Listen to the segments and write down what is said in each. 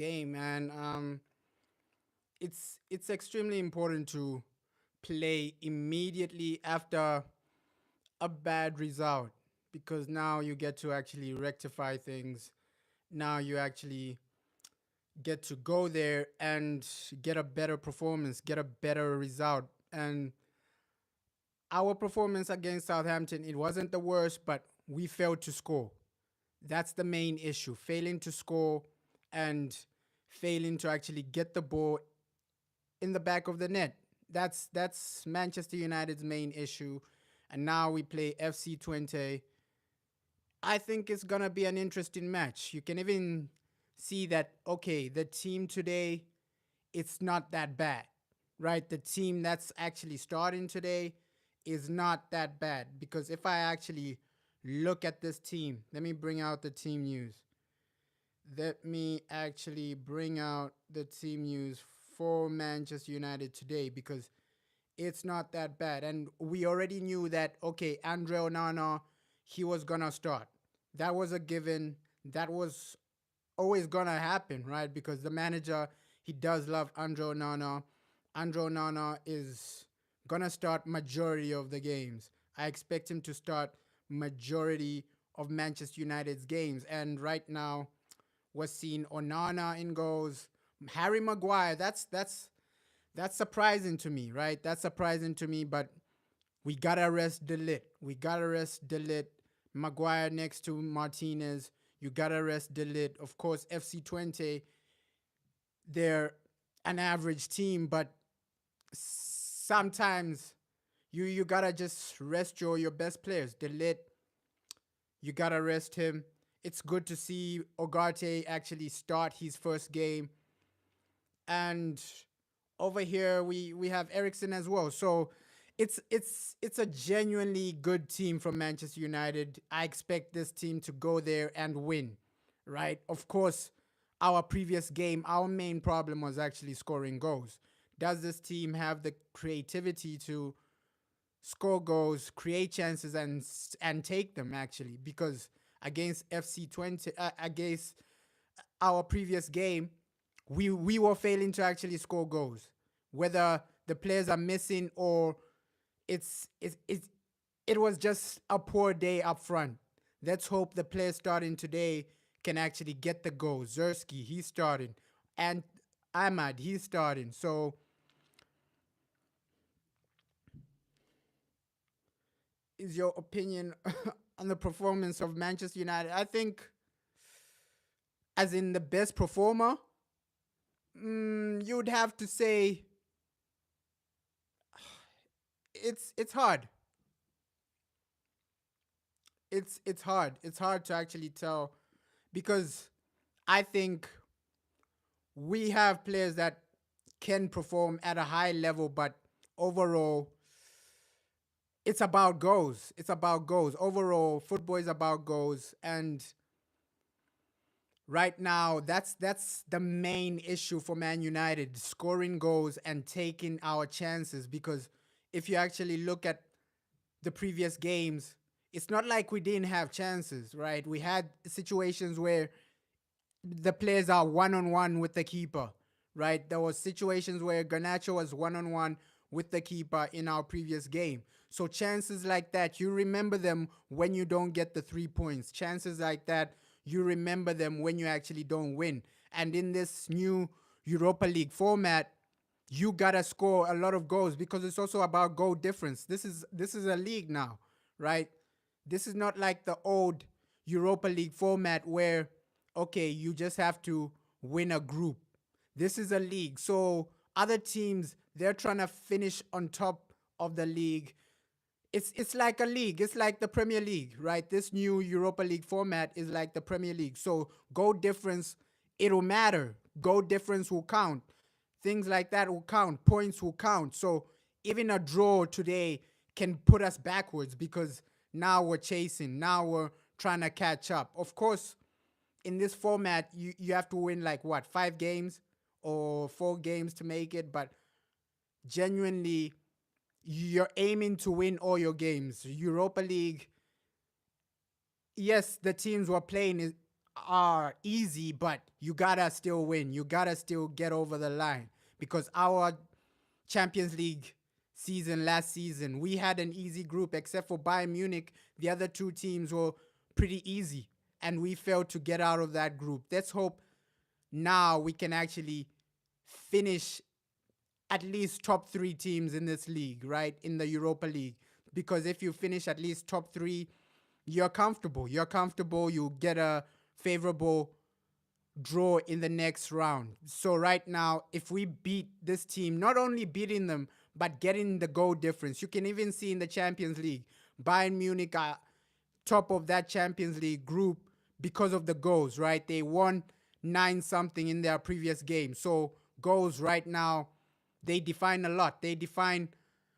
game, and it's extremely important to play immediately after a bad result because now you get to actually rectify things. Now you actually get to go there and get a better performance, get a better result. And our performance against Southampton, it wasn't the worst, but we failed to score. That's the main issue, failing to score and failing to actually get the ball in the back of the net. That's Manchester United's main issue. And now we play FC Twente. I think it's gonna be an interesting match. You can even see that okay, the team today, it's not that bad, right? The team that's actually starting today is not that bad because if I actually look at this team, let me bring out the team news. Let me actually bring out the team news for Manchester United today because it's not that bad. And we already knew that, okay, Andre Onana, he was going to start. That was a given. That was always going to happen, right? Because the manager, he does love Andre Onana. Andre Onana is going to start majority of the games. I expect him to start majority of Manchester United's games. And right now, we're seeing Onana in goals. Harry Maguire, that's surprising to me, right? That's surprising to me, but we gotta rest Delit. We gotta rest Delit. Maguire next to Martinez. You gotta rest Delit. Of course, FC Twente, they're an average team, but sometimes you gotta just rest your best players. Delit, you gotta rest him. It's good to see Ogarte actually start his first game. And over here we have Ericsson as well. So it's a genuinely good team from Manchester United. I expect this team to go there and win, right? Of course, our previous game, our main problem was actually scoring goals. Does this team have the creativity to score goals, create chances, and take them actually? Because against FC Twente, against our previous game, we were failing to actually score goals. Whether the players are missing or it's it was just a poor day up front. Let's hope the players starting today can actually get the goals. Zerski, he's starting, and Ahmad, he's starting. So, is your opinion on the performance of Manchester United? I think, as in the best performer, you'd have to say it's hard. It's hard. It's hard to actually tell because I think we have players that can perform at a high level, but overall, it's about goals. It's about goals. Overall, football is about goals, and right now, that's the main issue for Man United: scoring goals and taking our chances. Because if you actually look at the previous games, it's not like we didn't have chances, right? We had situations where the players are one on one with the keeper, right? There was situations where Garnacho was one on one with the keeper in our previous game. So chances like that, you remember them when you don't get the 3 points. Chances like that, you remember them when you actually don't win. And in this new Europa League format, you gotta score a lot of goals because it's also about goal difference. This is a league now, right? This is not like the old Europa League format where okay, you just have to win a group. This is a league. So other teams, they're trying to finish on top of the league. It's like a league. It's like the Premier League, right? This new Europa League format is like the Premier League. So goal difference, it'll matter. Goal difference will count. Things like that will count. Points will count. So even a draw today can put us backwards because now we're chasing. Now we're trying to catch up. Of course, in this format, you have to win like what, 5 games or 4 games to make it. But genuinely, you're aiming to win all your games. Europa League, yes, the teams were playing are easy, but you gotta still win. You gotta still get over the line because our Champions League season last season, we had an easy group except for Bayern Munich. The other two teams were pretty easy, and we failed to get out of that group. Let's hope now we can actually finish at least top three teams in this league, right? In the Europa League. Because if you finish at least top three, you're comfortable. You're comfortable. You get a favorable draw in the next round. So right now, if we beat this team, not only beating them, but getting the goal difference, you can even see in the Champions League, Bayern Munich are top of that Champions League group because of the goals, right? They won 9 something in their previous game. So goals right now, they define a lot. They define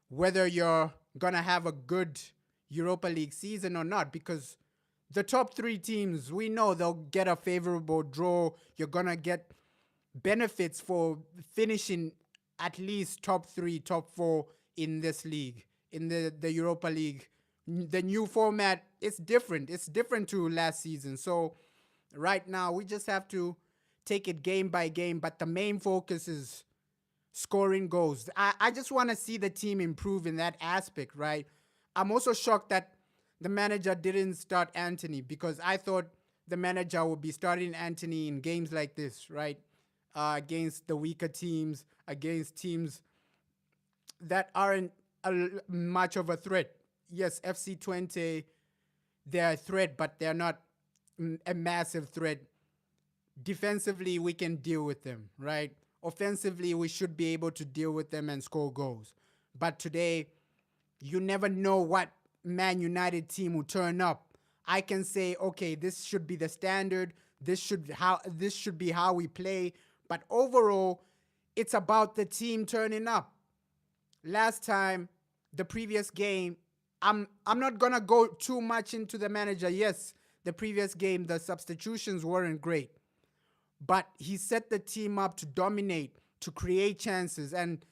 whether you're going to have a good Europa League season or not, because the top 3 teams, we know they'll get a favorable draw. You're going to get benefits for finishing at least top 3, top 4 in this league, in the Europa League. The new format, it's different. It's different to last season. So right now, we just have to take it game by game. But the main focus is scoring goals. I just want to see the team improve in that aspect, right? I'm also shocked that the manager didn't start Anthony, because I thought the manager would be starting Anthony in games like this, right? Against the weaker teams, against teams that aren't much of a threat. Yes, FC Twente, they're a threat, but they're not a massive threat. Defensively, we can deal with them, right? Offensively, we should be able to deal with them and score goals. But today, you never know what Man United team will turn up. I can say, okay, this should be the standard. This should be how we play. But overall, it's about the team turning up. Last time, the previous game, I'm not gonna go too much into the manager. Yes, the previous game, the substitutions weren't great, but he set the team up to dominate, to create chances, and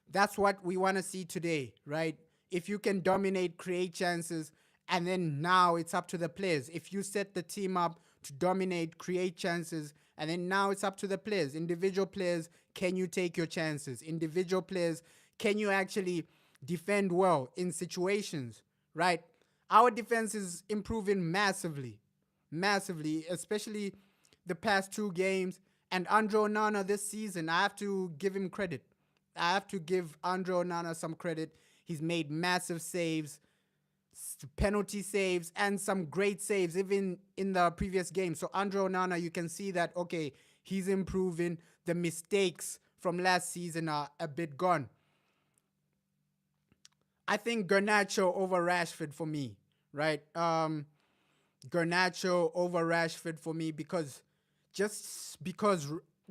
that's what we want to see today, right? If you can dominate, create chances, and then now it's up to the players. If you set the team up to dominate, create chances, and then now it's up to the players. Individual players, can you take your chances? Individual players, can you actually defend well in situations, right? Our defense is improving massively, especially the past 2 games. And Andre Onana this season, I have to give him credit. I have to give Andre Onana some credit. He's made massive saves, penalty saves, and some great saves even in the previous game. So Andre Onana, you can see that, okay, he's improving. The mistakes from last season are a bit gone. I think Garnacho over Rashford for me, right? Garnacho over Rashford for me, because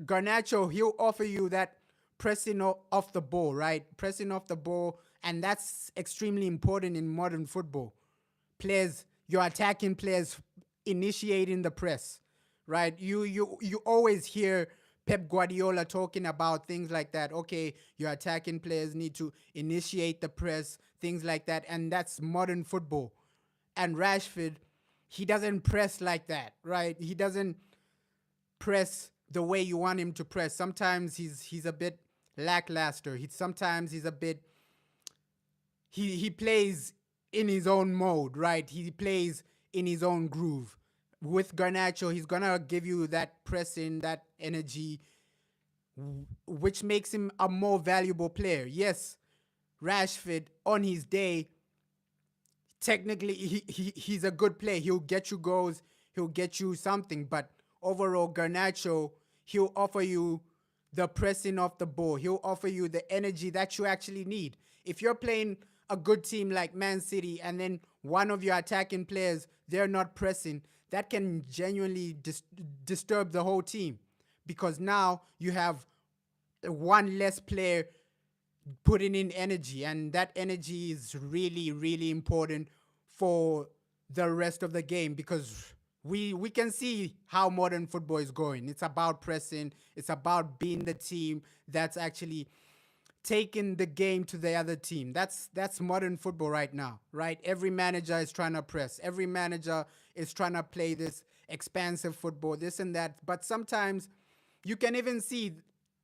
Garnacho, he'll offer you that pressing off the ball, right? Pressing off the ball, and that's extremely important in modern football. Players, your attacking players initiating the press, right? You always hear Pep Guardiola talking about things like that. Okay, your attacking players need to initiate the press, things like that, and that's modern football. And Rashford, he doesn't press like that, right? He doesn't press the way you want him to press. Sometimes he's a bit lackluster. Sometimes he's a bit, he plays in his own mode, right? He plays in his own groove. With Garnacho, he's gonna give you that pressing, that energy, which makes him a more valuable player. Yes, Rashford on his day, technically he's a good player. He'll get you goals, he'll get you something, but overall, Garnacho, he'll offer you the pressing off the ball. He'll offer you the energy that you actually need. If you're playing a good team like Man City and then one of your attacking players, they're not pressing, that can genuinely disturb the whole team, because now you have one less player putting in energy, and that energy is really, really important for the rest of the game, because we can see how modern football is going. It's about pressing. It's about being the team that's actually taking the game to the other team. That's modern football right now, right? Every manager is trying to press. Every manager is trying to play this expansive football, this and that. But sometimes you can even see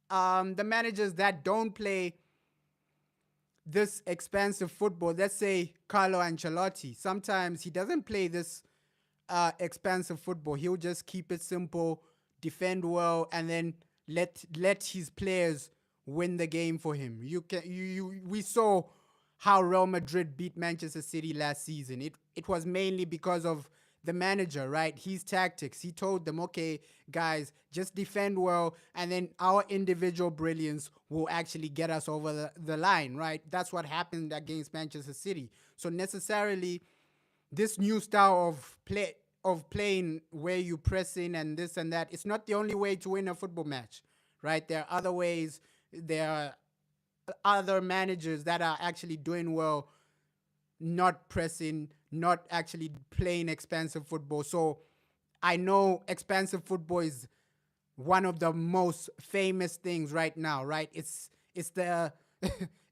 the managers that don't play this expansive football. Let's say Carlo Ancelotti. Sometimes he doesn't play this expansive football. He'll just keep it simple, defend well, and then let his players win the game for him. We saw how Real Madrid beat Manchester City last season. It was mainly because of the manager, right? His tactics. He told them, okay, guys, just defend well, and then our individual brilliance will actually get us over the line, right? That's what happened against Manchester City. So necessarily, this new style of playing where you press in and this and that, it's not the only way to win a football match, right? There are other ways. There are other managers that are actually doing well, not pressing, not actually playing expansive football. So I know expansive football is one of the most famous things right now, right? It's the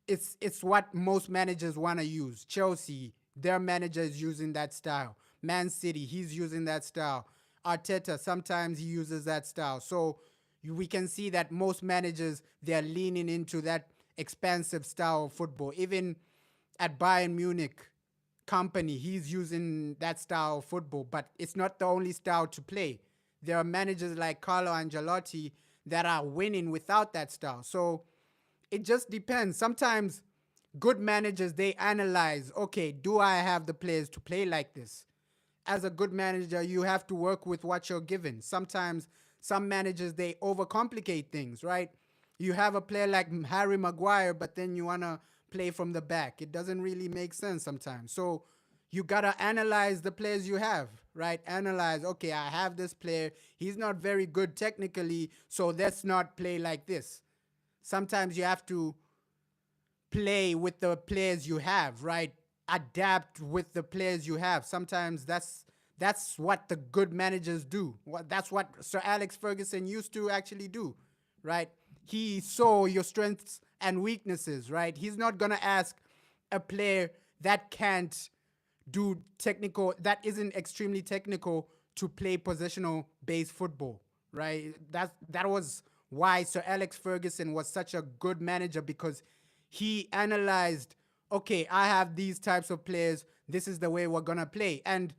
it's what most managers want to use. Chelsea, their manager is using that style. Man City, he's using that style. Arteta, sometimes he uses that style. So we can see that most managers, they're leaning into that expansive style of football. Even at Bayern Munich, company, he's using that style of football, but it's not the only style to play. There are managers like Carlo Ancelotti that are winning without that style. So it just depends. Sometimes good managers, they analyze, okay, do I have the players to play like this? As a good manager, you have to work with what you're given. Sometimes some managers, they overcomplicate things, right? You have a player like Harry Maguire, but then you want to play from the back. It doesn't really make sense sometimes. So you got to analyze the players you have, right? Analyze, okay, I have this player. He's not very good technically, so let's not play like this. Sometimes you have to play with the players you have, right? Adapt with the players you have. Sometimes that's what the good managers do. That's what Sir Alex Ferguson used to actually do, right? He saw your strengths and weaknesses, right? He's not gonna ask a player that can't do technical, that isn't extremely technical, to play positional based football, right? That was why Sir Alex Ferguson was such a good manager, because he analyzed, okay, I have these types of players, this is the way we're gonna play. And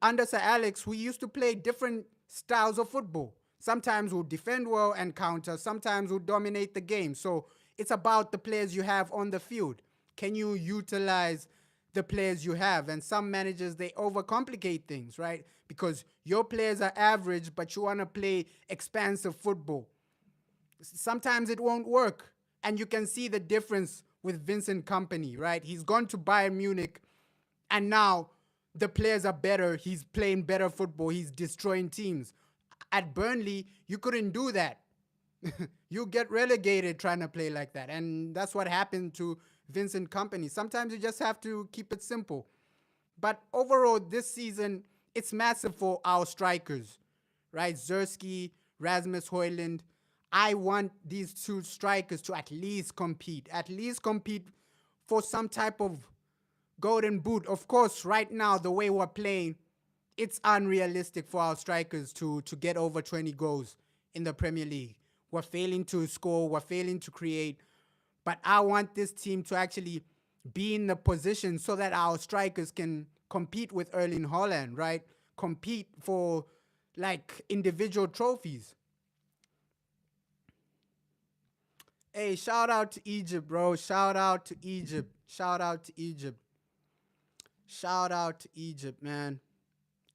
under Sir Alex, we used to play different styles of football. Sometimes we'll defend well and counter, sometimes we'll dominate the game. So it's about the players you have on the field. Can you utilize the players you have? And some managers, they overcomplicate things, right? Because your players are average, but you want to play expansive football. Sometimes it won't work. And you can see the difference with Vincent Company, right? He's gone to Bayern Munich, and now the players are better. He's playing better football. He's destroying teams. At Burnley, you couldn't do that. You get relegated trying to play like that. And that's what happened to Vincent Company. Sometimes you just have to keep it simple. But overall, this season, it's massive for our strikers, right? Zerski, Rasmus Højlund. I want these two strikers to at least compete for some type of golden boot. Of course, right now, the way we're playing, it's unrealistic for our strikers to get over 20 goals in the Premier League. We're failing to score. We're failing to create. But I want this team to actually be in the position so that our strikers can compete with Erling Haaland, right? Compete for, like, individual trophies. Hey, shout out to Egypt, bro. Shout out to Egypt. Shout out to Egypt. Shout out to Egypt, man.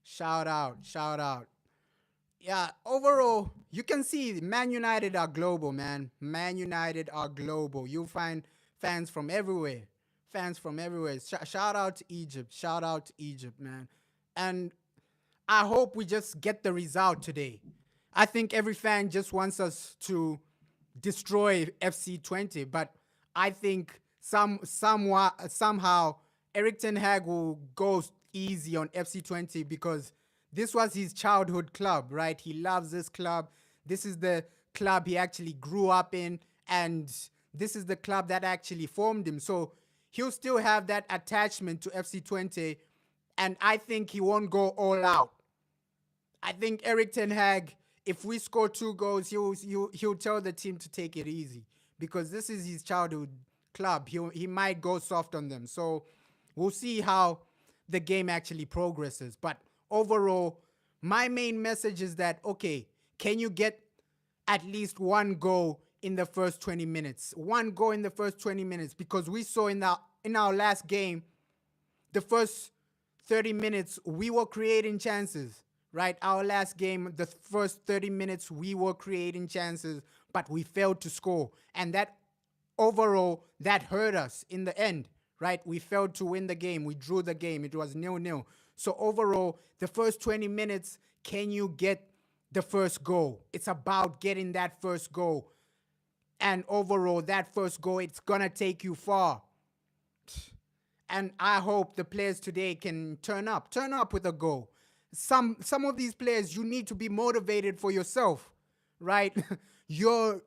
Shout out. Shout out. Yeah, overall, you can see Man United are global, man. Man United are global. You'll find fans from everywhere. Fans from everywhere. Shout out to Egypt. Shout out to Egypt, man. And I hope we just get the result today. I think every fan just wants us to destroy FC Twente, but I think somehow Eric Ten Hag will go easy on FC Twente, because this was his childhood club, right? He loves this club. This is the club he actually grew up in, and this is the club that actually formed him. So he'll still have that attachment to FC Twente, and I think he won't go all out. I think Eric Ten Hag, if we score 2 goals, he'll tell the team to take it easy because this is his childhood club. He might go soft on them. So we'll see how the game actually progresses. But overall, my main message is that, okay, can you get at least one goal in the first 20 minutes? One goal in the first 20 minutes, because we saw in our last game, the first 30 minutes, we were creating chances, right? Our last game, the first 30 minutes, we were creating chances, but we failed to score. And that overall, that hurt us in the end, right? We failed to win the game. We drew the game. It was 0-0. So overall, the first 20 minutes, can you get the first goal? It's about getting that first goal. And overall, that first goal, it's going to take you far. And I hope the players today can turn up with a goal. Some of these players, you need to be motivated for yourself, right? You're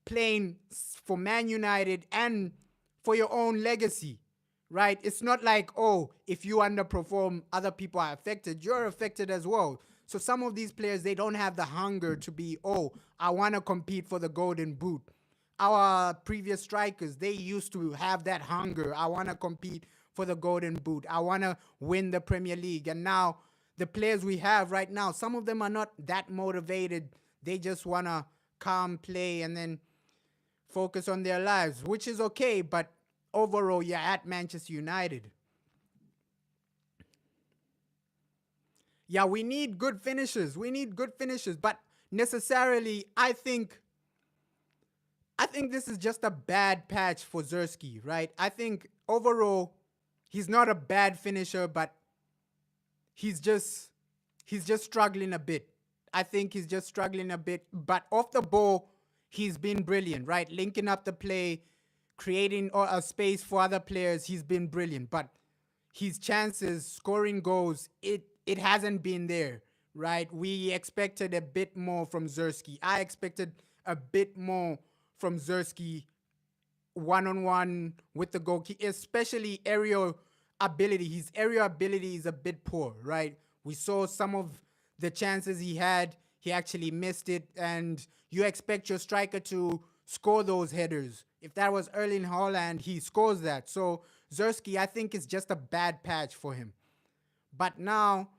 playing for Man United and for your own legacy, right? It's not like, oh, if you underperform, other people are affected. You're affected as well. So some of these players, they don't have the hunger to be, oh, I want to compete for the golden boot. Our previous strikers, they used to have that hunger. I want to compete for the golden boot. I want to win the Premier League. And now the players we have right now, some of them are not that motivated. They just want to come, play, and then focus on their lives, which is okay. But overall, you're at Manchester United. Yeah, we need good finishes. But necessarily, I think this is just a bad patch for Zersky, right? I think overall, he's not a bad finisher, but he's just struggling a bit. I think he's just struggling a bit. But off the ball, he's been brilliant, right? Linking up the play, creating a space for other players, he's been brilliant. But his chances, scoring goals, it hasn't been there, right? We expected a bit more from Zersky. I expected a bit more from Zersky one-on-one with the goalkeeper, especially aerial ability. His aerial ability is a bit poor, right? We saw some of the chances he had. He actually missed it, and you expect your striker to score those headers. If that was Erling Haaland, he scores that. So Zersky, I think, is just a bad patch for him. But now,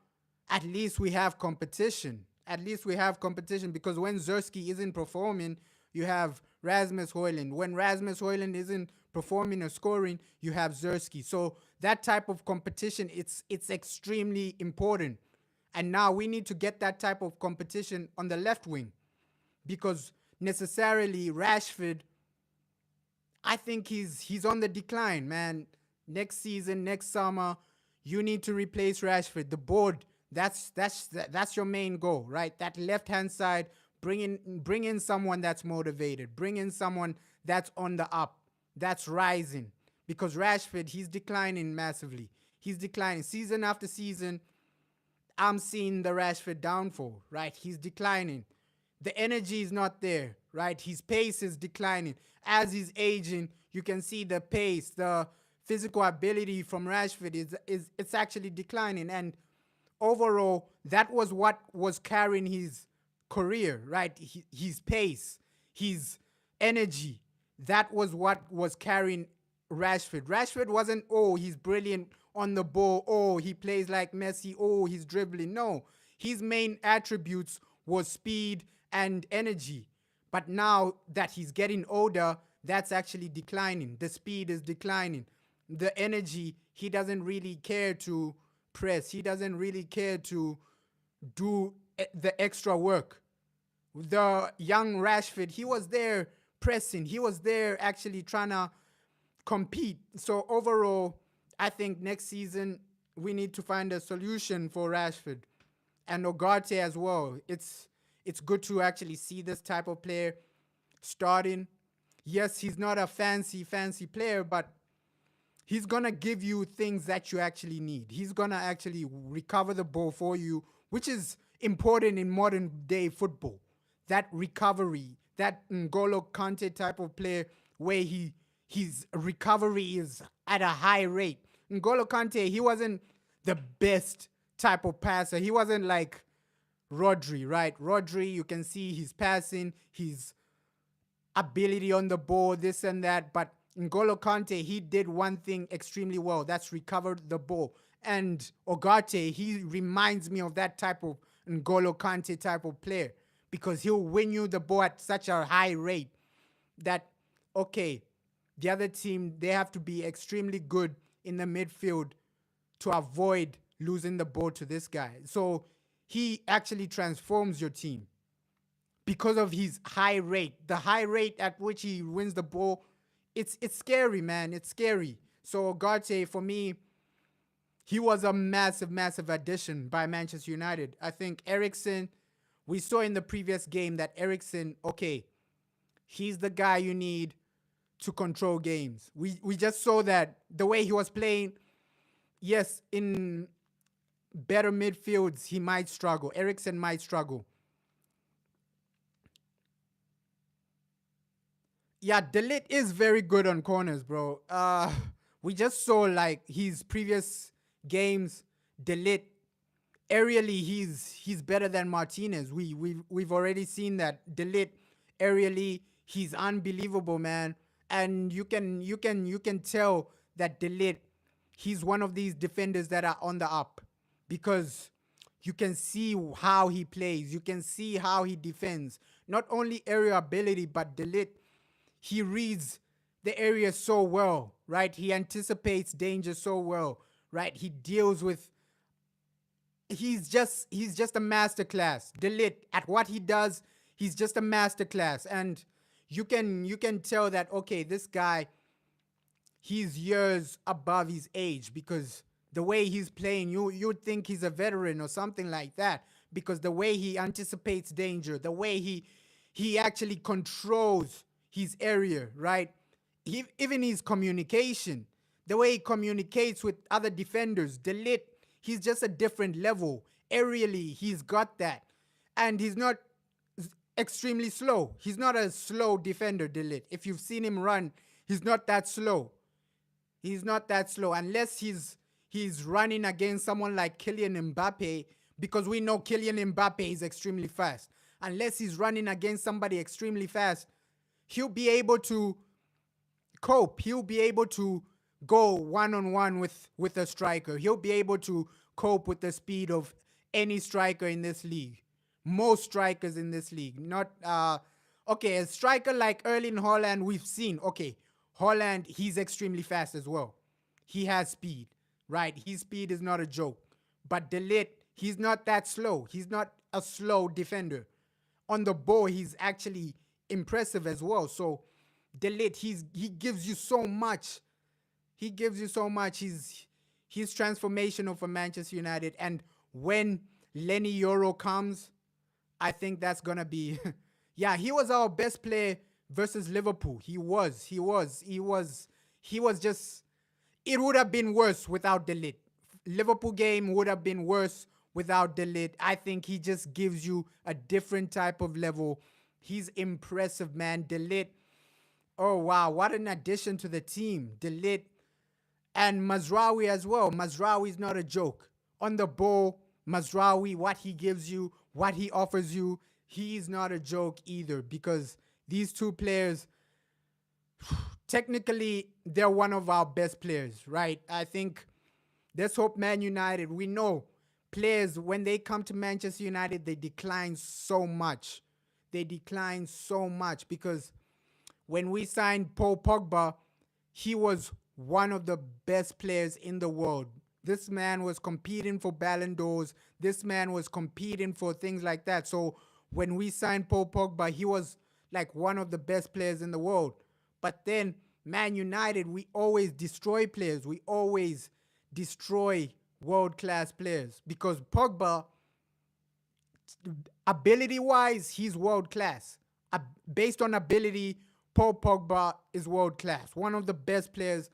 at least we have competition. Because when Zersky isn't performing, you have Rasmus Højlund. When Rasmus Højlund isn't performing or scoring, you have Zersky. So that type of competition, it's extremely important. And now we need to get that type of competition on the left wing, because necessarily Rashford, I think he's on the decline, man. Next season, next summer, you need to replace Rashford. The board, that's your main goal, right? That left-hand side, bring in someone that's motivated. Bring in someone that's on the up, that's rising. Because Rashford, he's declining massively. He's declining. Season after season, I'm seeing the Rashford downfall, right? He's declining. The energy is not there, right? His pace is declining. As he's aging, you can see the pace, the physical ability from Rashford is it's actually declining. And overall, that was what was carrying his career, right? His pace, his energy. That was what was carrying Rashford. Rashford wasn't, oh, he's brilliant on the ball. Oh, he plays like Messi. Oh, he's dribbling. No, his main attributes was speed and energy. But now that he's getting older, that's actually declining. The speed is declining. The energy, he doesn't really care to press. He doesn't really care to do the extra work. The young Rashford, he was there pressing. He was there actually trying to compete. So overall, I think next season we need to find a solution for Rashford and Ugarte as well. It's good to actually see this type of player starting. Yes, he's not a fancy player, but he's going to give you things that you actually need. He's going to actually recover the ball for you, which is important in modern day football. That recovery, that N'Golo Kante type of player where his recovery is at a high rate. N'Golo Kante, he wasn't the best type of passer. He wasn't like Rodri, right? Rodri, you can see his passing, his ability on the ball, this and that. But N'Golo Kante, he did one thing extremely well. That's recovered the ball. And Ogate, he reminds me of that type of N'Golo Kante type of player because he'll win you the ball at such a high rate that, okay, the other team, they have to be extremely good in the midfield to avoid losing the ball to this guy. So he actually transforms your team because of his high rate. The high rate at which he wins the ball, it's scary, man. It's scary. So Ugarte, for me, he was a massive, massive addition by Manchester United. I think Eriksen, we saw in the previous game that Eriksen, okay, he's the guy you need to control games. We just saw that the way he was playing, yes, in better midfields, he might struggle. Eriksen might struggle. Yeah, Delit is very good on corners, bro. We just saw like his previous games, Delit aerially he's better than Martinez. We've already seen that. Delit aerially he's unbelievable, man. And you can tell that Delit he's one of these defenders that are on the up because you can see how he plays. You can see how he defends. Not only area ability, but Delit, he reads the area so well, right? He anticipates danger so well, right? He deals with he's just a masterclass. Delit at what he does, he's just a masterclass. And you can tell that okay, this guy he's years above his age because the way he's playing, you'd think he's a veteran or something like that because the way he anticipates danger, the way he actually controls his area, right? Even his communication, the way he communicates with other defenders, Delit, he's just a different level. Aerially, he's got that. And he's not extremely slow. He's not a slow defender, Delit. If you've seen him run, he's not that slow. He's not that slow unless he's running against someone like Kylian Mbappe because we know Kylian Mbappe is extremely fast. Unless he's running against somebody extremely fast, he'll be able to cope. He'll be able to go one-on-one with a striker. He'll be able to cope with the speed of any striker in this league. Most strikers in this league. Not okay, a striker like Erling Haaland, we've seen. Okay, Haaland, he's extremely fast as well. He has speed, right? His speed is not a joke. But Delit, he's not that slow. He's not a slow defender. On the ball, he's actually impressive as well. So Delit, he gives you so much. He gives you so much. He's transformational for Manchester United. And when Lenny Yoro comes, I think that's gonna be yeah, he was our best player versus Liverpool. He was just it would have been worse without Delit. Liverpool game would have been worse without Delit. I think he just gives you a different type of level. He's impressive, man. Delit. Oh wow, what an addition to the team. Delit and Mazraoui as well. Mazraoui is not a joke. On the ball, Mazraoui, what he gives you, what he offers you, he's not a joke either because these two players, technically, they're one of our best players, right? I think let's hope Man United, we know players, when they come to Manchester United, they decline so much. They decline so much because when we signed Paul Pogba, he was one of the best players in the world. This man was competing for Ballon d'Ors. This man was competing for things like that. So when we signed Paul Pogba, he was like one of the best players in the world. But then Man United, we always destroy players. We always destroy world-class players because Pogba, ability-wise, he's world-class. Based on ability, Paul Pogba is world-class. One of the best players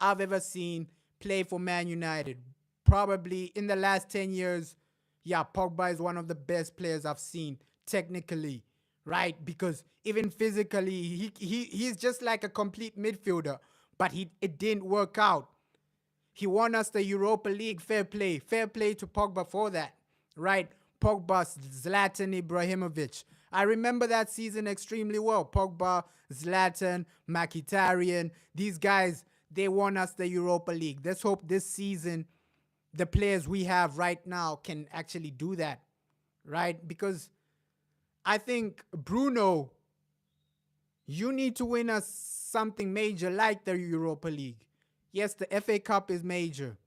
I've ever seen play for Man United. Probably in the last 10 years, yeah, Pogba is one of the best players I've seen technically, right? Because even physically, he's just like a complete midfielder, but it didn't work out. He won us the Europa League. Fair play to Pogba for that, right? Pogba, Zlatan Ibrahimovic. I remember that season extremely well. Pogba, Zlatan, Mkhitaryan, these guys, they won us the Europa League. Let's hope this season the players we have right now can actually do that, right? Because I think, Bruno, you need to win us something major like the Europa League. Yes, the FA Cup is major.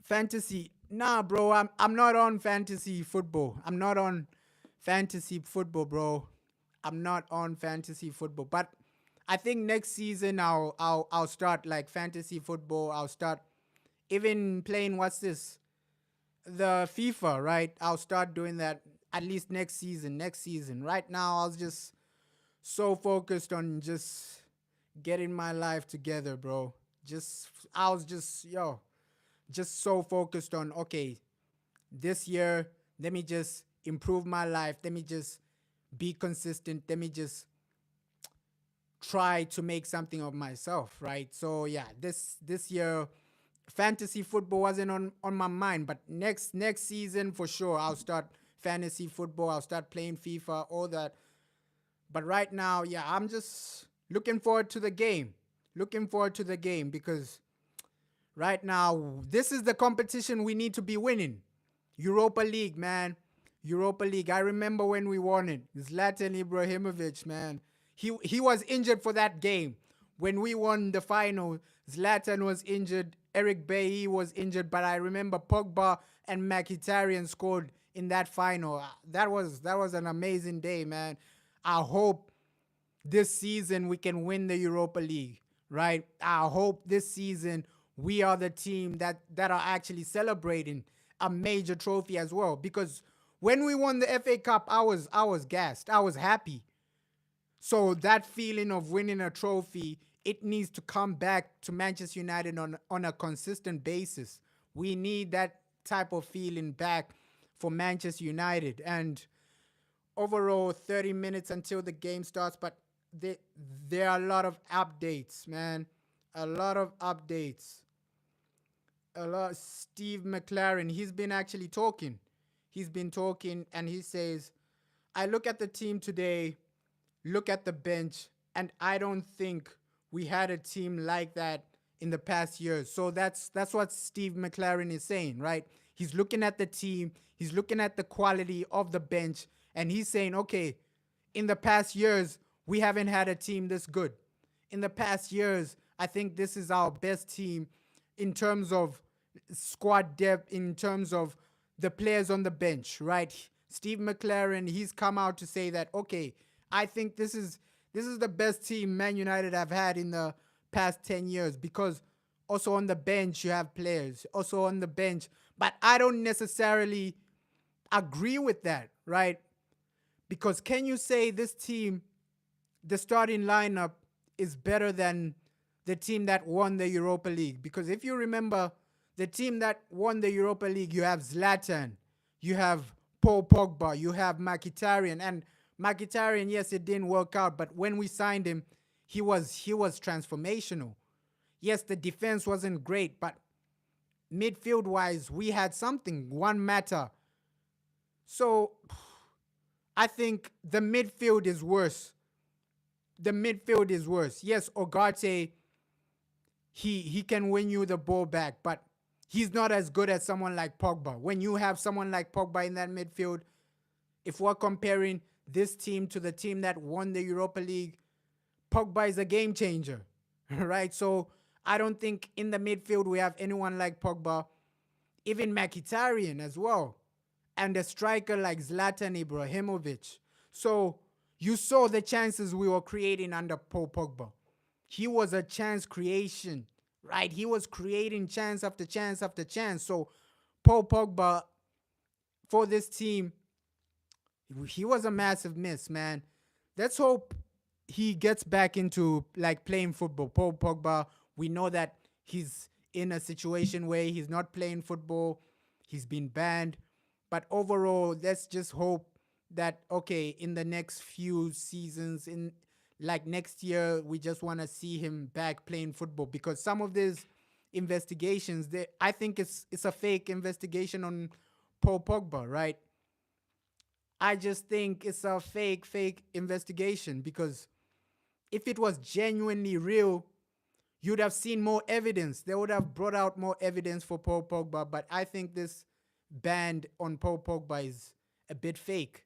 Fantasy, nah, bro. I'm not on fantasy football. I'm not on fantasy football, bro. I'm not on fantasy football. But I think next season I'll start like fantasy football. I'll start even playing, what's this? The FIFA, right? I'll start doing that at least next season. Next season. Right now I was just so focused on just getting my life together, bro. I was just so focused on, okay, this year, let me just improve my life. Let me just be consistent. Let me just try to make something of myself, right? So yeah, this year fantasy football wasn't on my mind, but next season for sure I'll start fantasy football. I'll start playing FIFA, all that. But right now, yeah, I'm just looking forward to the game. Looking forward to the game because right now this is the competition we need to be winning. Europa League, man. Europa League. I remember when we won it. Zlatan Ibrahimovic, man. He was injured for that game. When we won the final, Zlatan was injured. Eric Bailly was injured, but I remember Pogba and Mkhitaryan scored in that final. That was an amazing day, man. I hope this season we can win the Europa League, right? I hope this season we are the team that are actually celebrating a major trophy as well. Because when we won the FA Cup, I was gassed. I was happy. So that feeling of winning a trophy, it needs to come back to Manchester United on a consistent basis. We need that type of feeling back for Manchester United. And overall, 30 minutes until the game starts, but there, there are a lot of updates, man. A lot of updates. A lot. Steve McLaren, he's been actually talking. He's been talking and he says, I look at the team today, look at the bench, and I don't think we had a team like that in the past years. So that's what Steve McLaren is saying, right? He's looking at the team, he's looking at the quality of the bench, and he's saying, okay, in the past years, we haven't had a team this good. In the past years, I think this is our best team in terms of squad depth, in terms of the players on the bench, right? Steve McLaren, he's come out to say that, okay, I think this is the best team Man United have had in the past 10 years because also on the bench you have players, also on the bench. But I don't necessarily agree with that, right? Because can you say this team, the starting lineup, is better than the team that won the Europa League? Because if you remember, the team that won the Europa League, you have Zlatan, you have Paul Pogba, you have Mkhitaryan. And Mkhitaryan, yes, it didn't work out, but when we signed him, he was transformational. Yes, the defense wasn't great, but midfield wise, we had something, one matter. So I think the midfield is worse. The midfield is worse. Yes, Ogate, he can win you the ball back, but he's not as good as someone like Pogba. When you have someone like Pogba in that midfield, if we're comparing this team to the team that won the Europa League, Pogba is a game changer, right? So I don't think in the midfield we have anyone like Pogba, even Mkhitaryan as well, and a striker like Zlatan Ibrahimovic. So you saw the chances we were creating under Paul Pogba. He was a chance creation, right? He was creating chance after chance after chance. So Paul Pogba for this team, he was a massive miss, man. Let's hope he gets back into like playing football. Paul Pogba, we know that he's in a situation where he's not playing football. He's been banned. But overall, let's just hope that, okay, in the next few seasons, in like next year, we just want to see him back playing football, because some of these investigations, I think it's a fake investigation on Paul Pogba, right? I just think it's a fake investigation because if it was genuinely real, you'd have seen more evidence. They would have brought out more evidence for Paul Pogba. But I think this ban on Paul Pogba is a bit fake,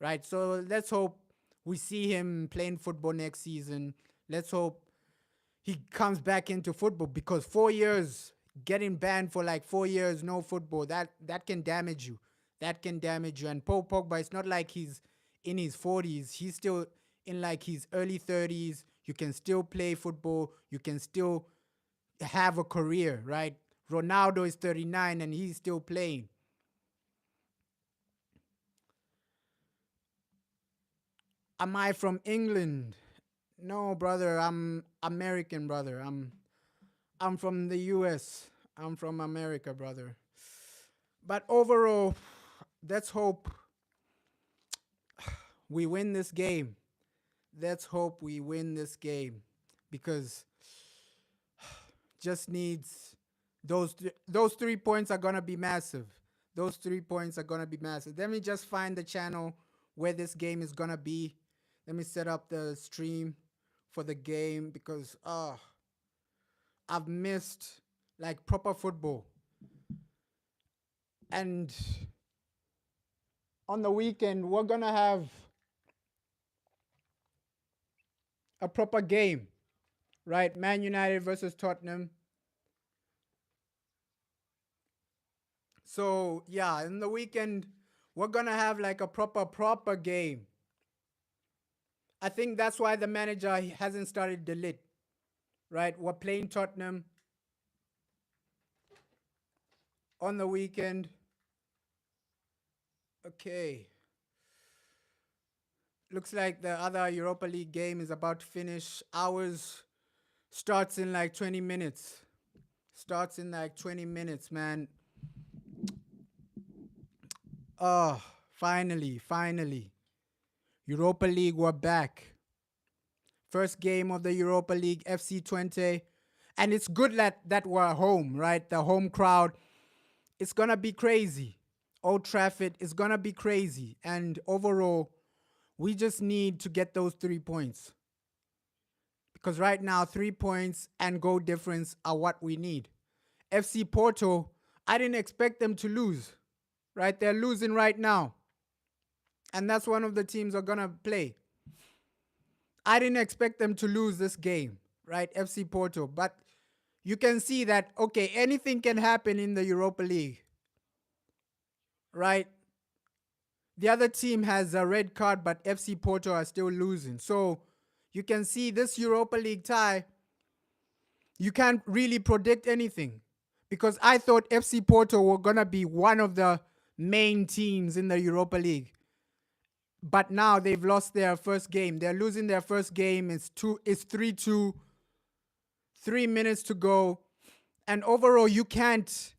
right? So let's hope we see him playing football next season. Let's hope he comes back into football because 4 years, getting banned for like 4 years, no football, that can damage you. That can damage you. And Paul Pogba, it's not like he's in his 40s. He's still in like his early 30s. You can still play football. You can still have a career, right? Ronaldo is 39 and he's still playing. Am I from England? No, brother. I'm American, brother. I'm from the US. I'm from America, brother. But overall, let's hope we win this game. Let's hope we win this game because just needs those 3 points are gonna be massive. Those 3 points are gonna be massive. Let me just find the channel where this game is gonna be. Let me set up the stream for the game because I've missed like proper football. And on the weekend we're gonna have a proper game, right? Man United versus Tottenham. So yeah, in the weekend we're gonna have like a proper game. I think that's why the manager hasn't started the lit, right? We're playing Tottenham on the weekend. Okay. Looks like the other Europa League game is about to finish. Ours starts in like 20 minutes. Starts in like 20 minutes, man. Oh, finally. Europa League, we're back. First game of the Europa League, FC Twente. And it's good that we're home, right? The home crowd. It's going to be crazy. Old Trafford is going to be crazy. And overall, we just need to get those 3 points. Because right now, 3 points and goal difference are what we need. FC Porto, I didn't expect them to lose, right? They're losing right now. And that's one of the teams are going to play. I didn't expect them to lose this game, right? FC Porto. But you can see that, okay, anything can happen in the Europa League, right? The other team has a red card, but FC Porto are still losing. So you can see this Europa League tie, you can't really predict anything. Because I thought FC Porto were going to be one of the main teams in the Europa League. But now they've lost their first game. They're losing their first game. It's 3-2. 3 minutes to go. And overall, you can't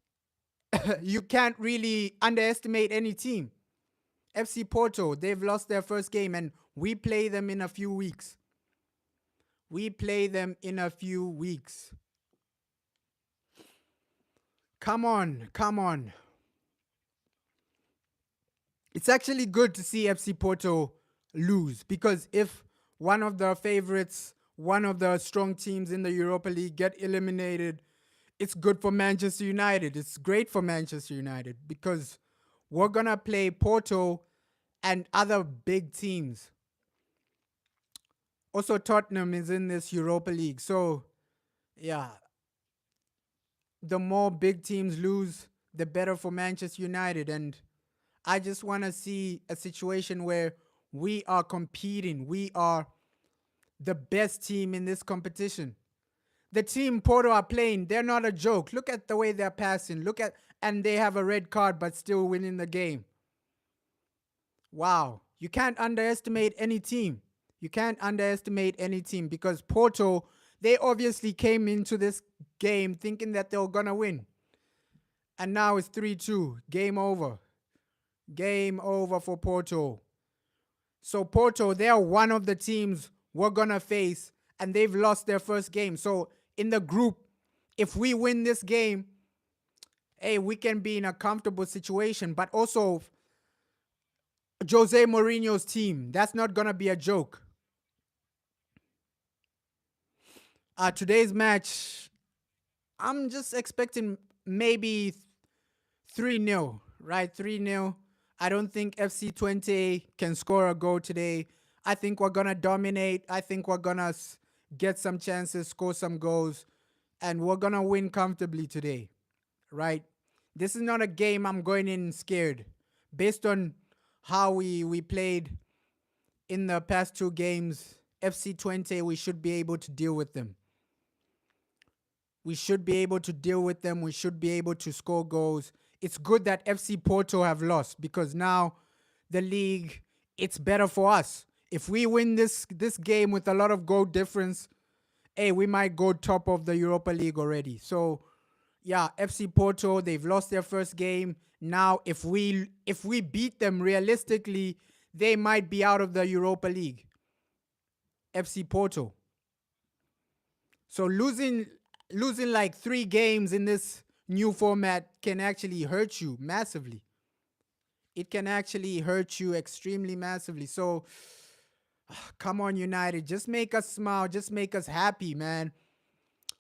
really underestimate any team. FC Porto, they've lost their first game and we play them in a few weeks. Come on. It's actually good to see FC Porto lose because if one of the favorites, one of the strong teams in the Europa League get eliminated, it's good for Manchester United. It's great for Manchester United because we're going to play Porto and other big teams. Also, Tottenham is in this Europa League. So, yeah, the more big teams lose, the better for Manchester United. And I just want to see a situation where we are competing. We are the best team in this competition. The team Porto are playing, they're not a joke. Look at the way they're passing. And they have a red card but still winning the game. Wow. You can't underestimate any team. Because Porto, they obviously came into this game thinking that they were going to win. And now it's 3-2. Game over. Game over for Porto. So Porto, they are one of the teams we're going to face, and they've lost their first game. So in the group, if we win this game, hey, we can be in a comfortable situation, but also Jose Mourinho's team. That's not gonna be a joke. Today's match, I'm just expecting maybe 3-0, right? 3-0. I don't think FC Twente can score a goal today. I think we're gonna dominate. I think we're gonna get some chances, score some goals, and we're gonna win comfortably today, right? This is not a game I'm going in scared. Based on how we played in the past two games, FC Twente, we should be able to deal with them. We should be able to deal with them. We should be able to score goals. It's good that FC Porto have lost because now the league, it's better for us. If we win this game with a lot of goal difference, hey, we might go top of the Europa League already. So, yeah, FC Porto, they've lost their first game. Now, if we beat them realistically, they might be out of the Europa League. FC Porto. So losing like 3 games in this new format can actually hurt you massively. It can actually hurt you extremely massively. So come on, United. Just make us smile. Just make us happy, man.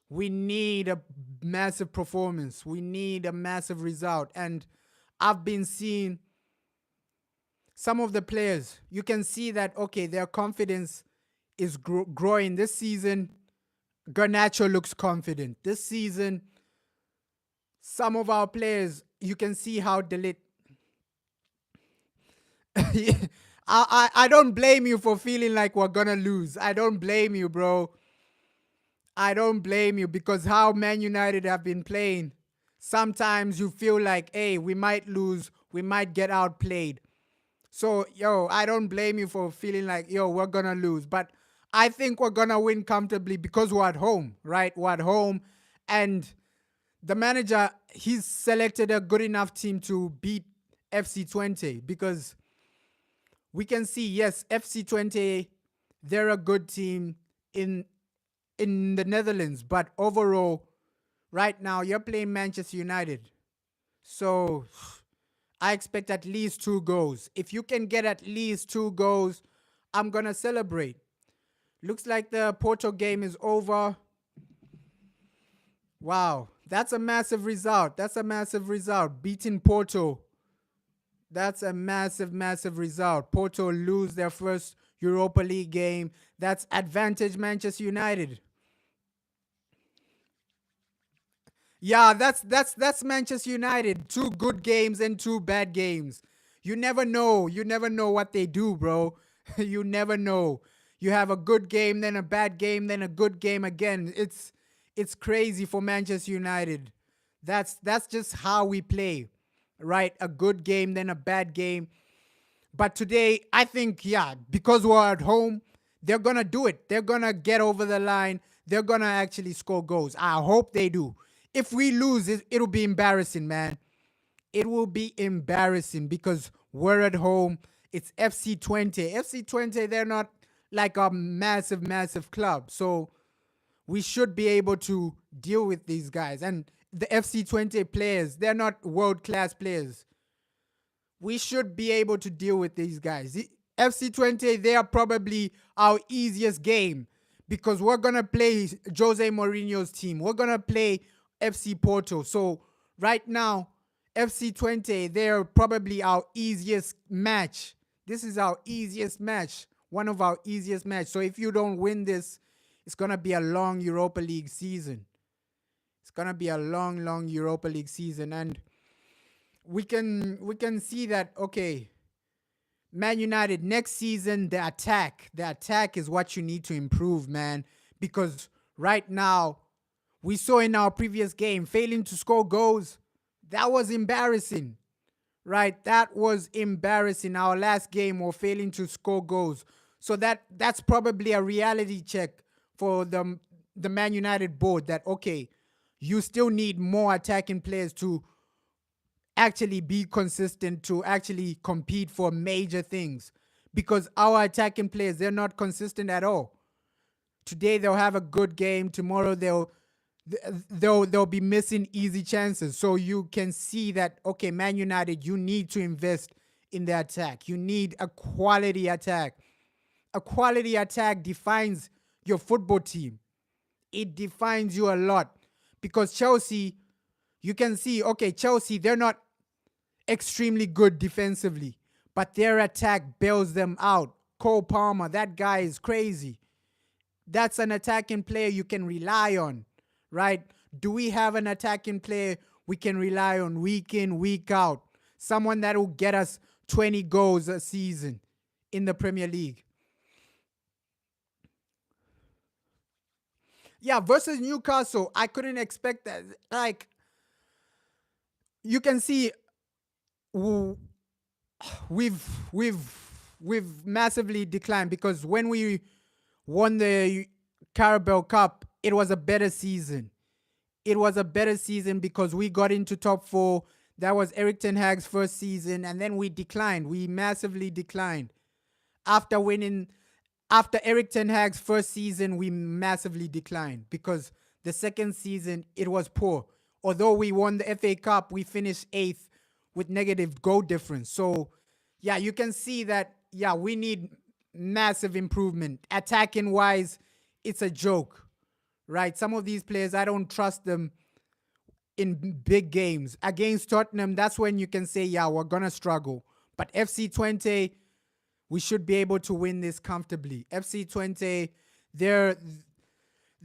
We need a massive performance. We need a massive result. And I've been seeing some of the players. You can see that, okay, their confidence is growing this season. Garnacho looks confident. This season, some of our players, you can see how I don't blame you for feeling like we're gonna lose. I don't blame you, bro. I don't blame you because how Man United have been playing, sometimes you feel like, hey, we might lose, we might get outplayed. So, yo, I don't blame you for feeling like, yo, we're gonna lose. But I think we're gonna win comfortably because we're at home, right? We're at home, and the manager, he's selected a good enough team to beat FC Twente because we can see, yes, FC Twente, they're a good team in the Netherlands, but overall, right now, you're playing Manchester United. So I expect at least 2 goals. If you can get at least 2 goals, I'm going to celebrate. Looks like the Porto game is over. Wow, that's a massive result. That's a massive result. Beating Porto. That's a massive, massive result. Porto lose their first Europa League game. That's advantage Manchester United. Yeah, that's Manchester United. 2 good games and 2 bad games. You never know. You never know what they do, bro. You never know. You have a good game, then a bad game, then a good game again. It's crazy for Manchester United. That's just how we play, right? A good game, then a bad game. But today, I think, yeah, because we're at home, they're going to do it. They're going to get over the line. They're going to actually score goals. I hope they do. If we lose, it'll be embarrassing, man. It will be embarrassing because we're at home. It's FC Twente. FC Twente, they're not like a massive, massive club. So we should be able to deal with these guys. And the FC Twente players, they're not world-class players. We should be able to deal with these guys. FC Twente, they are probably our easiest game because we're going to play Jose Mourinho's team. We're going to play FC Porto. So right now, FC Twente, they're probably our easiest match. This is our easiest match. One of our easiest match. So if you don't win this, it's going to be a long Europa League season. It's going to be a long, long Europa League season. And we can see that, okay, Man United next season, the attack is what you need to improve, man. Because right now, we saw in our previous game, failing to score goals, that was embarrassing, right? That was embarrassing. Our last game, we're failing to score goals. So that's probably a reality check for the Man United board that, okay, you still need more attacking players to actually be consistent, to actually compete for major things, because our attacking players, they're not consistent at all. Today they'll have a good game. Tomorrow they'll be missing easy chances. So you can see that, okay, Man United, you need to invest in the attack. You need a quality attack. A quality attack defines your football team. It defines you a lot, because Chelsea, you can see, okay, Chelsea, they're not extremely good defensively, but their attack bails them out. Cole Palmer, that guy is crazy. That's an attacking player you can rely on, right? Do we have an attacking player we can rely on week in, week out? Someone that will get us 20 goals a season in the Premier League. Yeah, versus Newcastle, I couldn't expect that. Like, you can see we've we've massively declined, because when we won the Carabao Cup, it was a better season. It was a better season because we got into top four. That was Eric Ten Hag's first season, and then we declined. We massively declined. After winning, after Eric Ten Hag's first season, we massively declined because the second season, it was poor. Although we won the FA Cup, we finished eighth with negative goal difference. So, yeah, you can see that, yeah, we need massive improvement. Attacking wise, it's a joke, right? Some of these players, I don't trust them in big games. Against Tottenham, that's when you can say, yeah, we're going to struggle. But FC Twente, we should be able to win this comfortably. FC Twente, they're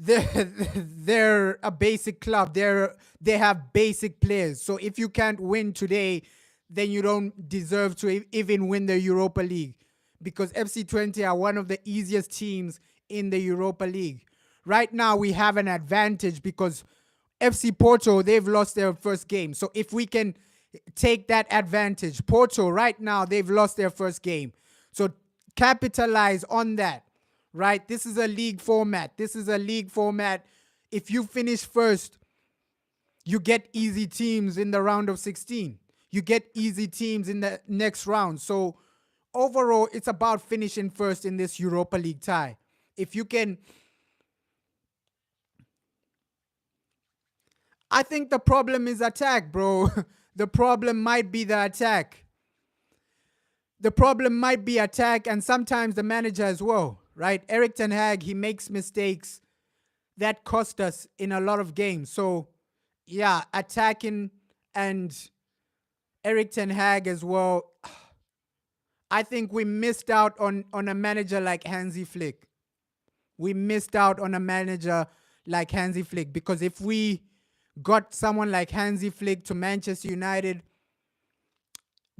they're a basic club. They have basic players. So if you can't win today, then you don't deserve to even win the Europa League, because FC Twente are one of the easiest teams in the Europa League. Right now we have an advantage because FC Porto, they've lost their first game. So if we can take that advantage, Porto right now, they've lost their first game. So capitalize on that, right? This is a league format. If you finish first, you get easy teams in the round of 16. You get easy teams in the next round. So overall, it's about finishing first in this Europa League tie. If you can, I think the problem is attack, bro. The problem might be the attack. The problem might be attack, and sometimes the manager as well, right? Eric Ten Hag, he makes mistakes that cost us in a lot of games. So, yeah, attacking and Eric Ten Hag as well. I think we missed out on a manager like Hansi Flick. We missed out on a manager like Hansi Flick, because if we got someone like Hansi Flick to Manchester United,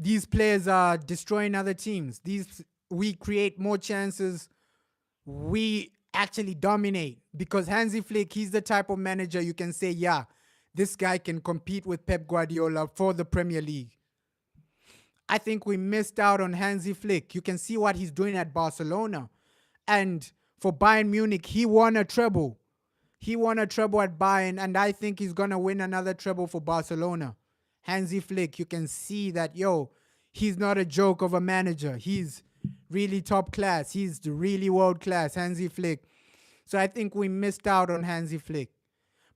these players are destroying other teams. We create more chances. We actually dominate, because Hansi Flick, he's the type of manager you can say, yeah, this guy can compete with Pep Guardiola for the Premier League. I think we missed out on Hansi Flick. You can see what he's doing at Barcelona. And for Bayern Munich, he won a treble. He won a treble at Bayern, and I think he's going to win another treble for Barcelona. Hansi Flick, you can see that, yo, he's not a joke of a manager. He's really top class. He's really world class, Hansi Flick. So I think we missed out on Hansi Flick.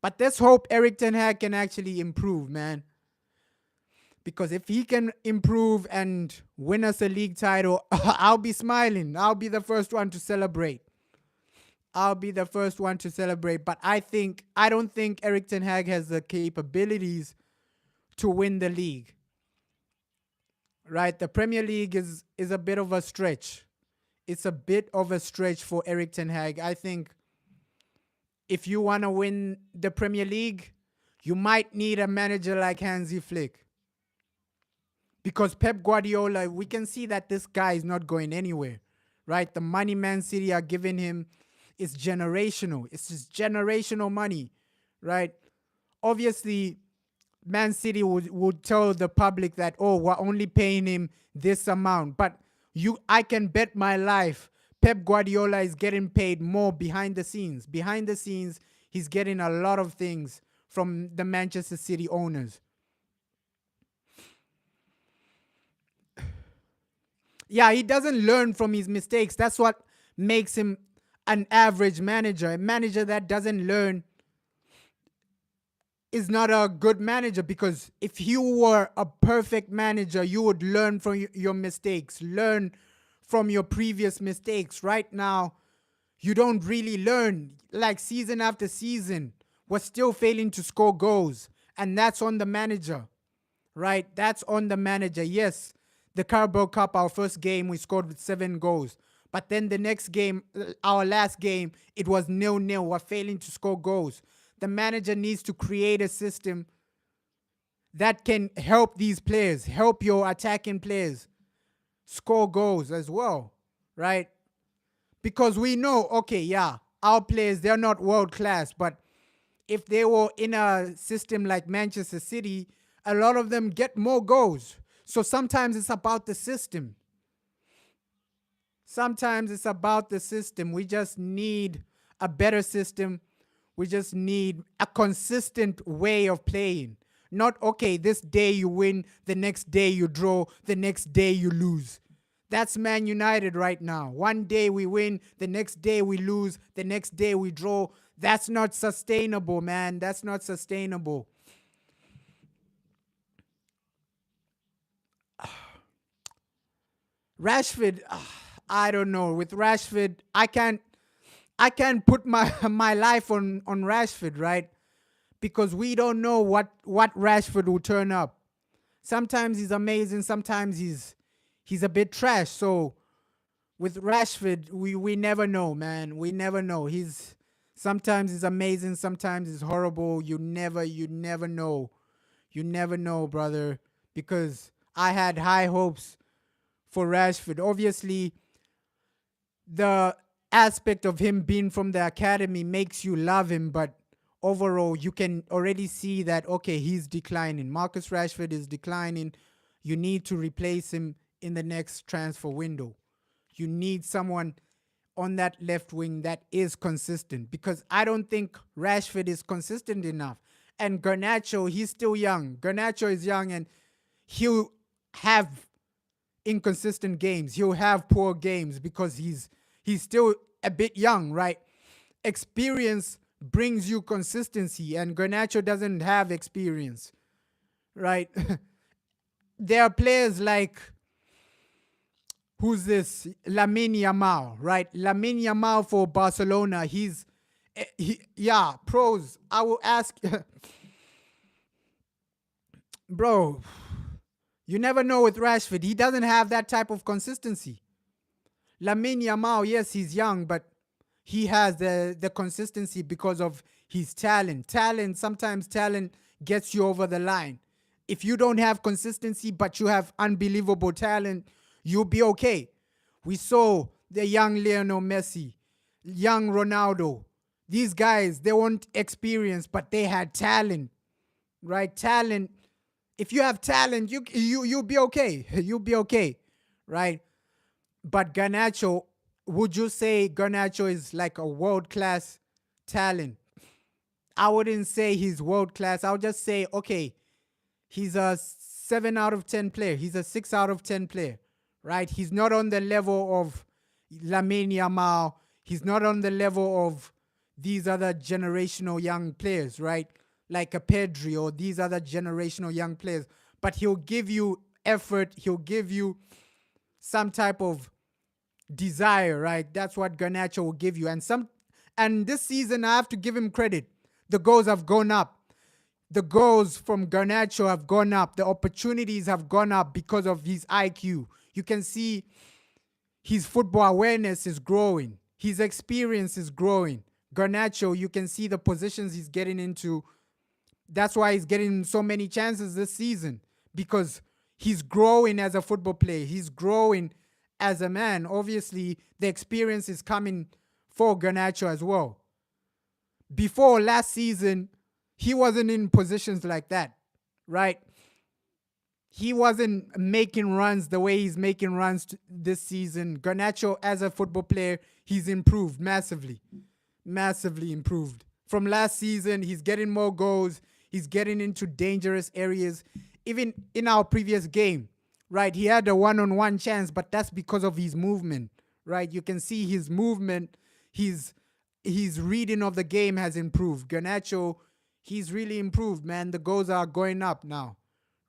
But let's hope Eric Ten Hag can actually improve, man. Because if he can improve and win us a league title, I'll be smiling. I'll be the first one to celebrate. But I don't think Eric Ten Hag has the capabilities to win the league. Right? The Premier League is a bit of a stretch. It's a bit of a stretch for Eric Ten Hag. I think if you want to win the Premier League, you might need a manager like Hansi Flick. Because Pep Guardiola, we can see that this guy is not going anywhere. Right? The money Man City are giving him is generational. It's just generational money. Right? Obviously, Man City would tell the public that, oh, we're only paying him this amount. But I can bet my life Pep Guardiola is getting paid more behind the scenes. Behind the scenes, he's getting a lot of things from the Manchester City owners. Yeah, he doesn't learn from his mistakes. That's what makes him an average manager. A manager that doesn't learn is not a good manager, because if you were a perfect manager, you would learn from your mistakes, learn from your previous mistakes. Right now, you don't really learn. Like season after season, we're still failing to score goals. And that's on the manager, right? That's on the manager. Yes, the Carabao Cup, our first game, we scored with 7 goals. But then the next game, our last game, it was 0-0. We're failing to score goals. The manager needs to create a system that can help these players, help your attacking players score goals as well, right? Because we know, okay, yeah, our players, they're not world class, but if they were in a system like Manchester City, a lot of them get more goals. So sometimes it's about the system. Sometimes it's about the system. We just need a better system. We just need a consistent way of playing. Not, okay, this day you win, the next day you draw, the next day you lose. That's Man United right now. One day we win, the next day we lose, the next day we draw. That's not sustainable, man. That's not sustainable. Rashford, I don't know. With Rashford, I can't put my my life on Rashford, right? Because we don't know what Rashford will turn up. Sometimes he's amazing, sometimes he's a bit trash. So with Rashford, we never know, man. We never know. Sometimes he's amazing, sometimes he's horrible. You never know. You never know, brother. Because I had high hopes for Rashford. Obviously, the aspect of him being from the academy makes you love him, but overall, you can already see that, okay, he's declining. Marcus Rashford is declining. You need to replace him in the next transfer window. You need someone on that left wing that is consistent, because I don't think Rashford is consistent enough. And Garnacho, he's still young. Garnacho is young, and he'll have inconsistent games. He'll have poor games because he's still a bit young, right? Experience brings you consistency, and Garnacho doesn't have experience, right? There are players like, who's this? Lamine Yamal, right? Lamine Yamal for Barcelona. Yeah, pros. I will ask, bro, you never know with Rashford. He doesn't have that type of consistency. Lamine Yamal, yes, he's young, but he has the consistency because of his talent. Sometimes talent gets you over the line. If you don't have consistency, but you have unbelievable talent, you'll be okay. We saw the young Lionel Messi, young Ronaldo. These guys, they weren't experienced, but they had talent, right? Talent. If you have talent, you'll be okay. You'll be okay, right? But Garnacho, would you say Garnacho is like a world-class talent? I wouldn't say he's world-class. I would just say, okay, he's a 7 out of 10 player. He's a 6 out of 10 player, right? He's not on the level of Lamine Yamal. He's not on the level of these other generational young players, right? Like a Pedri or these other generational young players. But he'll give you effort. He'll give you some type of desire, right? That's what Garnacho will give you. And this season, I have to give him credit. The goals have gone up. The goals from Garnacho have gone up. The opportunities have gone up because of his IQ. You can see his football awareness is growing. His experience is growing. Garnacho, you can see the positions he's getting into. That's why he's getting so many chances this season, because he's growing as a football player. He's growing as a man. Obviously, the experience is coming for Garnacho as well. Before last season, he wasn't in positions like that, right? He wasn't making runs the way he's making runs this season. Garnacho, as a football player, he's improved massively. Massively improved. From last season, he's getting more goals. He's getting into dangerous areas. Even in our previous game, right? He had a one-on-one chance, but that's because of his movement, right? You can see his movement, his reading of the game has improved. Garnacho, He's really improved, man. The goals are going up now,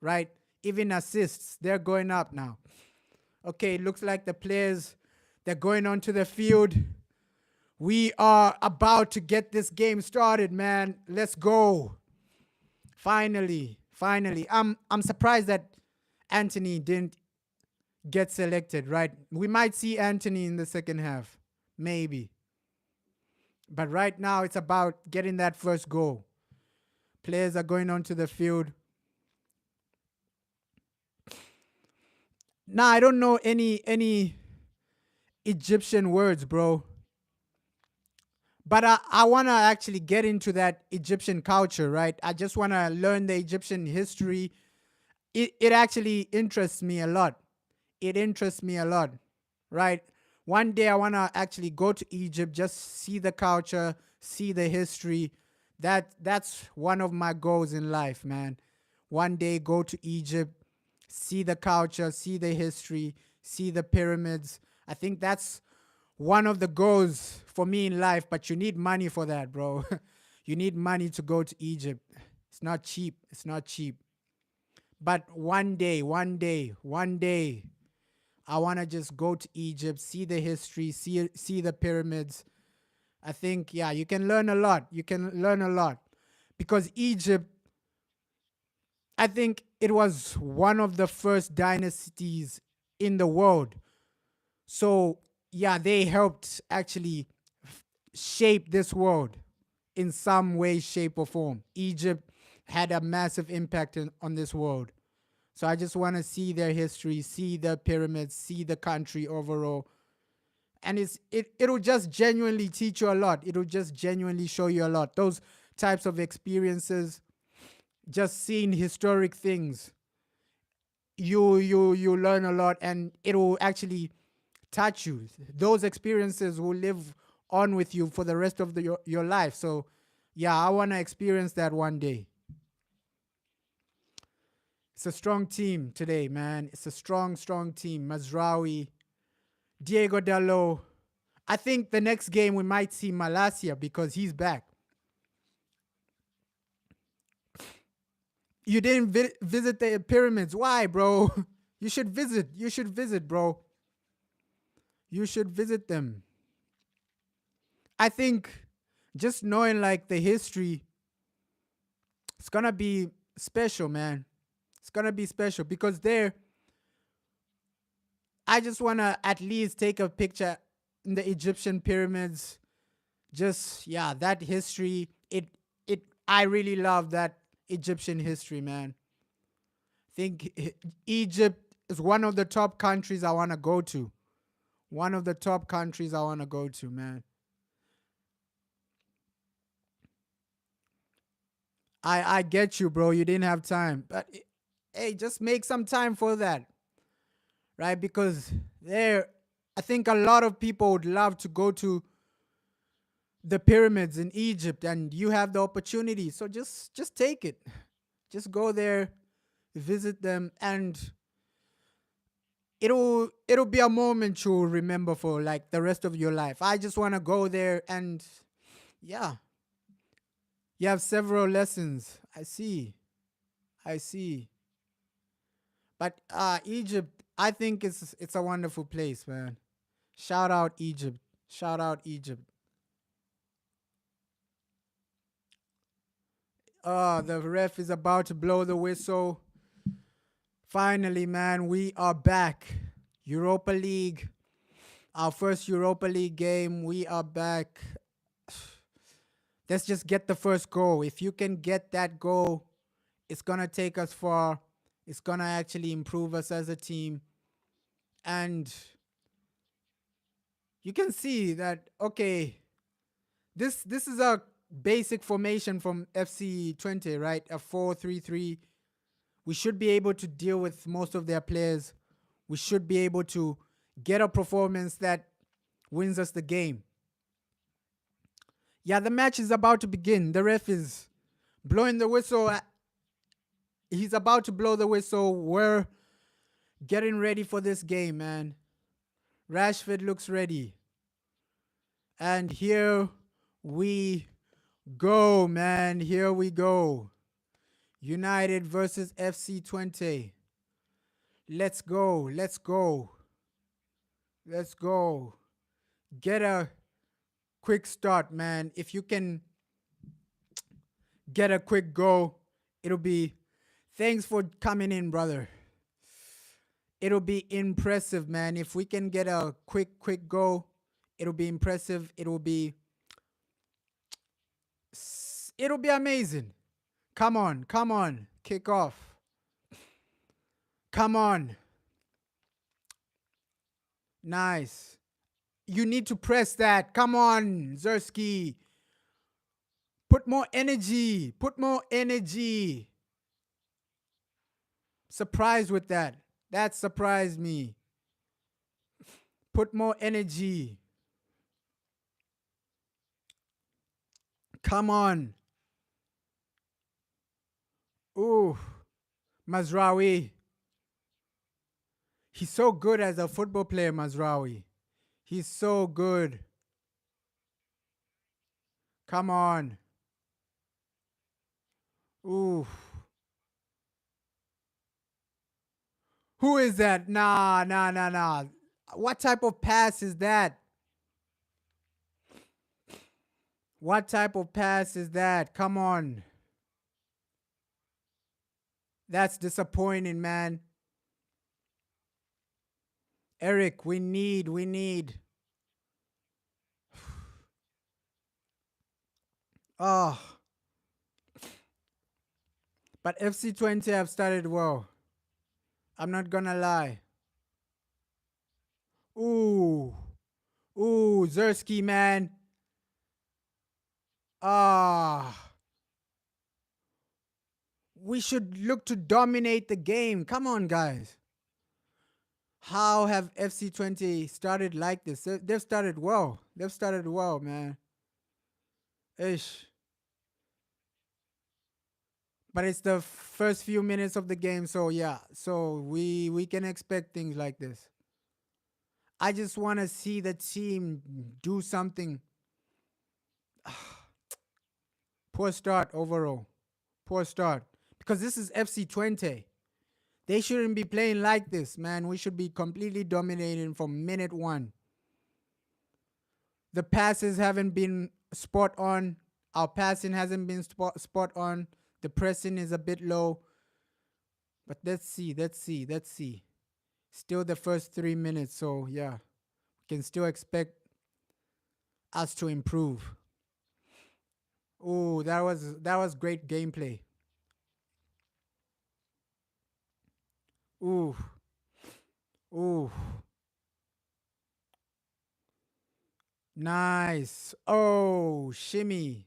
right? Even assists, they're going up now. Okay, it looks like the players, they're going onto the field. We are about to get this game started, man. Let's go. Finally, finally. I'm surprised that Anthony didn't get selected, right? We might see Anthony in the second half, maybe. But right now, it's about getting that first goal. Players are going onto the field. Now, I don't know any Egyptian words, bro. But I want to actually get into that Egyptian culture, right? I just want to learn the Egyptian history. It actually interests me a lot. It interests me a lot, right? One day I want to actually go to Egypt, just see the culture, see the history. That's one of my goals in life, man. One day go to Egypt, see the culture, see the history, see the pyramids. I think that's one of the goals for me in life, but you need money for that, bro. You need money to go to Egypt. It's not cheap. It's not cheap. But one day, I want to just go to Egypt, see the history, see the pyramids. I think, yeah, you can learn a lot. You can learn a lot. Because Egypt, I think it was one of the first dynasties in the world. So, yeah, they helped actually shape this world in some way, shape, or form. Egypt had a massive impact on this world. So I just want to see their history, see the pyramids, see the country overall. And it'll just genuinely teach you a lot. It'll just genuinely show you a lot. Those types of experiences, just seeing historic things, you learn a lot, and it'll actually touch you. Those experiences will live on with you for the rest of your life. So yeah, I want to experience that one day. It's a strong team today, man. It's a strong team. Mazraoui, Diego Dalot. I think the next game we might see Malasia because he's back. You didn't visit the pyramids. Why, bro? You should visit. You should visit, bro. You should visit them. I think just knowing like the history, it's gonna be special, man. It's gonna be special because there, I just wanna at least take a picture in the Egyptian pyramids. Just yeah, that history. I really love that Egyptian history, man. I think Egypt is one of the top countries I wanna go to. One of the top countries I wanna go to, man. I get you, bro. You didn't have time, but hey, just make some time for that, right? Because there, I think a lot of people would love to go to the pyramids in Egypt, and you have the opportunity. So just take it. Just go there, visit them, and it'll be a moment you'll remember for like the rest of your life. I just want to go there, and yeah, you have several lessons. I see. I see. But Egypt, I think it's a wonderful place, man. Shout out Egypt. Shout out Egypt. The ref is about to blow the whistle. Finally, man, we are back. Europa League. Our first Europa League game. We are back. Let's just get the first goal. If you can get that goal, it's going to take us far. It's going to actually improve us as a team. And you can see that, okay, this is a basic formation from FC Twente, right? A 4-3-3. We should be able to deal with most of their players. We should be able to get a performance that wins us the game. Yeah, the match is about to begin. The ref is blowing the whistle. He's about to blow the whistle. We're getting ready for this game, man. Rashford looks ready. And here we Go, man. Here we go. United versus FC Twente. Let's go. Let's go. Let's go. Get a quick start, man. If you can get a quick go, it'll be thanks for coming in, brother. It'll be impressive, man. If we can get a quick go, it'll be impressive. It'll be amazing. Come on, come on. Kick off. Come on. Nice. You need to press that. Come on, Zersky. Put more energy. Put more energy. Surprised with that. That surprised me. Put more energy. Come on. Ooh. Mazraoui. He's so good as a football player, Mazraoui. He's so good. Come on. Ooh. Who is that? Nah. What type of pass is that? What type of pass is that? Come on. That's disappointing, man. Eric, we need. Oh. But FC Twente have started well. I'm not gonna lie. Ooh. Ooh, Zersky, man. Ah. We should look to dominate the game. Come on, guys. How have FC Twente started like this? They've started well. They've started well, man. Ish. But it's the first few minutes of the game, so yeah. So we can expect things like this. I just want to see the team do something. Poor start overall. Poor start. Because this is FC Twente. They shouldn't be playing like this, man. We should be completely dominating from minute one. The passes haven't been spot on. Our passing hasn't been spot on. The pressing is a bit low. But let's see. Still the first 3 minutes, so yeah. We can still expect us to improve. Oh, that was great gameplay. Ooh. Ooh. Nice. Oh, shimmy.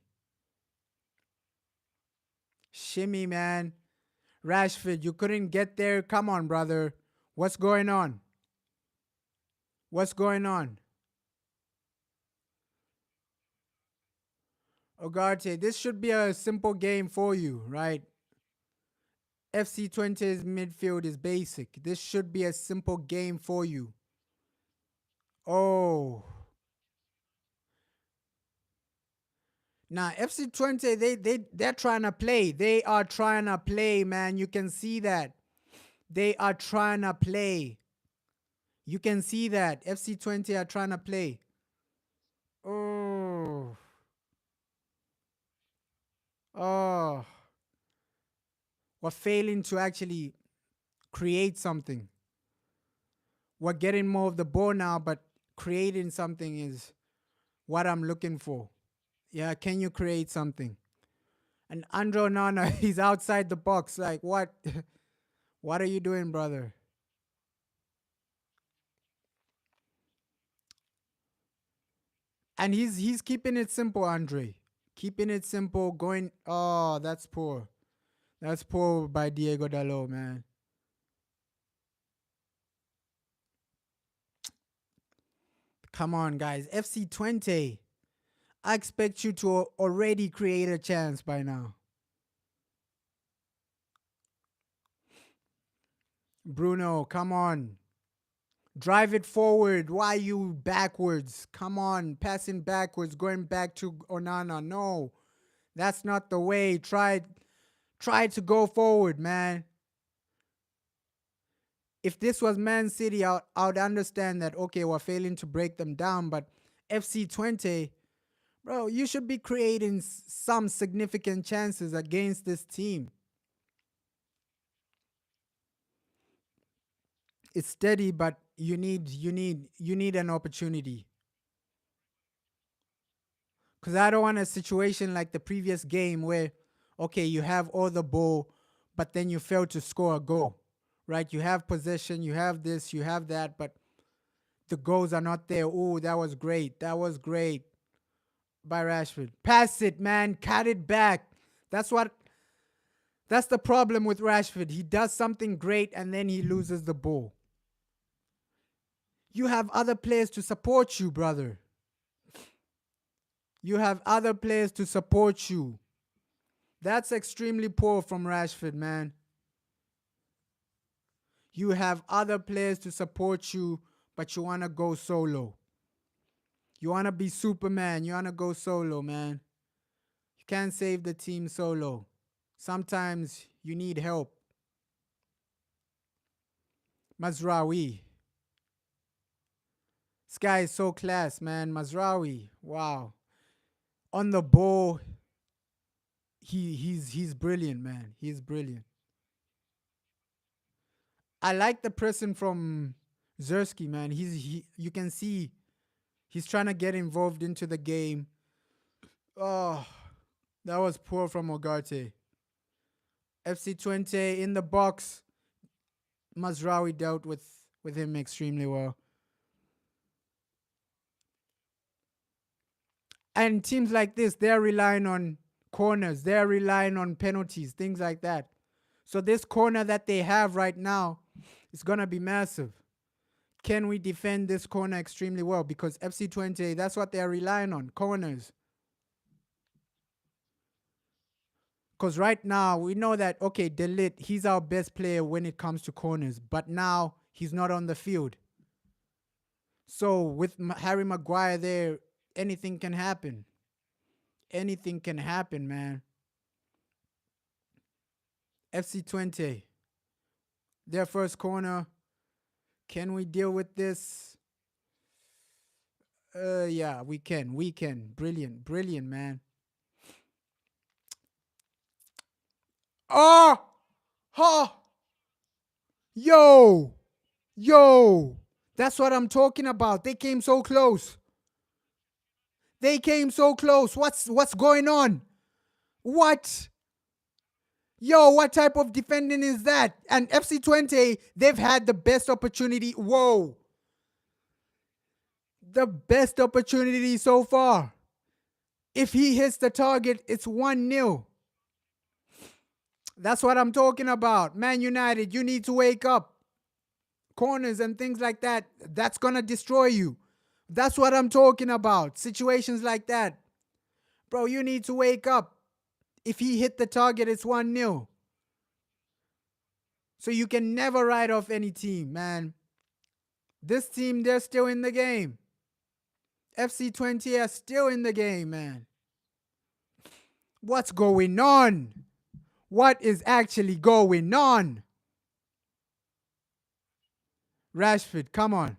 Shimmy, man. Rashford, you couldn't get there. Come on, brother. What's going on? What's going on? Ogarte, this should be a simple game for you, right? FC Twente's midfield is basic. This should be a simple game for you. Oh. Now, FC Twente, they're trying to play. They are trying to play, man. You can see that. They are trying to play. You can see that. FC Twente are trying to play. Oh. Oh. We're failing to actually create something. We're getting more of the ball now, but creating something is what I'm looking for. Yeah, can you create something? And Andro Nana, he's outside the box. Like, what? What are you doing, brother? And he's keeping it simple, Andre. Keeping it simple, going, oh, that's poor. That's poor by Diego Dalot, man. Come on, guys. FC Twente. I expect you to already create a chance by now. Bruno, come on. Drive it forward. Why you backwards? Come on. Passing backwards, going back to Onana. No. That's not the way. Try to go forward, man. If this was Man City, I would understand that, okay, we're failing to break them down, but FC Twente, bro, you should be creating some significant chances against this team. It's steady, but you need an opportunity. Because I don't want a situation like the previous game where, okay, you have all the ball, but then you fail to score a goal, right? You have possession, you have this, you have that, but the goals are not there. Oh, that was great. That was great by Rashford. Pass it, man. Cut it back. That's what. That's the problem with Rashford. He does something great and then he loses the ball. You have other players to support you, brother. You have other players to support you. That's extremely poor from Rashford, man. You have other players to support you, but you want to go solo. You want to be Superman. You want to go solo, man. You can't save the team solo. Sometimes you need help. Mazraoui. This guy is so class, man. Mazraoui. Wow. On the ball, he's brilliant, man. He's brilliant. I like the person from Zersky, man. You can see he's trying to get involved into the game. Oh, that was poor from Ogarte. FC Twente in the box. Mazraoui dealt with him extremely well. And teams like this, they're relying on corners. They're relying on penalties, things like that. So this corner that they have right now is going to be massive. Can we defend this corner extremely well? Because FC Twente, that's what they're relying on, corners. Because right now, we know that, okay, De Ligt, he's our best player when it comes to corners. But now, he's not on the field. So with Harry Maguire there, anything can happen. Anything can happen, man. FC Twente, their first corner. Can we deal with this? Yeah, we can. We can. Brilliant. Brilliant, man. Oh! Ha! Yo! Yo! That's what I'm talking about. They came so close. They came so close. What's going on? What? Yo, what type of defending is that? And FC Twente, they've had the best opportunity. Whoa. The best opportunity so far. If he hits the target, it's 1-0. That's what I'm talking about. Man United, you need to wake up. Corners and things like that, that's going to destroy you. That's what I'm talking about. Situations like that. Bro, you need to wake up. If he hit the target, it's 1-0. So you can never write off any team, man. This team, they're still in the game. FC Twente are still in the game, man. What's going on? What is actually going on? Rashford, come on.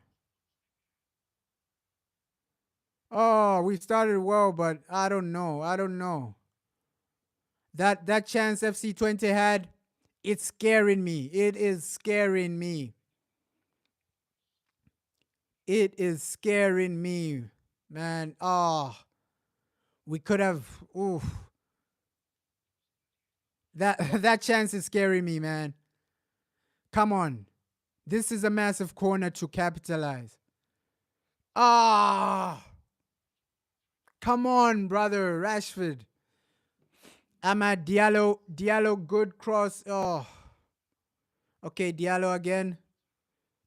Oh, we started well, but I don't know. I don't know. That chance FC Twente had, it's scaring me. It is scaring me. It is scaring me, man. Oh, we could have. Oof. That chance is scaring me, man. Come on. This is a massive corner to capitalize. Ah. Come on, brother. Rashford. Amad Diallo. Diallo, good cross. Oh. Okay, Diallo again.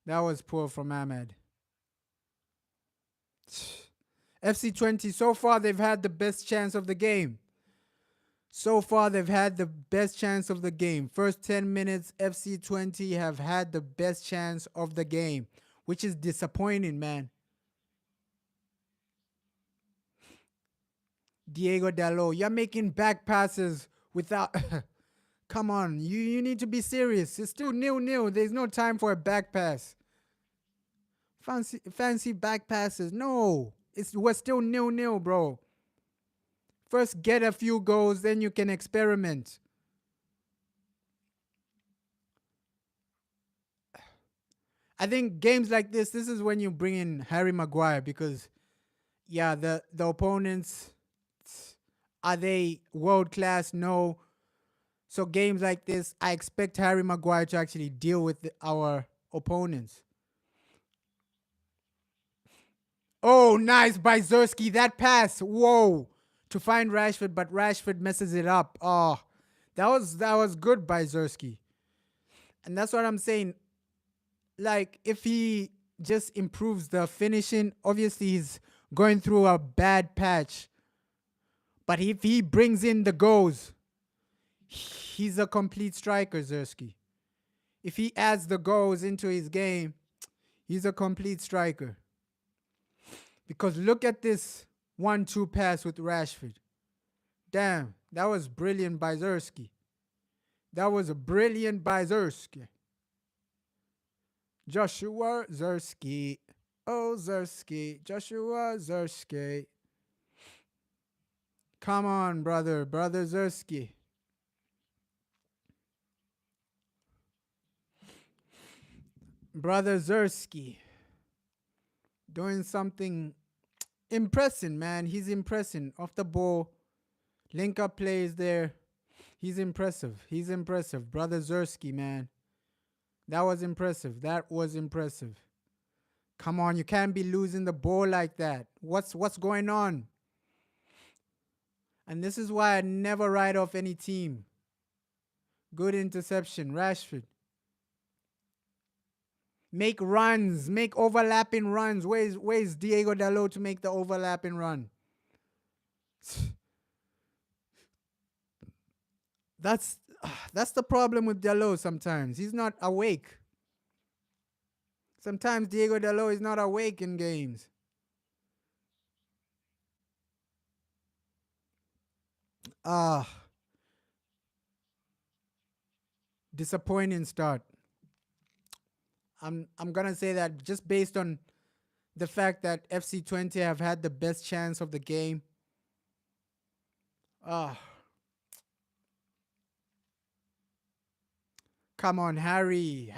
That was poor from Ahmed. FC Twente, so far they've had the best chance of the game. So far they've had the best chance of the game. First 10 minutes, FC Twente have had the best chance of the game, which is disappointing, man. Diego Dalot, you're making back passes without. Come on, you need to be serious. It's still nil-nil. There's no time for a back pass. Fancy back passes. No, we're still nil-nil, bro. First get a few goals, then you can experiment. I think games like this is when you bring in Harry Maguire because yeah, the opponents, are they world class? No. So games like this, I expect Harry Maguire to actually deal with our opponents. Oh, nice by Zerski. That pass. Whoa. To find Rashford, but Rashford messes it up. Oh, that was good by Zerski. And that's what I'm saying. Like, if he just improves the finishing, obviously he's going through a bad patch. But if he brings in the goals, he's a complete striker, Zerski. If he adds the goals into his game, he's a complete striker. Because look at this 1-2 pass with Rashford. Damn, that was brilliant by Zerski. That was a brilliant by Zerski. Joshua Zerski. Oh, Zerski. Joshua Zerski. Come on, brother. Brother Zerski. Brother Zerski. Doing something impressing, man. He's impressing. Off the ball. Link up plays there. He's impressive. He's impressive. Brother Zerski, man. That was impressive. That was impressive. Come on, you can't be losing the ball like that. What's going on? And this is why I never write off any team. Good interception, Rashford. Make runs, make overlapping runs. Where's Diego Dalot to make the overlapping run? That's that's the problem with Dalot sometimes. He's not awake. Sometimes Diego Dalot is not awake in games. Ah, disappointing start. I'm gonna say that just based on the fact that FC Twente have had the best chance of the game. Ah, come on, Harry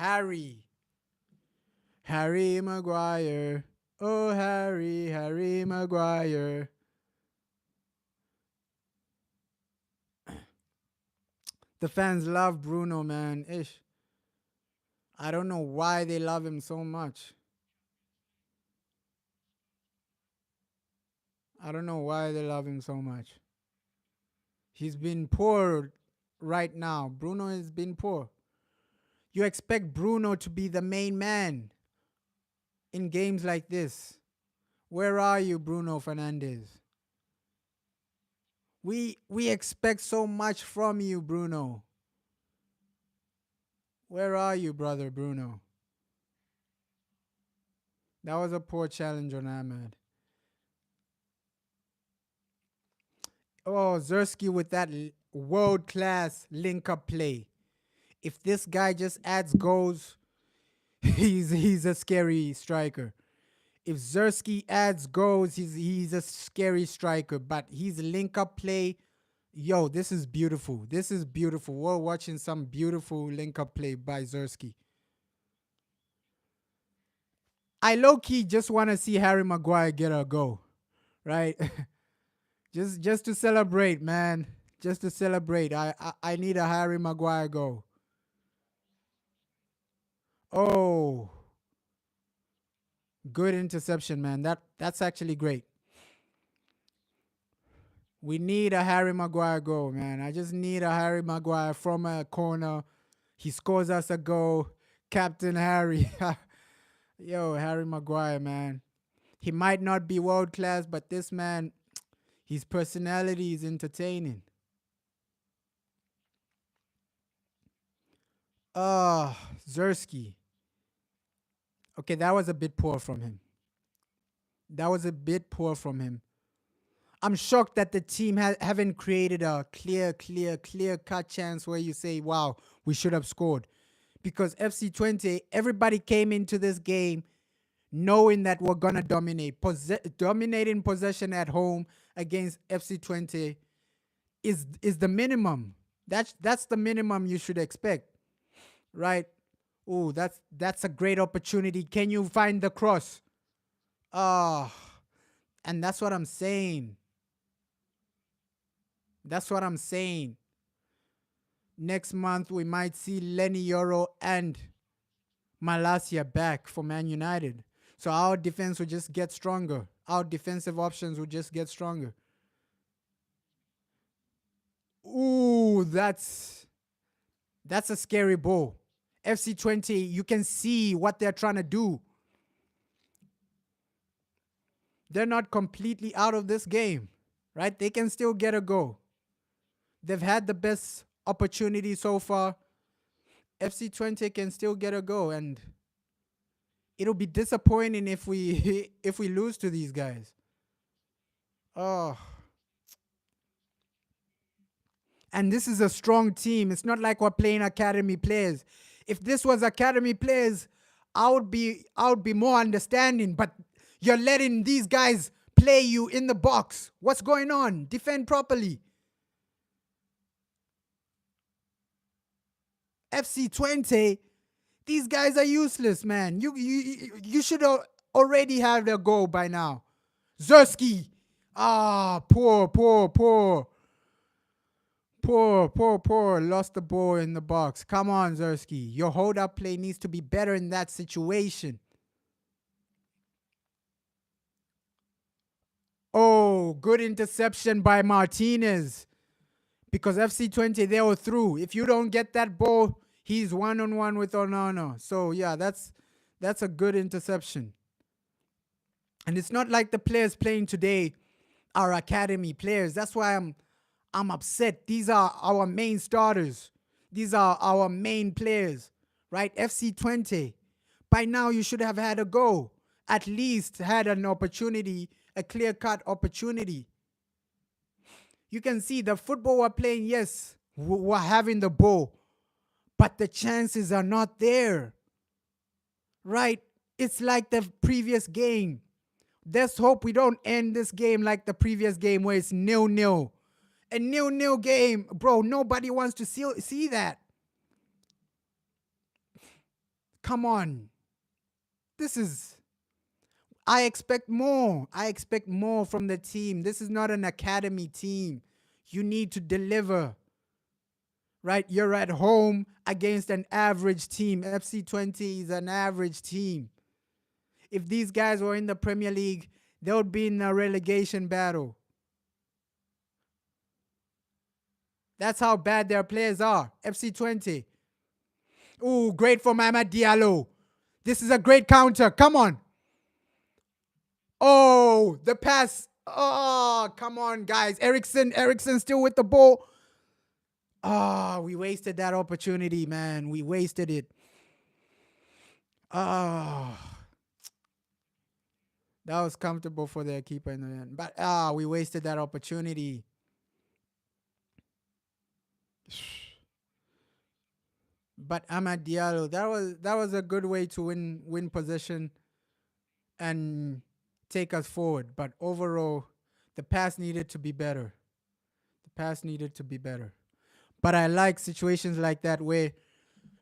Maguire. Oh, Harry Maguire. The fans love Bruno, man. Ish. I don't know why they love him so much. I don't know why they love him so much. He's been poor right now. Bruno has been poor. You expect Bruno to be the main man in games like this. Where are you, Bruno Fernandes? We expect so much from you, Bruno. Where are you, brother Bruno? That was a poor challenge on Ahmed. Oh, Zerski with that world class link up play. If this guy just adds goals, he's a scary striker. If Zerski adds goals, he's a scary striker. But his link up play, yo, this is beautiful. This is beautiful. We're watching some beautiful link up play by Zerski. I low key just want to see Harry Maguire get a go, right? just to celebrate, man. Just to celebrate. I need a Harry Maguire go. Oh, good interception, man. That's actually great. We need a Harry Maguire goal, man. I just need a Harry Maguire from a corner. He scores us a goal. Captain Harry. Yo, Harry Maguire, man. He might not be world class, but this man, his personality is entertaining. Oh, Zerski. Okay, that was a bit poor from him. That was a bit poor from him. I'm shocked that the team haven't created a clear cut chance where you say, wow, we should have scored. Because FC Twente, everybody came into this game knowing that we're going to dominate. Dominating possession at home against FC Twente is the minimum. That's the minimum you should expect, right? Oh, that's a great opportunity. Can you find the cross? Oh, and that's what I'm saying. That's what I'm saying. Next month we might see Lenny Yoro and Malasia back for Man United. So our defense will just get stronger. Our defensive options will just get stronger. Ooh, that's a scary ball. FC Twente, you can see what they're trying to do. They're not completely out of this game, right? They can still get a goal. They've had the best opportunity so far. FC Twente can still get a goal, and it'll be disappointing if we if we lose to these guys. Oh. And this is a strong team. It's not like we're playing academy players. If this was academy players, I would be more understanding. But you're letting these guys play you in the box. What's going on? Defend properly. FC Twente, these guys are useless, man. You should already have their goal by now. Zerski. Poor. Lost the ball in the box. Come on, Zerski. Your hold-up play needs to be better in that situation. Oh, good interception by Martinez. Because FC Twente, they were through. If you don't get that ball, he's one-on-one with Onana. So, yeah, that's a good interception. And it's not like the players playing today are academy players. That's why I'm upset. These are our main starters. These are our main players, right? FC Twente. By now, you should have had a goal. At least had an opportunity, a clear-cut opportunity. You can see the football we're playing, yes, we're having the ball, but the chances are not there, right? It's like the previous game. Let's hope we don't end this game like the previous game where it's 0-0. A 0-0 game, bro, nobody wants to see that. Come on. I expect more. I expect more from the team. This is not an academy team. You need to deliver. Right? You're at home against an average team. FC Twente is an average team. If these guys were in the Premier League, they would be in a relegation battle. That's how bad their players are. FC Twente. Ooh, great from Amad Diallo. This is a great counter. Come on. Oh, the pass. Oh, come on, guys. Eriksson still with the ball. Oh, we wasted that opportunity, man. We wasted it. Oh. That was comfortable for their keeper in the end. But we wasted that opportunity. But Amad Diallo, that was a good way to win possession and take us forward. But overall, the pass needed to be better. The pass needed to be better. But I like situations like that where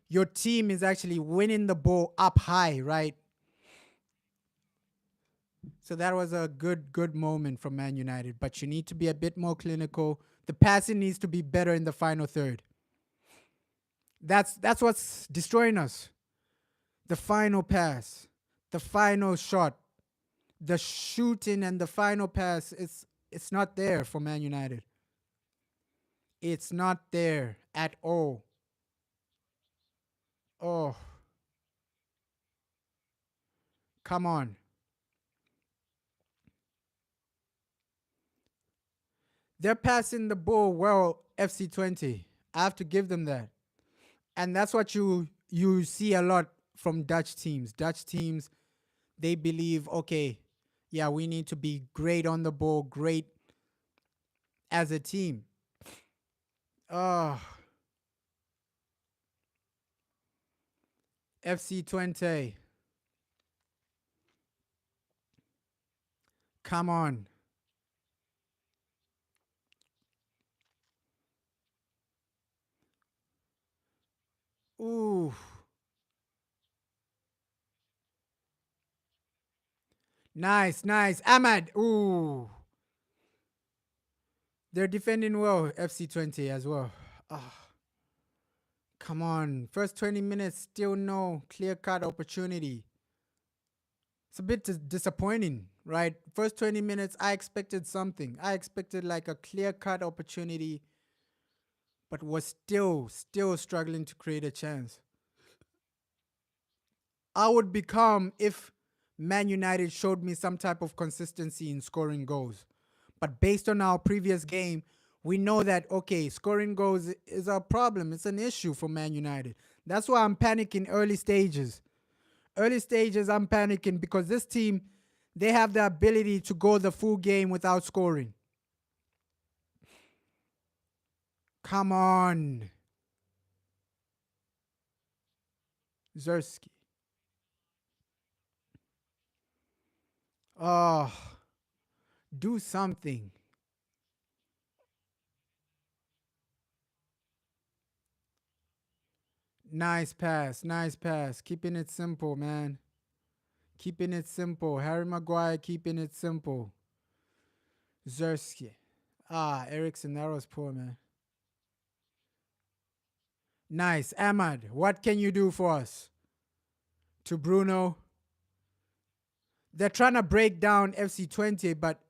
your team is actually winning the ball up high, right? So that was a good moment from Man United. But you need to be a bit more clinical. The passing needs to be better in the final third. That's what's destroying us. The final pass, the final shot, the shooting and the final pass, it's not there for Man United. It's not there at all. Oh, come on. They're passing the ball well, FC Twente. I have to give them that. And that's what you see a lot from Dutch teams. Dutch teams, they believe, okay, yeah, we need to be great on the ball, great as a team. Oh, FC Twente. Come on. Ooh. Nice, nice. Ahmad. Ooh. They're defending well, FC Twente as well. Ah, come on. First 20 minutes, still no clear cut opportunity. It's a bit disappointing, right? First 20 minutes, I expected something. I expected like a clear cut opportunity, but was still struggling to create a chance. I would become if Man United showed me some type of consistency in scoring goals. But based on our previous game, we know that, okay, scoring goals is a problem. It's an issue for Man United. That's why I'm panicking early stages. Early stages, I'm panicking because this team, they have the ability to go the full game without scoring. Come on, Zersky. Oh, do something. Nice pass, nice pass. Keeping it simple, man. Keeping it simple. Harry Maguire keeping it simple. Zersky. Ah, Ericsson, that was poor, man. Nice. Ahmad, what can you do for us? To Bruno. They're trying to break down FC Twente, but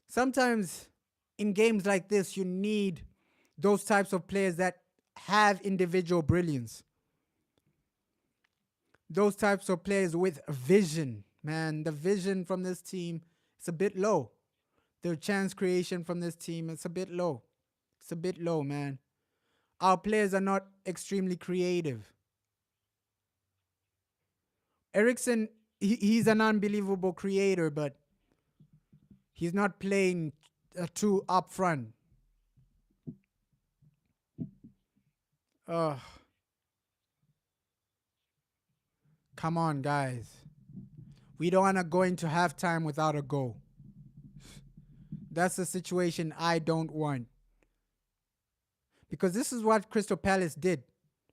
sometimes in games like this, you need those types of players that have individual brilliance. Those types of players with vision, man. The vision from this team is a bit low. The chance creation from this team is a bit low. It's a bit low, man. Our players are not extremely creative. Ericsson, he's an unbelievable creator, but he's not playing too up front. Oh, come on, guys. We don't want to go into halftime without a goal. That's the situation I don't want. Because this is what Crystal Palace did,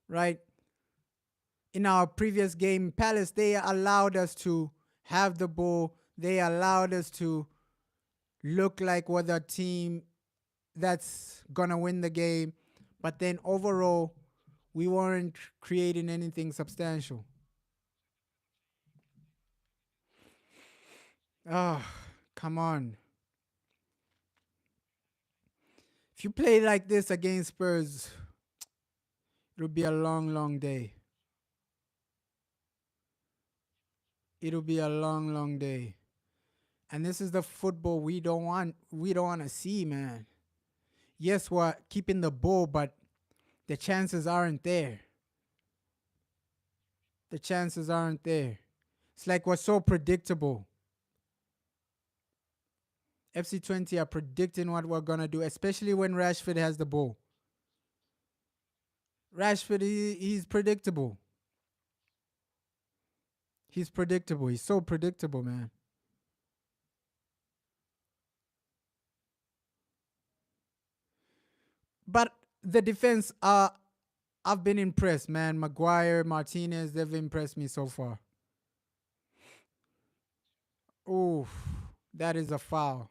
right? In our previous game, Palace, they allowed us to have the ball. They allowed us to look like we're the team that's going to win the game. But then overall, we weren't creating anything substantial. Oh, come on. If you play like this against Spurs, it'll be a long, long day. It'll be a long, long day. And this is the football we don't want. We don't want to see, man. Yes, we're keeping the ball, but the chances aren't there. The chances aren't there. It's like we're so predictable. FC Twente are predicting what we're gonna do, especially when Rashford has the ball. Rashford, he's predictable. He's predictable. He's so predictable, man. But the defense, I've been impressed, man. Maguire, Martinez, they've impressed me so far. Oof, that is a foul.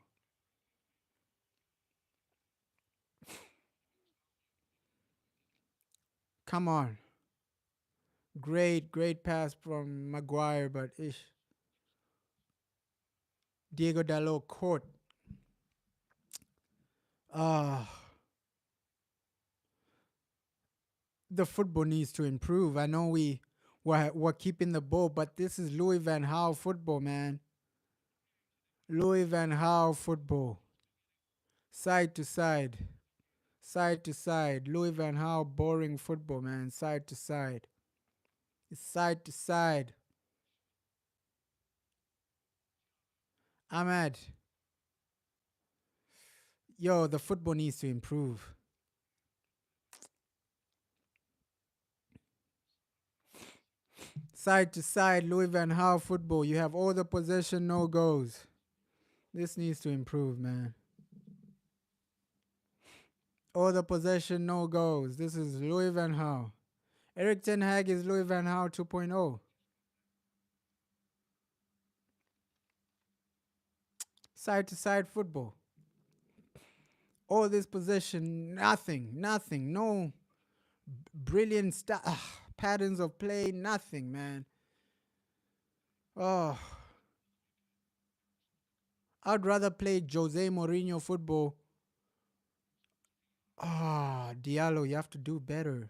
Come on. Great, great pass from Maguire, but ish. Diego Dalot caught. Ah, the football needs to improve. I know we're keeping the ball, but this is Louis Van Gaal football, man. Louis Van Gaal football. Side to side. Side to side. Louis Van Gaal boring football, man. Side to side. It's side to side. Ahmed. Yo, the football needs to improve. Side to side, Louis Van Gaal football. You have all the possession, no goals. This needs to improve, man. All the possession, no goals. This is Louis Van Gaal. Eric Ten Hag is Louis Van Gaal 2.0. Side to side football. All this possession, nothing. No brilliant patterns of play, nothing, man. Oh, I'd rather play Jose Mourinho football. Diallo, you have to do better.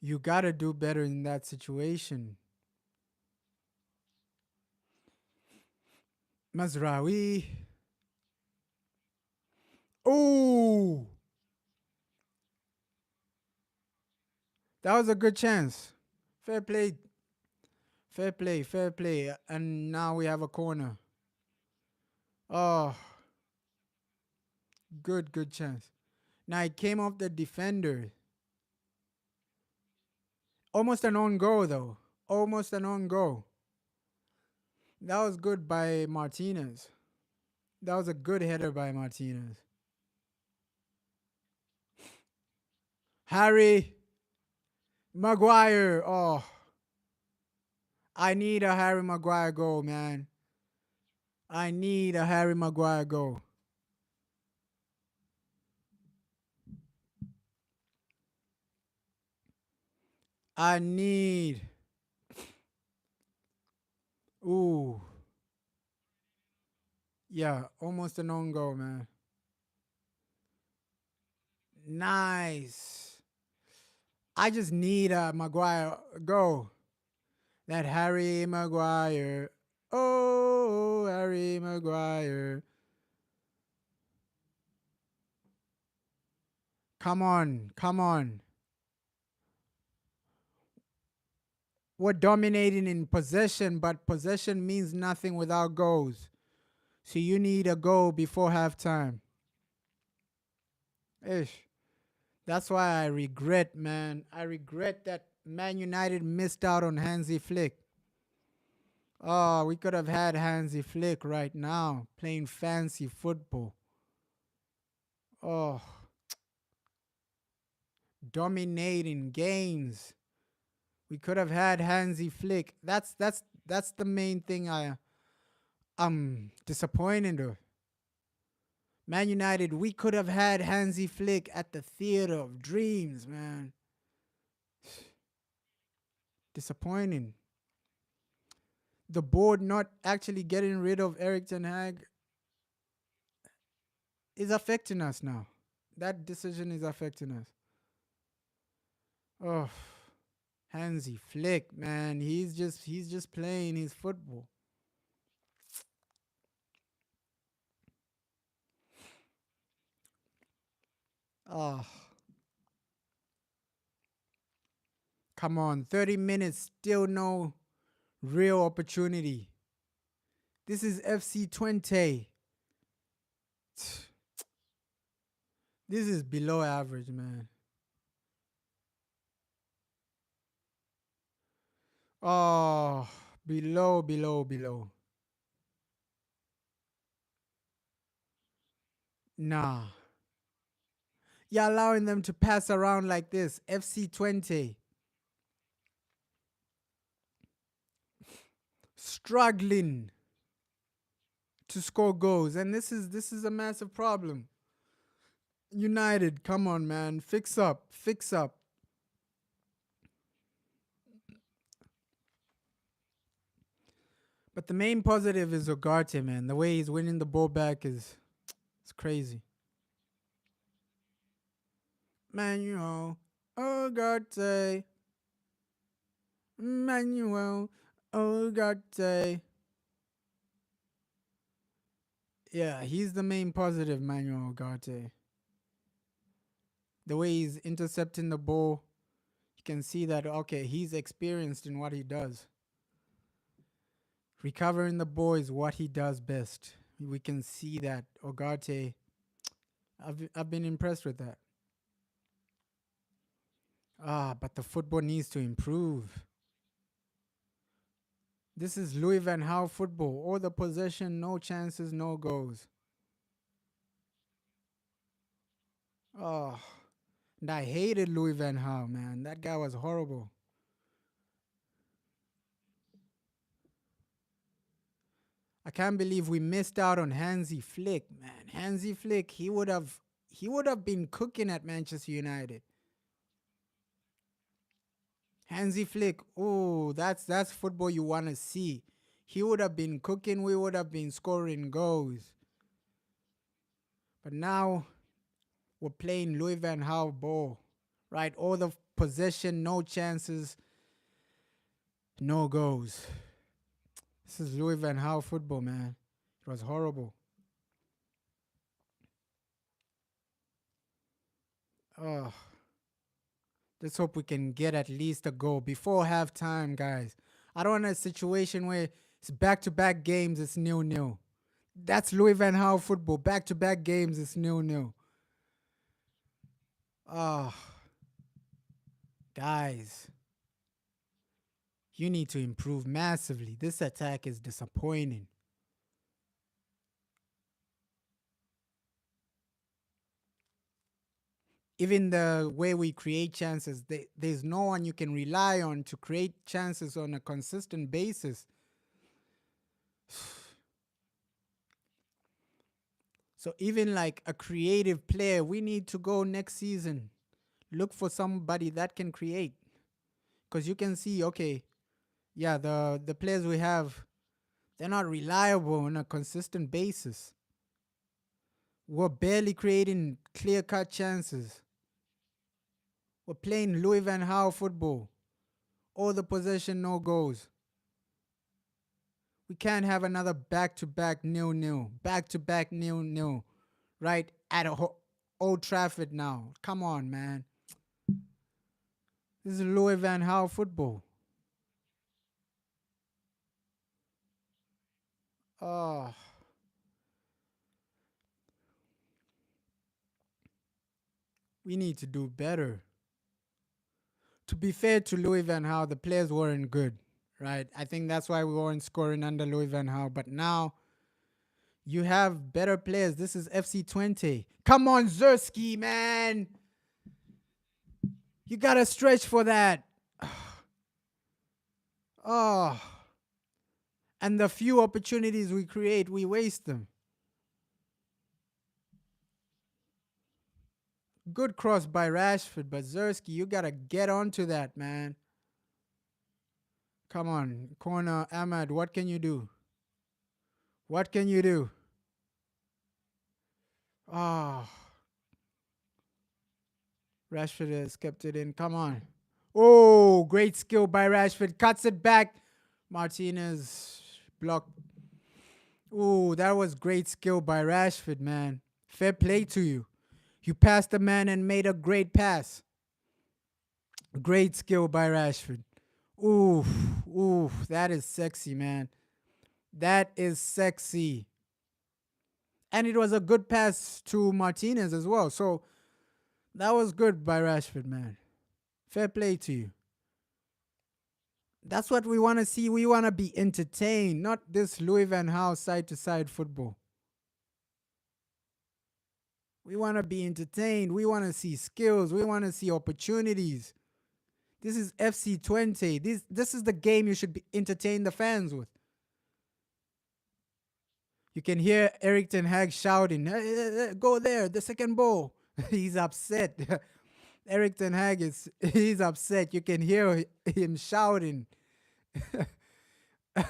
You gotta do better in that situation. Mazraoui. Oh, that was a good chance. Fair play, fair play. And now we have a corner. Oh, good chance. Now it came off the defender. Almost an own goal, though. Almost an own goal. That was good by Martinez. That was a good header by Martinez. Harry Maguire. Oh, I need a Harry Maguire goal, man. I need a Harry Maguire goal. I need. Ooh. Yeah, almost an own goal, man. Nice. I just need a Maguire goal. That Harry Maguire. Oh, Harry Maguire. Come on, come on. We're dominating in possession, but possession means nothing without goals. So you need a goal before halftime. Ish. That's why I regret, man. I regret that Man United missed out on Hansi Flick. Oh, we could have had Hansi Flick right now playing fancy football. Oh, dominating games. We could have had Hansi Flick. That's the main thing I'm disappointed of. Man United, we could have had Hansi Flick at the theater of dreams, man. Disappointing. The board not actually getting rid of Eric Ten Hag is affecting us now. That decision is affecting us. Oh, Hansi Flick, man, he's just playing his football. Oh, come on, 30 minutes, still no real opportunity. This is FC Twente. This is below average, man. Oh, below. Nah. You're allowing them to pass around like this. FC Twente. Struggling to score goals. And this is a massive problem. United, come on, man. Fix up. Fix up. But the main positive is Ugarte, man. The way he's winning the ball back is it's crazy. Manuel Ugarte. Manuel Ugarte. Yeah, he's the main positive, Manuel Ugarte. The way he's intercepting the ball, you can see that, okay, he's experienced in what he does. Recovering the ball is what he does best. We can see that. Ogate, I've been impressed with that. But the football needs to improve. This is Louis Van Gaal football. All the possession, no chances, no goals. Oh, and I hated Louis Van Gaal, man. That guy was horrible. I can't believe we missed out on Hansi Flick, man. Hansi Flick, he would have been cooking at Manchester United. Hansi Flick, oh, that's football you want to see. He would have been cooking. We would have been scoring goals. But now we're playing Louis Van Gaal ball, right? All the possession, no chances, no goals. This is Louis Van Gaal football, man. It was horrible. Oh, let's hope we can get at least a goal before halftime, guys. I don't want a situation where it's back-to-back games, it's nil-nil. That's Louis Van Gaal football. Back-to-back games, it's nil-nil. Oh, guys, you need to improve massively. This attack is disappointing. Even the way we create chances, there's no one you can rely on to create chances on a consistent basis. So even like a creative player, we need to go next season. Look for somebody that can create. Because you can see, okay, yeah, the players we have, they're not reliable on a consistent basis. We're barely creating clear cut chances. We're playing Louis Van Gaal football. All the possession, no goals. We can't have another back to back nil-nil. Back to back nil-nil. Right at Old Trafford now. Come on, man. This is Louis Van Gaal football. Oh, we need to do better. To be fair to Louis Van Gaal, the players weren't good, right? I think that's why we weren't scoring under Louis Van Gaal. But now you have better players. This is FC Twente. Come on, Zerski, man. You gotta stretch for that. Oh, and the few opportunities we create, we waste them. Good cross by Rashford, but Zerski, you gotta get onto that, man. Come on, corner, Ahmad, what can you do? What can you do? Oh, Rashford has kept it in. Come on. Oh, great skill by Rashford. Cuts it back. Martinez blocked. Oh, that was great skill by Rashford, man. Fair play to you. You passed the man and made a great pass. Great skill by Rashford. Ooh, ooh, that is sexy, man. That is sexy. And it was a good pass to Martinez as well. So that was good by Rashford, man. Fair play to you. That's what we want to see. We want to be entertained, not this Louis Van Gaal side to side football. We want to be entertained. We want to see skills. We want to see opportunities. This is FC Twente. This is the game you should be entertain the fans with. You can hear Eric Ten Hag shouting, "Go there, the second ball." He's upset. Eric Ten Hag he's upset. You can hear him shouting.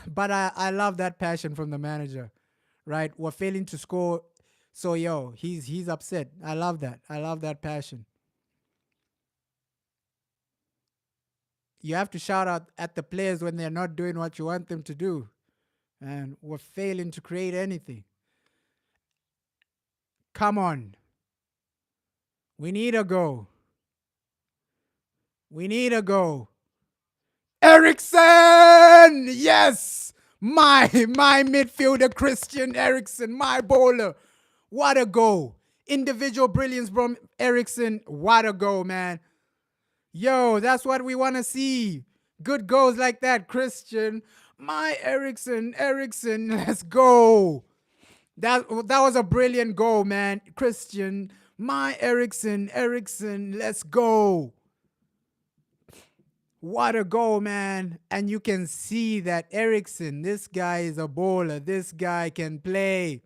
But I love that passion from the manager, right? We're failing to score. So he's upset. I love that. I love that passion. You have to shout out at the players when they're not doing what you want them to do. And we're failing to create anything. Come on. We need a go. We need a go. Ericsson! Yes! My midfielder, Christian Eriksen, my bowler. What a goal. Individual brilliance from Eriksen. What a goal, man. Yo, that's what we want to see. Good goals like that, Christian. My Eriksen, let's go. That was a brilliant goal, man. Christian, my Eriksen, let's go. What a goal, man. And you can see that Eriksen, this guy is a bowler. This guy can play.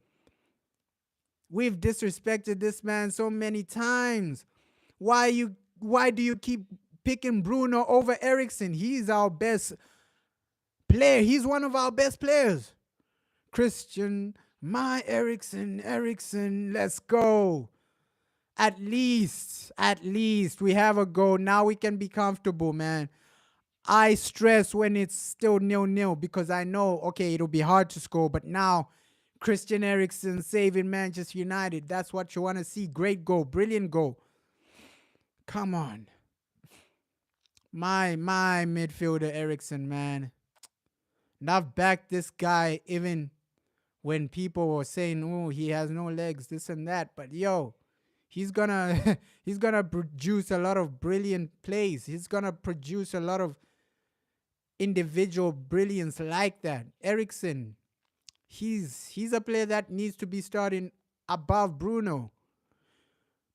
We've disrespected this man so many times. Why do you keep picking Bruno over Eriksen? He's our best player. He's one of our best players. Christian, my Eriksen, let's go. At least we have a goal. Now we can be comfortable, man. I stress when it's still 0-0 because I know, okay, it'll be hard to score, but now Christian Eriksen saving Manchester United. That's what you want to see. Great goal, brilliant goal. Come on. My midfielder Eriksen, man. And I've backed this guy even when people were saying, oh, he has no legs, this and that. But yo, he's gonna he's gonna produce a lot of brilliant plays. He's gonna produce a lot of individual brilliance like that. Eriksen, he's a player that needs to be starting above Bruno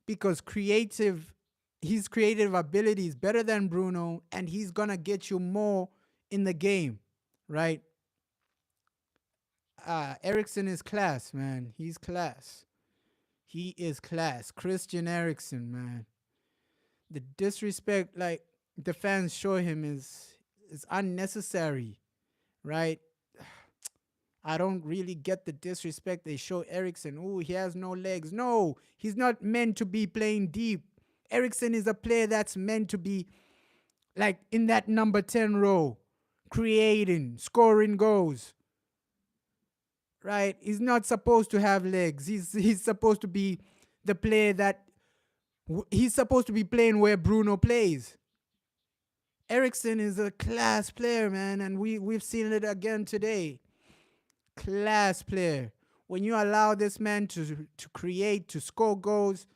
because his creative ability is better than Bruno, and he's gonna get you more in the game, right? Eriksen is class, man. He's class. He is class. Christian Eriksen, man. The disrespect, like the fans show him, is unnecessary, right? I don't really get the disrespect they show Eriksen. Oh, he has no legs. No, he's not meant to be playing deep. Eriksen is a player that's meant to be like in that number 10 role, creating, scoring goals. Right? He's not supposed to have legs. He's supposed to be the player that he's supposed to be playing where Bruno plays. Eriksen is a class player, man, and we've seen it again today. Class player. When you allow this man to create, to score goals,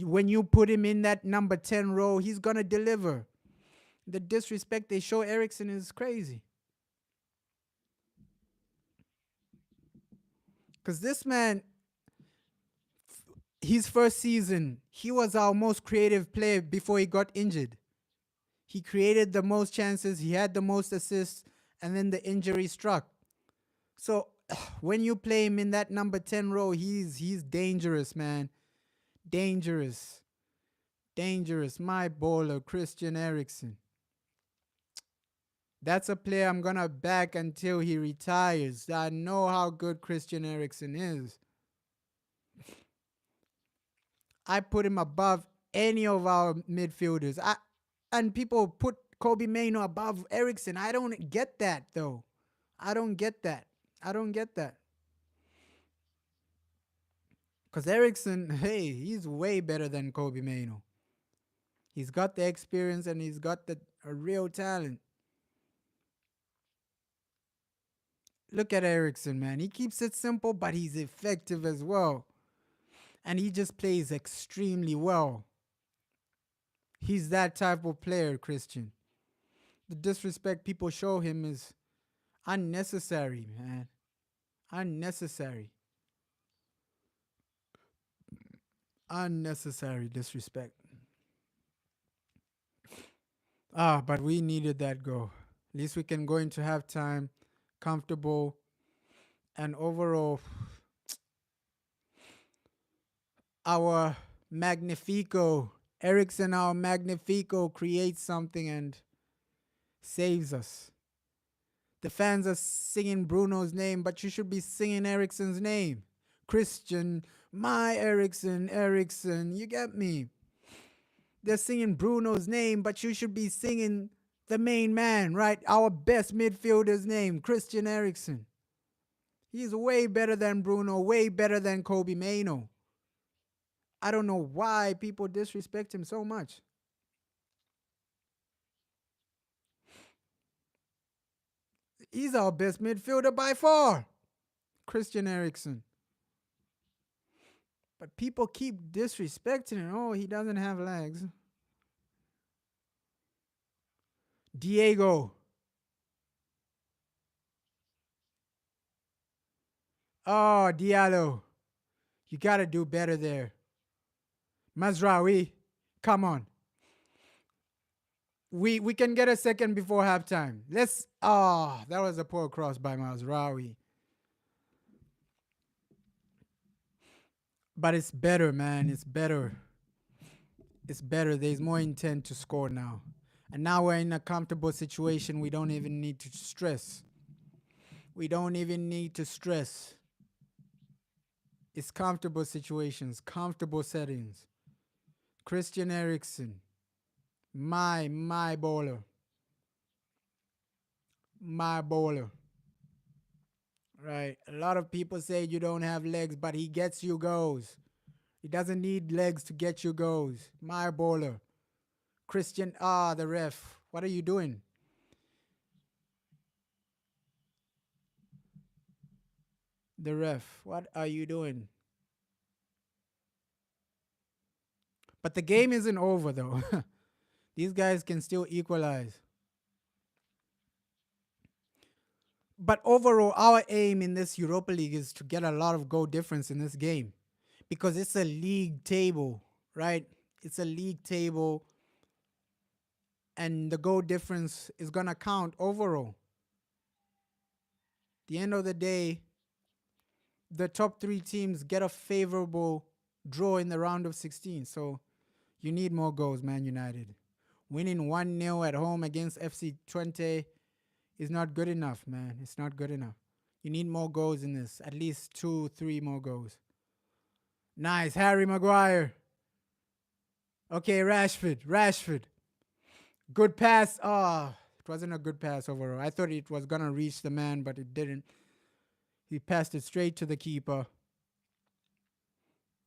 when you put him in that number 10 role, he's going to deliver. The disrespect they show Eriksen is crazy. Because this man, his first season, he was our most creative player before he got injured. He created the most chances, he had the most assists, and then the injury struck. So when you play him in that number 10 role, he's dangerous, man. Dangerous. Dangerous. My bowler, Christian Eriksen. That's a player I'm going to back until he retires. I know how good Christian Eriksen is. I put him above any of our midfielders. And people put Kobe Mainoo above Eriksen. I don't get that, though. I don't get that. Because Eriksen, hey, he's way better than Kobe Mainoo. He's got the experience and he's got a real talent. Look at Eriksen, man. He keeps it simple, but he's effective as well. And he just plays extremely well. He's that type of player, Christian. The disrespect people show him is unnecessary, man. Unnecessary. Unnecessary disrespect. But we needed that goal. At least we can go into halftime comfortable, and overall our Magnifico, Eriksen, our Magnifico creates something and saves us. The fans are singing Bruno's name, but you should be singing Eriksen's name. Christian, my Eriksen, you get me? They're singing Bruno's name, but you should be singing the main man, right? Our best midfielder's name, Christian Eriksen. He's way better than Bruno, way better than Kobe Mainoo. I don't know why people disrespect him so much. He's our best midfielder by far, Christian Eriksen. But people keep disrespecting him. Oh, he doesn't have legs. Diego. Oh, Diallo. You got to do better there. Mazraoui. Come on. We can get a second before halftime. Let's. Ah, that was a poor cross by Mazraoui. But it's better, man. It's better. It's better. There's more intent to score now. And now we're in a comfortable situation. We don't even need to stress. We don't even need to stress. It's comfortable situations, comfortable settings. Christian Eriksen. My bowler. My bowler. Right. A lot of people say you don't have legs, but he gets you goals. He doesn't need legs to get you goals. My bowler. Christian, the ref. What are you doing? The ref. What are you doing? But the game isn't over, though. These guys can still equalize. But overall, our aim in this Europa League is to get a lot of goal difference in this game because it's a league table, right? It's a league table, and the goal difference is going to count overall. At the end of the day, the top three teams get a favorable draw in the round of 16. So you need more goals, Man United. Winning 1-0 at home against FC Twente is not good enough, man. It's not good enough. You need more goals in this. At least 2-3 more goals. Nice. Harry Maguire. Okay, Rashford. Good pass. It wasn't a good pass overall. I thought it was going to reach the man, but it didn't. He passed it straight to the keeper.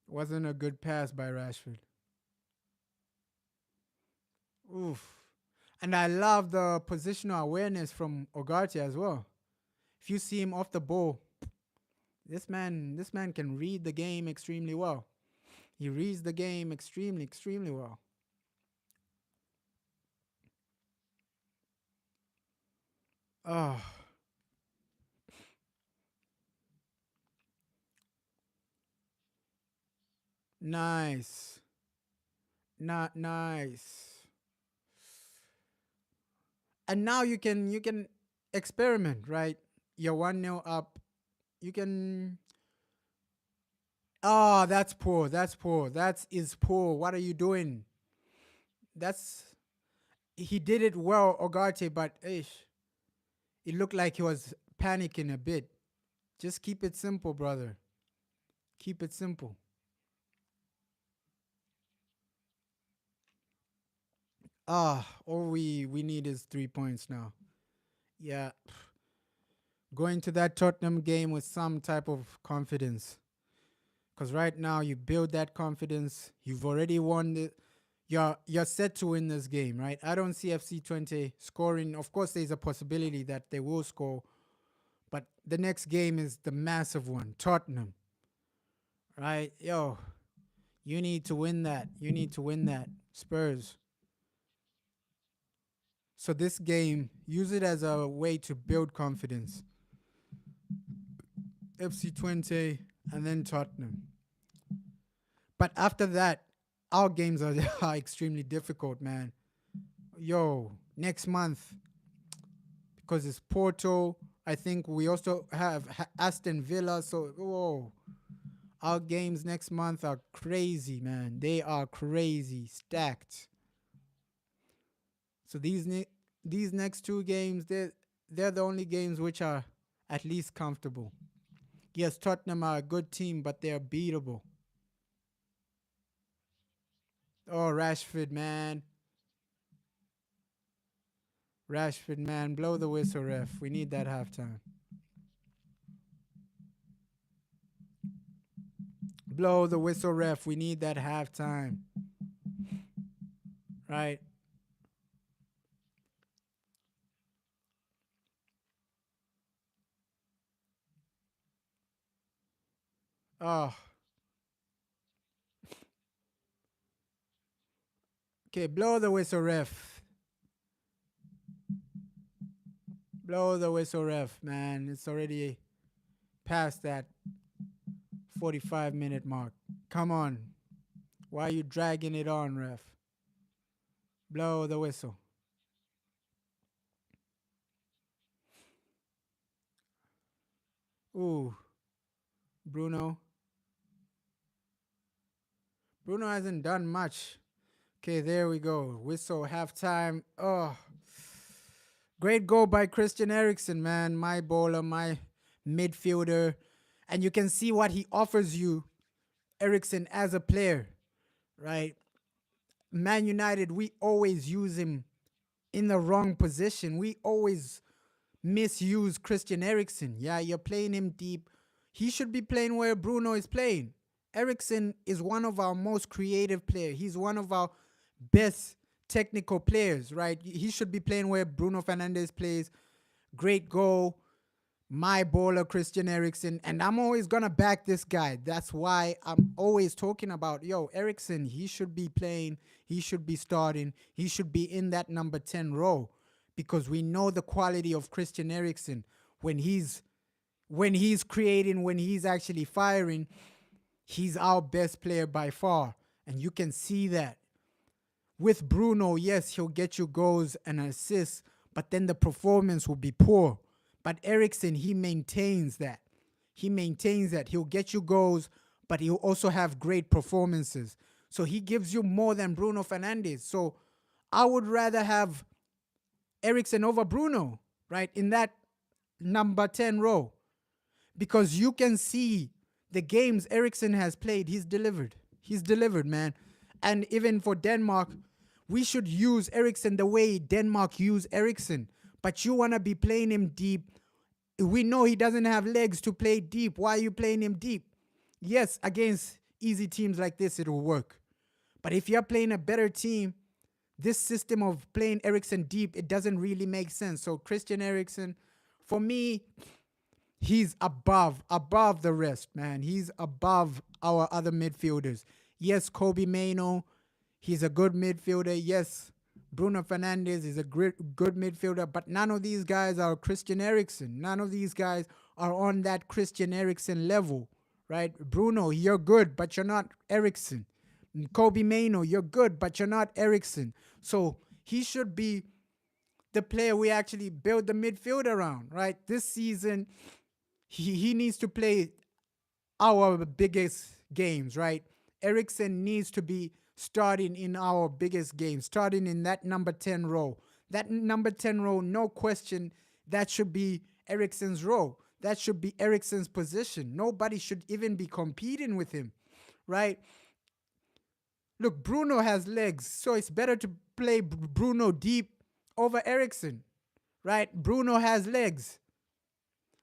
Wasn't a good pass by Rashford. Oof. And I love the positional awareness from Ugarte as well. If you see him off the ball, this man can read the game extremely well. He reads the game extremely well. Oh, nice. Not nice. And now you can experiment, right? You're 1-0 up. You can. Oh, that's poor. That's poor. That is poor. What are you doing? That's He did it well, Ogarte, but it looked like he was panicking a bit. Just keep it simple, brother. Keep it simple. All we need is 3 points now. Yeah. Going to that Tottenham game with some type of confidence. Because right now you build that confidence. You've already won the you're set to win this game, right? I don't see FC Twente scoring. Of course, there's a possibility that they will score, but the next game is the massive one, Tottenham, right? Yo, you need to win that. You need to win that, Spurs. So this game, use it as a way to build confidence. FC Twente and then Tottenham. But after that, our games are, are extremely difficult, man. Yo, next month, because it's Porto. I think we also have Aston Villa. So, whoa, our games next month are crazy, man. They are crazy, stacked. So these next two games, they're the only games which are at least comfortable. Yes, Tottenham are a good team, but they're beatable. Oh, Rashford, man. Rashford, man. Blow the whistle, ref. We need that halftime. Blow the whistle, ref. We need that halftime. Right? Oh, okay. Blow the whistle, ref. Blow the whistle, ref, man. It's already past that 45-minute mark. Come on. Why are you dragging it on, ref? Blow the whistle. Ooh, Bruno. Bruno hasn't done much. Okay, there we go. Whistle, halftime. Oh, great goal by Christian Eriksen, man. My bowler, my midfielder. And you can see what he offers you, Eriksen, as a player, right? Man United, we always use him in the wrong position. We always misuse Christian Eriksen. Yeah, you're playing him deep. He should be playing where Bruno is playing. Eriksen is one of our most creative players. He's one of our best technical players, right? He should be playing where Bruno Fernandes plays. Great goal. My bowler, Christian Eriksen. And I'm always going to back this guy. That's why I'm always talking about, yo, Eriksen, he should be playing. He should be starting. He should be in that number 10 role because we know the quality of Christian Eriksen when he's creating, when he's actually firing, he's our best player by far. And you can see that. With Bruno, yes, he'll get you goals and assists, but then the performance will be poor. But Eriksen, he maintains that. He maintains that. He'll get you goals, but he'll also have great performances. So he gives you more than Bruno Fernandes. So I would rather have Eriksen over Bruno, right, in that number 10 role. Because you can see the games Eriksen has played, he's delivered. He's delivered, man. And even for Denmark, we should use Eriksen the way Denmark use Eriksen. But you want to be playing him deep. We know he doesn't have legs to play deep. Why are you playing him deep? Yes, against easy teams like this, it will work. But if you're playing a better team, this system of playing Eriksen deep, it doesn't really make sense. So Christian Eriksen, for me, he's above the rest, man. He's above our other midfielders. Yes, Kobe Mainoo, he's a good midfielder. Yes, Bruno Fernandes is a good midfielder, but none of these guys are Christian Eriksen. None of these guys are on that Christian Eriksen level, right? Bruno, you're good, but you're not Eriksen. Kobe Mainoo, you're good, but you're not Eriksen. So he should be the player we actually build the midfield around, right? This season, he needs to play our biggest games, right? Eriksen needs to be starting in our biggest games, starting in that number 10 role. That number 10 role, no question, that should be Eriksen's role. That should be Eriksen's position. Nobody should even be competing with him, right? Look, Bruno has legs, so it's better to play Bruno deep over Eriksen, right? Bruno has legs.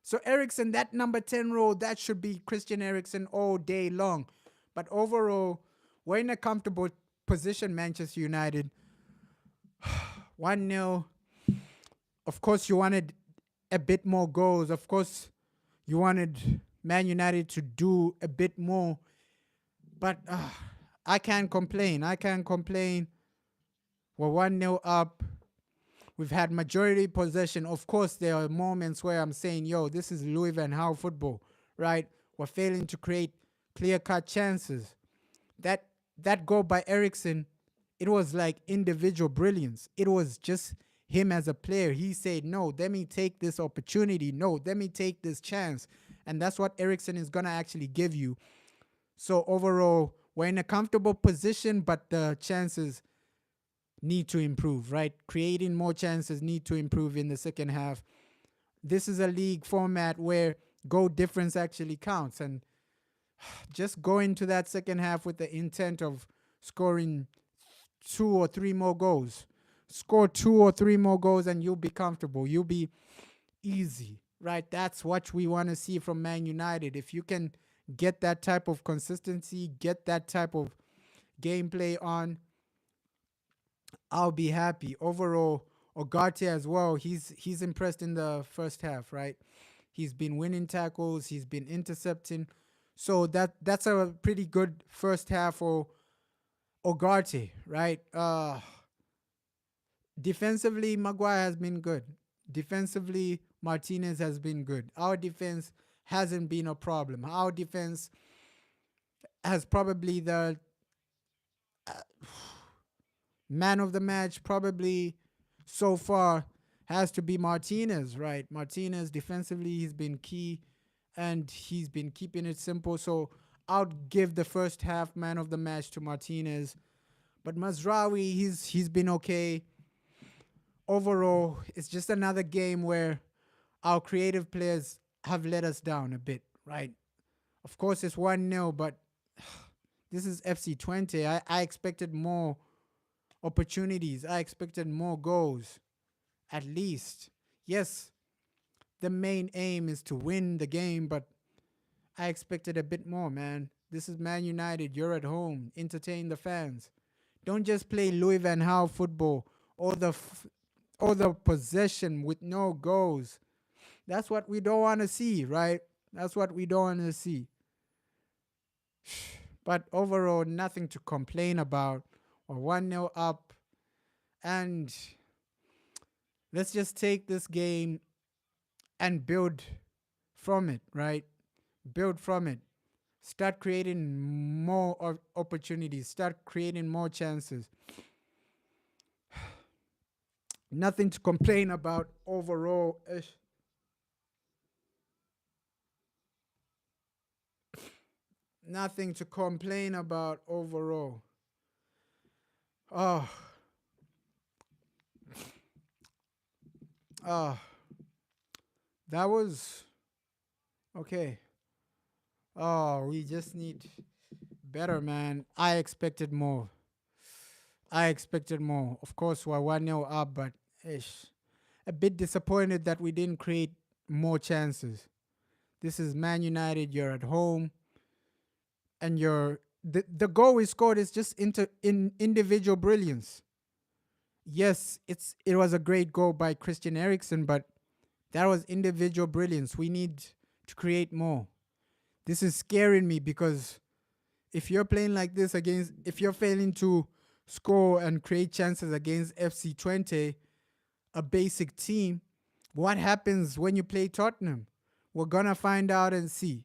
So Eriksen, that number 10 role, that should be Christian Eriksen all day long. But overall, we're in a comfortable position, Manchester United. 1-0. Of course, you wanted a bit more goals. Of course, you wanted Man United to do a bit more. But I can't complain. We're 1-0 up. We've had majority possession. Of course, there are moments where I'm saying, yo, this is Louis van Gaal football, right? We're failing to create clear-cut chances. That goal by Eriksen, it was like individual brilliance. It was just him as a player. He said, no, let me take this opportunity. No, let me take this chance. And that's what Eriksen is going to actually give you. So overall, we're in a comfortable position, but the chances need to improve, right? Creating more chances need to improve in the second half. This is a league format where goal difference actually counts. And just go into that second half with the intent of scoring 2 or 3 more goals. Score 2 or 3 more goals and you'll be comfortable. You'll be easy, right? That's what we want to see from Man United. If you can get that type of consistency, get that type of gameplay on, I'll be happy. Overall, Ugarte as well, he's impressed in the first half, right? He's been winning tackles, he's been intercepting. So that's a pretty good first half for Ugarte, right? Defensively, Maguire has been good. Defensively, Martinez has been good. Our defense hasn't been a problem. Our defense has probably the man of the match, probably so far, has to be Martinez, right? Martinez, defensively, he's been key and he's been keeping it simple. So I'll give the first half man of the match to Martinez. But Mazraoui, he's been okay. Overall, it's just another game where our creative players have let us down a bit, right? Of course, it's 1-0, but this is FC Twente. I expected more opportunities. I expected more goals, at least. Yes, the main aim is to win the game, but I expected a bit more, man. This is Man United. You're at home. Entertain the fans. Don't just play Louis Van Gaal football or the possession with no goals. That's what we don't want to see, right? That's what we don't want to see. But overall, nothing to complain about. We're 1-0 up. And let's just take this game and build from it, right? Build from it. Start creating more opportunities. Start creating more chances. Nothing to complain about overall. Nothing to complain about overall. Oh, oh, that was okay. Oh, we just need better, man. I expected more. I expected more. Of course, we're 1-0 up, but ish, a bit disappointed that we didn't create more chances. This is Man United. You're at home, and the goal we scored is just in individual brilliance. Yes, it was a great goal by Christian Eriksen, but that was individual brilliance. We need to create more. This is scaring me because if you're playing like this if you're failing to score and create chances against FC Twente, a basic team, what happens when you play Tottenham? We're gonna find out and see.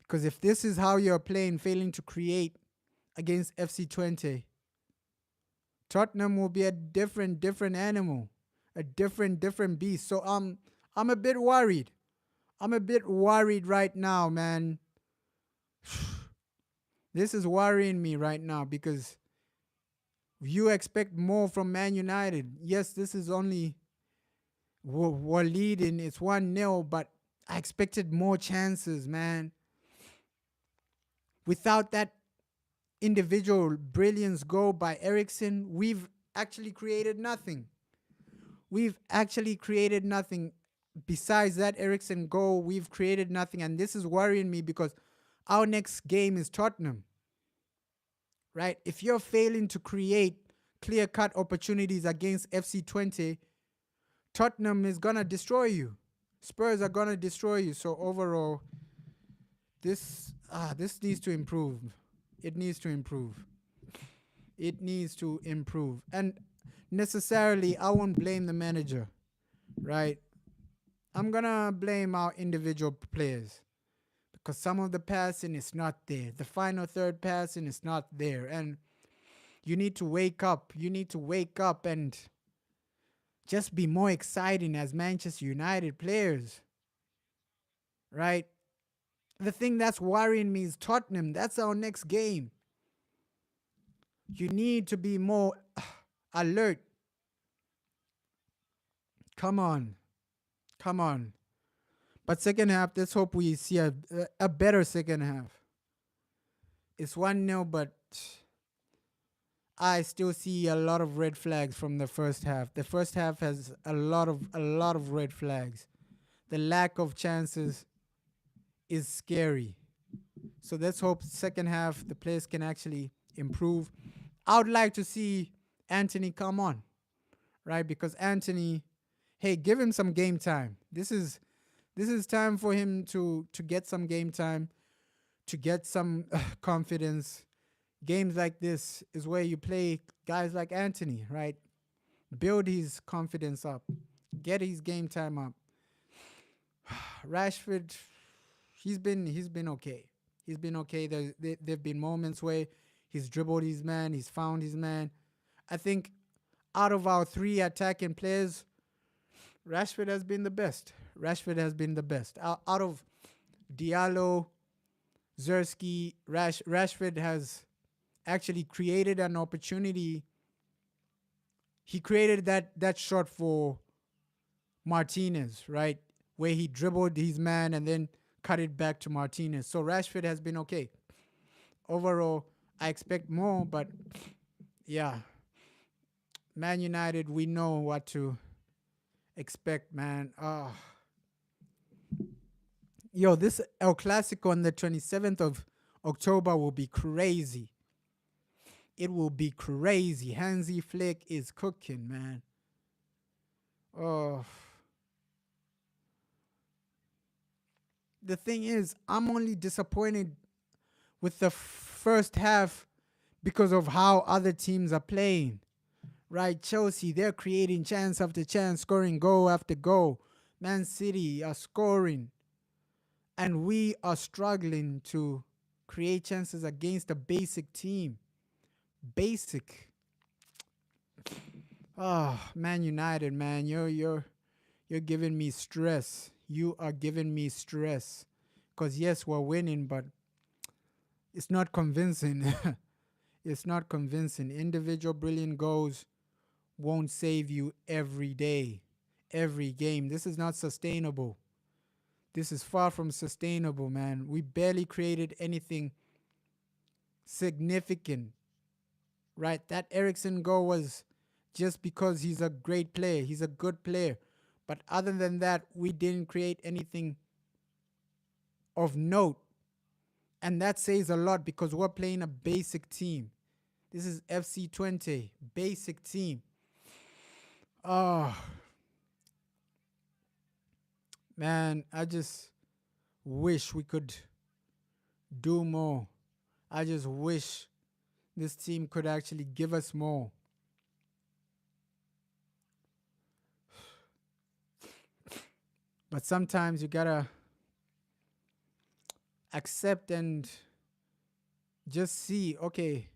Because if this is how you're playing, failing to create against FC Twente, Tottenham will be a different animal, a different beast. So I'm a bit worried. I'm a bit worried right now, man. This is worrying me right now because you expect more from Man United. Yes, this is only we're leading. It's 1-0, but I expected more chances, man. Without that individual brilliance goal by Eriksen, we've actually created nothing. We've actually created nothing. Besides that Eriksen goal, we've created nothing. And this is worrying me because our next game is Tottenham. Right? If you're failing to create clear-cut opportunities against FC Twente, Tottenham is going to destroy you. Spurs are going to destroy you. So overall, this needs to improve. It needs to improve. It needs to improve. And necessarily, I won't blame the manager, right? I'm going to blame our individual players because some of the passing is not there. The final third passing is not there. And you need to wake up. You need to wake up and just be more exciting as Manchester United players, right? The thing that's worrying me is Tottenham. That's our next game. You need to be more alert. Come on. Come on. But second half, let's hope we see a better second half. It's 1-0, but I still see a lot of red flags from the first half. The first half has a lot of red flags. The lack of chances is scary. So let's hope second half the players can actually improve. I would like to see Anthony come on, right? Because Anthony, hey, give him some game time. This is time for him to get some game time. to get some confidence. Games like this is where you play guys like Anthony, right? Build his confidence up, get his game time up. Rashford, he's been okay. He's been okay. There've been moments where he's dribbled his man, he's found his man. I think out of our three attacking players, Rashford has been the best. Rashford has been the best. Out of Diallo, Zersky, Rashford has actually created an opportunity. He created that shot for Martinez, right? Where he dribbled his man and then cut it back to Martinez. So Rashford has been okay. Overall, I expect more, but yeah, Man United, we know what to expect, man. Yo, this El Clasico on the 27th of October will be crazy. It will be crazy. Hansi Flick is cooking, man. Oh. The thing is, I'm only disappointed with the first half because of how other teams are playing. Right? Chelsea, they're creating chance after chance, scoring goal after goal. Man City are scoring. And we are struggling to create chances against a basic team. Basic. Oh, Man United, man, you're giving me stress. You are giving me stress. Cause yes, we're winning, but it's not convincing. It's not convincing. Individual brilliant goals won't save you every day, every game. This is not sustainable. This is far from sustainable, man. We barely created anything significant, right? That Ericsson goal was just because he's a great player. He's a good player. But other than that, we didn't create anything of note. And that says a lot because we're playing a basic team. This is FC Twente, basic team. Oh, man, I just wish we could do more. I just wish this team could actually give us more. But sometimes you gotta accept and just see, okay,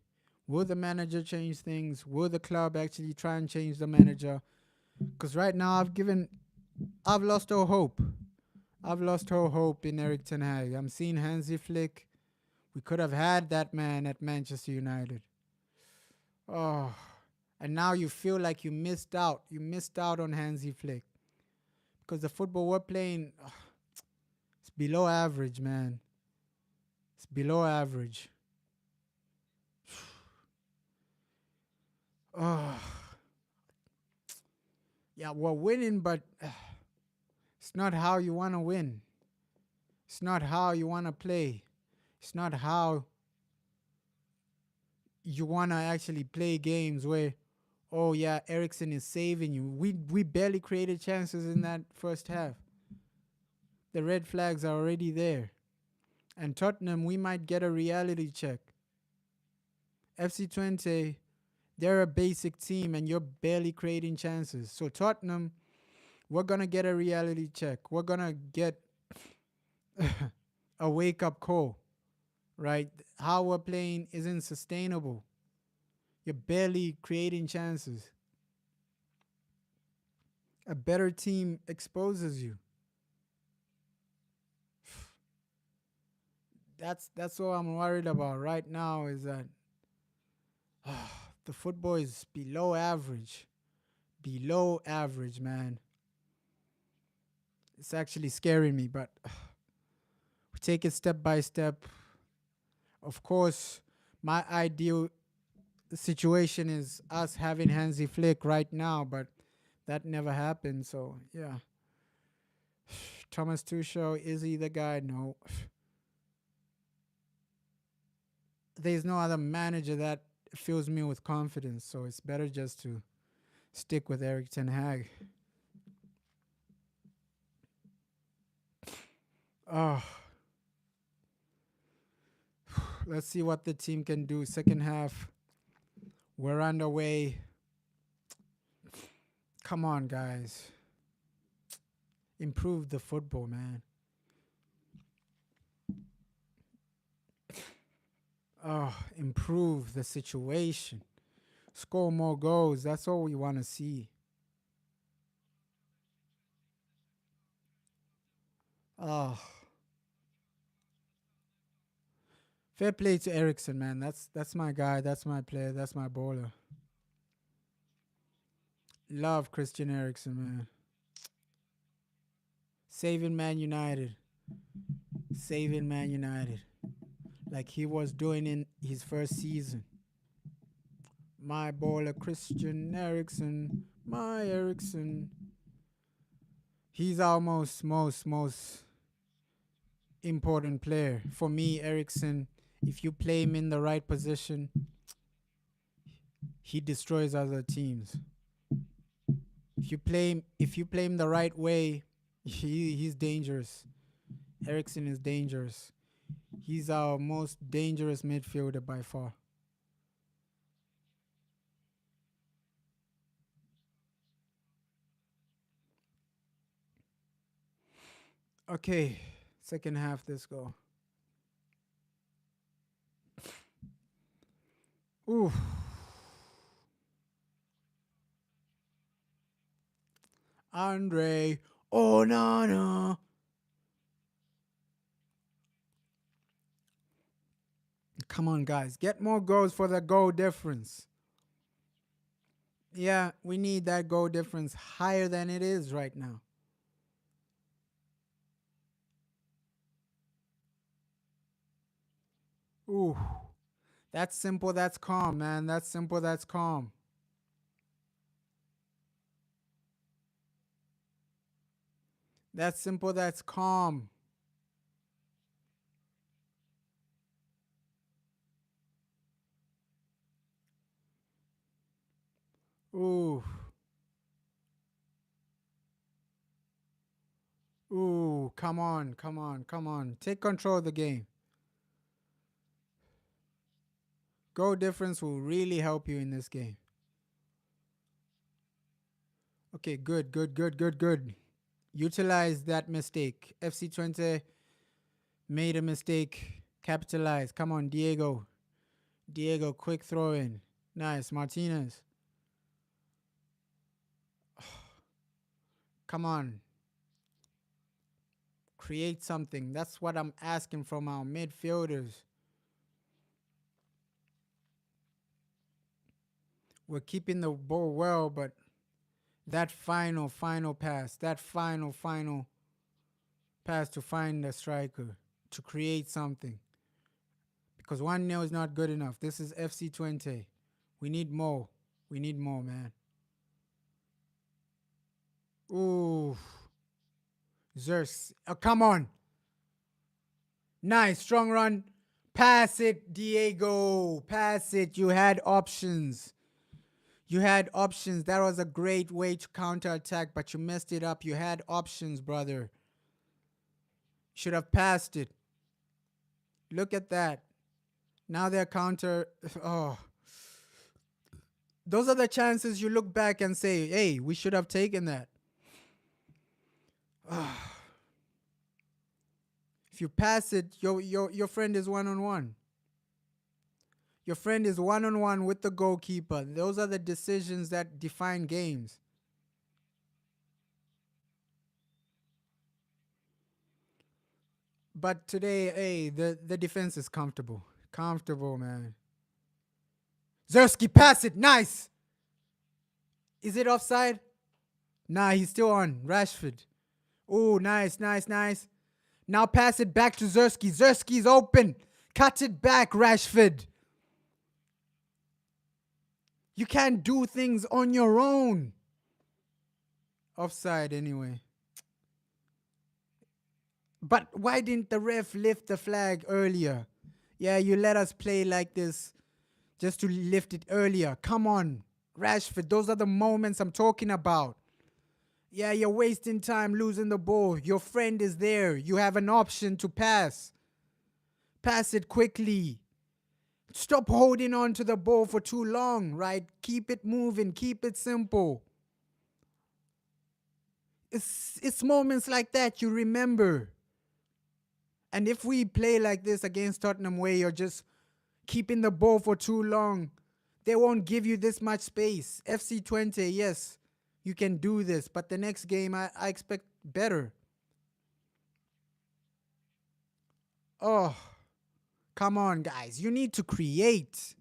will the manager change things? Will the club actually try and change the manager? Because right now I've lost all hope. I've lost all hope in Eric Ten Hag. I'm seeing Hansi Flick. We could have had that man at Manchester United. Oh, and now you feel like you missed out. You missed out on Hansi Flick. Because the football we're playing, it's below average, man. It's below average. Oh, yeah, we're winning, but it's not how you want to win. It's not how you want to play. It's not how you want to actually play games where, oh yeah, Ericsson is saving you. We barely created chances in that first half. The red flags are already there. And Tottenham, we might get a reality check. FC Twente, they're a basic team and you're barely creating chances. So Tottenham, we're going to get a reality check. We're going to get a wake-up call, right? How we're playing isn't sustainable. You're barely creating chances. A better team exposes you. That's what I'm worried about right now is that the football is below average. Below average, man. It's actually scaring me, but we take it step by step. Of course, my ideal situation is us having Hansi Flick right now, but that never happened. So, yeah. Thomas Tuchel, is he the guy? No. There's no other manager that fills me with confidence, so it's better just to stick with Eric Ten Hag. Oh, Let's see what the team can do. Second half. We're underway. Come on, guys. Improve the football, man. Oh, improve the situation. Score more goals. That's all we want to see. Oh, fair play to Ericsson, man. That's my guy. That's my player. That's my baller. Love Christian Eriksen, man. Saving Man United. Saving Man United. Like he was doing in his first season. My baller, Christian Eriksen. My Eriksen. He's our most important player. For me, Eriksen, if you play him in the right position, he destroys other teams. If you play him the right way, he's dangerous. Eriksen is dangerous. He's our most dangerous midfielder by far. Okay, second half, let's go. Ooh. Andre. Oh, no. Come on, guys. Get more goals for the goal difference. Yeah, we need that goal difference higher than it is right now. Ooh. That's simple, that's calm, man. That's simple, that's calm. That's simple, that's calm. Ooh. Ooh, come on. Take control of the game. Goal difference will really help you in this game. Okay, good. Utilize that mistake. FC Twente made a mistake. Capitalize. Come on, Diego. Diego, quick throw in. Nice. Martinez. Come on. Create something. That's what I'm asking from our midfielders. We're keeping the ball well, but that final pass, that final pass to find the striker, to create something. Because 1-0 is not good enough. This is FC Twente. We need more. We need more, man. Ooh. Zers. Oh, come on. Nice. Strong run. Pass it, Diego. Pass it. You had options. That was a great way to counterattack, but you messed it up. You had options, brother. Should have passed it. Look at that. Now they're counter. Oh. Those are the chances you look back and say, hey, we should have taken that. If you pass it, your friend is one-on-one. Your friend is one-on-one with the goalkeeper. Those are the decisions that define games. But today, hey, the defense is comfortable. Comfortable, man. Zerski, pass it. Nice. Is it offside? Nah, he's still on. Rashford. Oh, nice. Now pass it back to Zerski. Zerski's open. Cut it back, Rashford. You can't do things on your own. Offside anyway. But why didn't the ref lift the flag earlier? Yeah, you let us play like this just to lift it earlier. Come on, Rashford. Those are the moments I'm talking about. Yeah, you're wasting time losing the ball. Your friend is there. You have an option to pass. Pass it quickly. Stop holding on to the ball for too long, right? Keep it moving, keep it simple. It's moments like that you remember. And if we play like this against Tottenham, where you're just keeping the ball for too long, they won't give you this much space. FC Twente, yes, you can do this, but the next game I expect better. Oh, come on, guys. You need to create.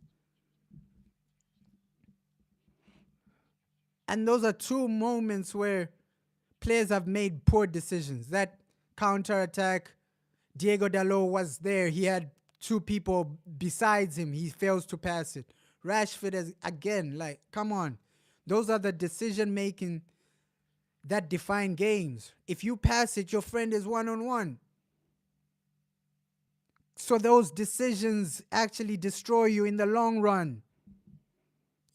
And those are two moments where players have made poor decisions. That counter attack, Diego Dalot was there. He had two people besides him. He fails to pass it. Rashford is again, like, come on. Those are the decision making that define games. If you pass it, your friend is one-on-one. So those decisions actually destroy you in the long run.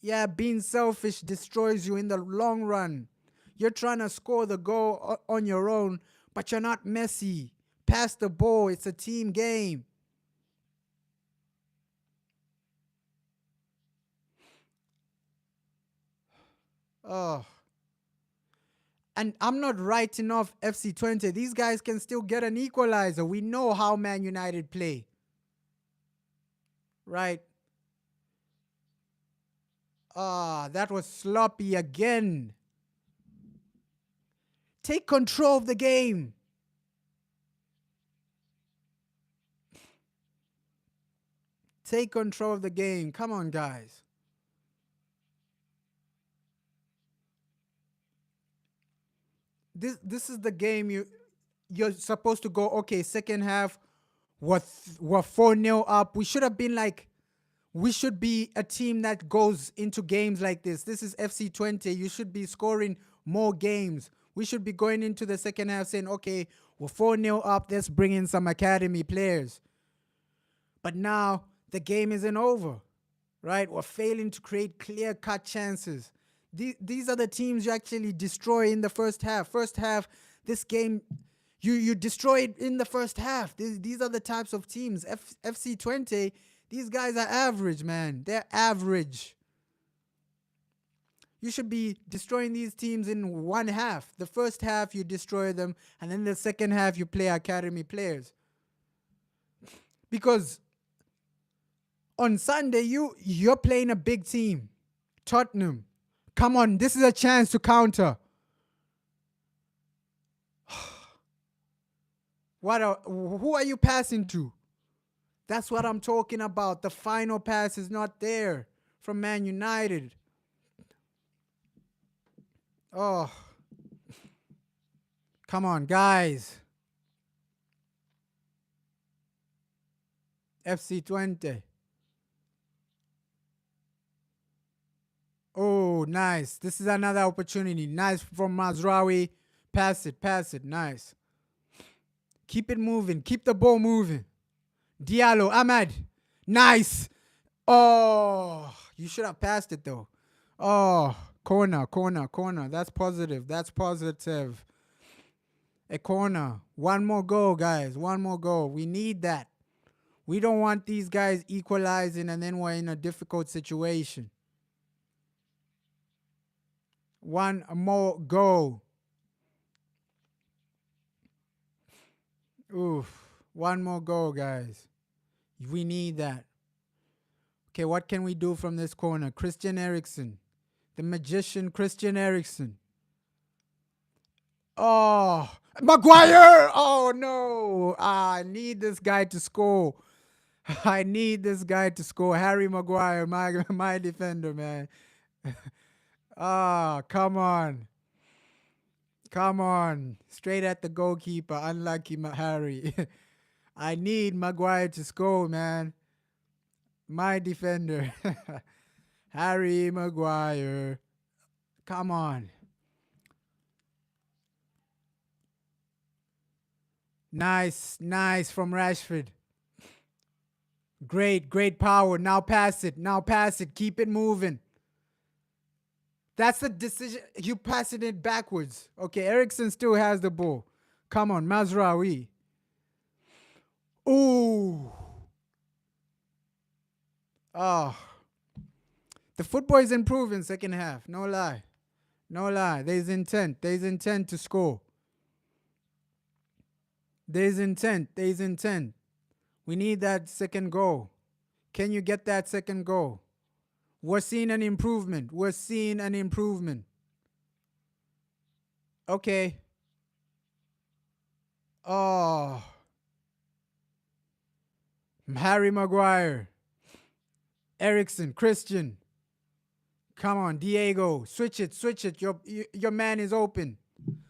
Yeah, being selfish destroys you in the long run. You're trying to score the goal on your own, but you're not Messi. Pass the ball. It's a team game. Oh. And I'm not writing off FC Twente. These guys can still get an equalizer. We know how Man United play. Right? That was sloppy again. Take control of the game. Take control of the game. Come on, guys. This is the game you're supposed to go, okay, second half, we're 4-0 up. We should be a team that goes into games like this. This is FC Twente. You should be scoring more games. We should be going into the second half saying, okay, we're 4-0 up. Let's bring in some academy players. But now the game isn't over, right? We're failing to create clear-cut chances. These are the teams you actually destroy in the first half. First half, this game, you destroy it in the first half. These are the types of teams. FC Twente, these guys are average, man. They're average. You should be destroying these teams in one half. The first half, you destroy them, and then the second half, you play academy players. Because on Sunday, you're playing a big team. Tottenham. Come on, this is a chance to counter. Who are you passing to? That's what I'm talking about. The final pass is not there from Man United. Oh. Come on, guys. FC Twente. Oh, nice. This is another opportunity. Nice from Mazraoui. Pass it. Nice. Keep it moving. Keep the ball moving. Diallo, Ahmad. Nice. Oh, you should have passed it though. Oh, corner. That's positive. A corner. One more goal, guys. One more goal. We need that. We don't want these guys equalizing and then we're in a difficult situation. One more goal. Oof. One more goal, guys. We need that. Okay, what can we do from this corner? Christian Eriksen. The magician Christian Eriksen. Oh, Maguire! Oh, no. I need this guy to score. Harry Maguire, my defender, man. Come on. Straight at the goalkeeper. Unlucky Harry. I need Maguire to score, man. My defender. Harry Maguire. Come on. Nice from Rashford. Great power. Now pass it. Keep it moving. That's the decision. You passing it backwards. Okay, Eriksen still has the ball. Come on, Mazraoui. Ooh. Oh, the football is improving second half. No lie. No lie. There's intent. There's intent to score. There's intent. There's intent. We need that second goal. Can you get that second goal? We're seeing an improvement. We're seeing an improvement. Okay. Oh, Harry Maguire, Ericsson, Christian. Come on, Diego. Switch it. Switch it. Your man is open.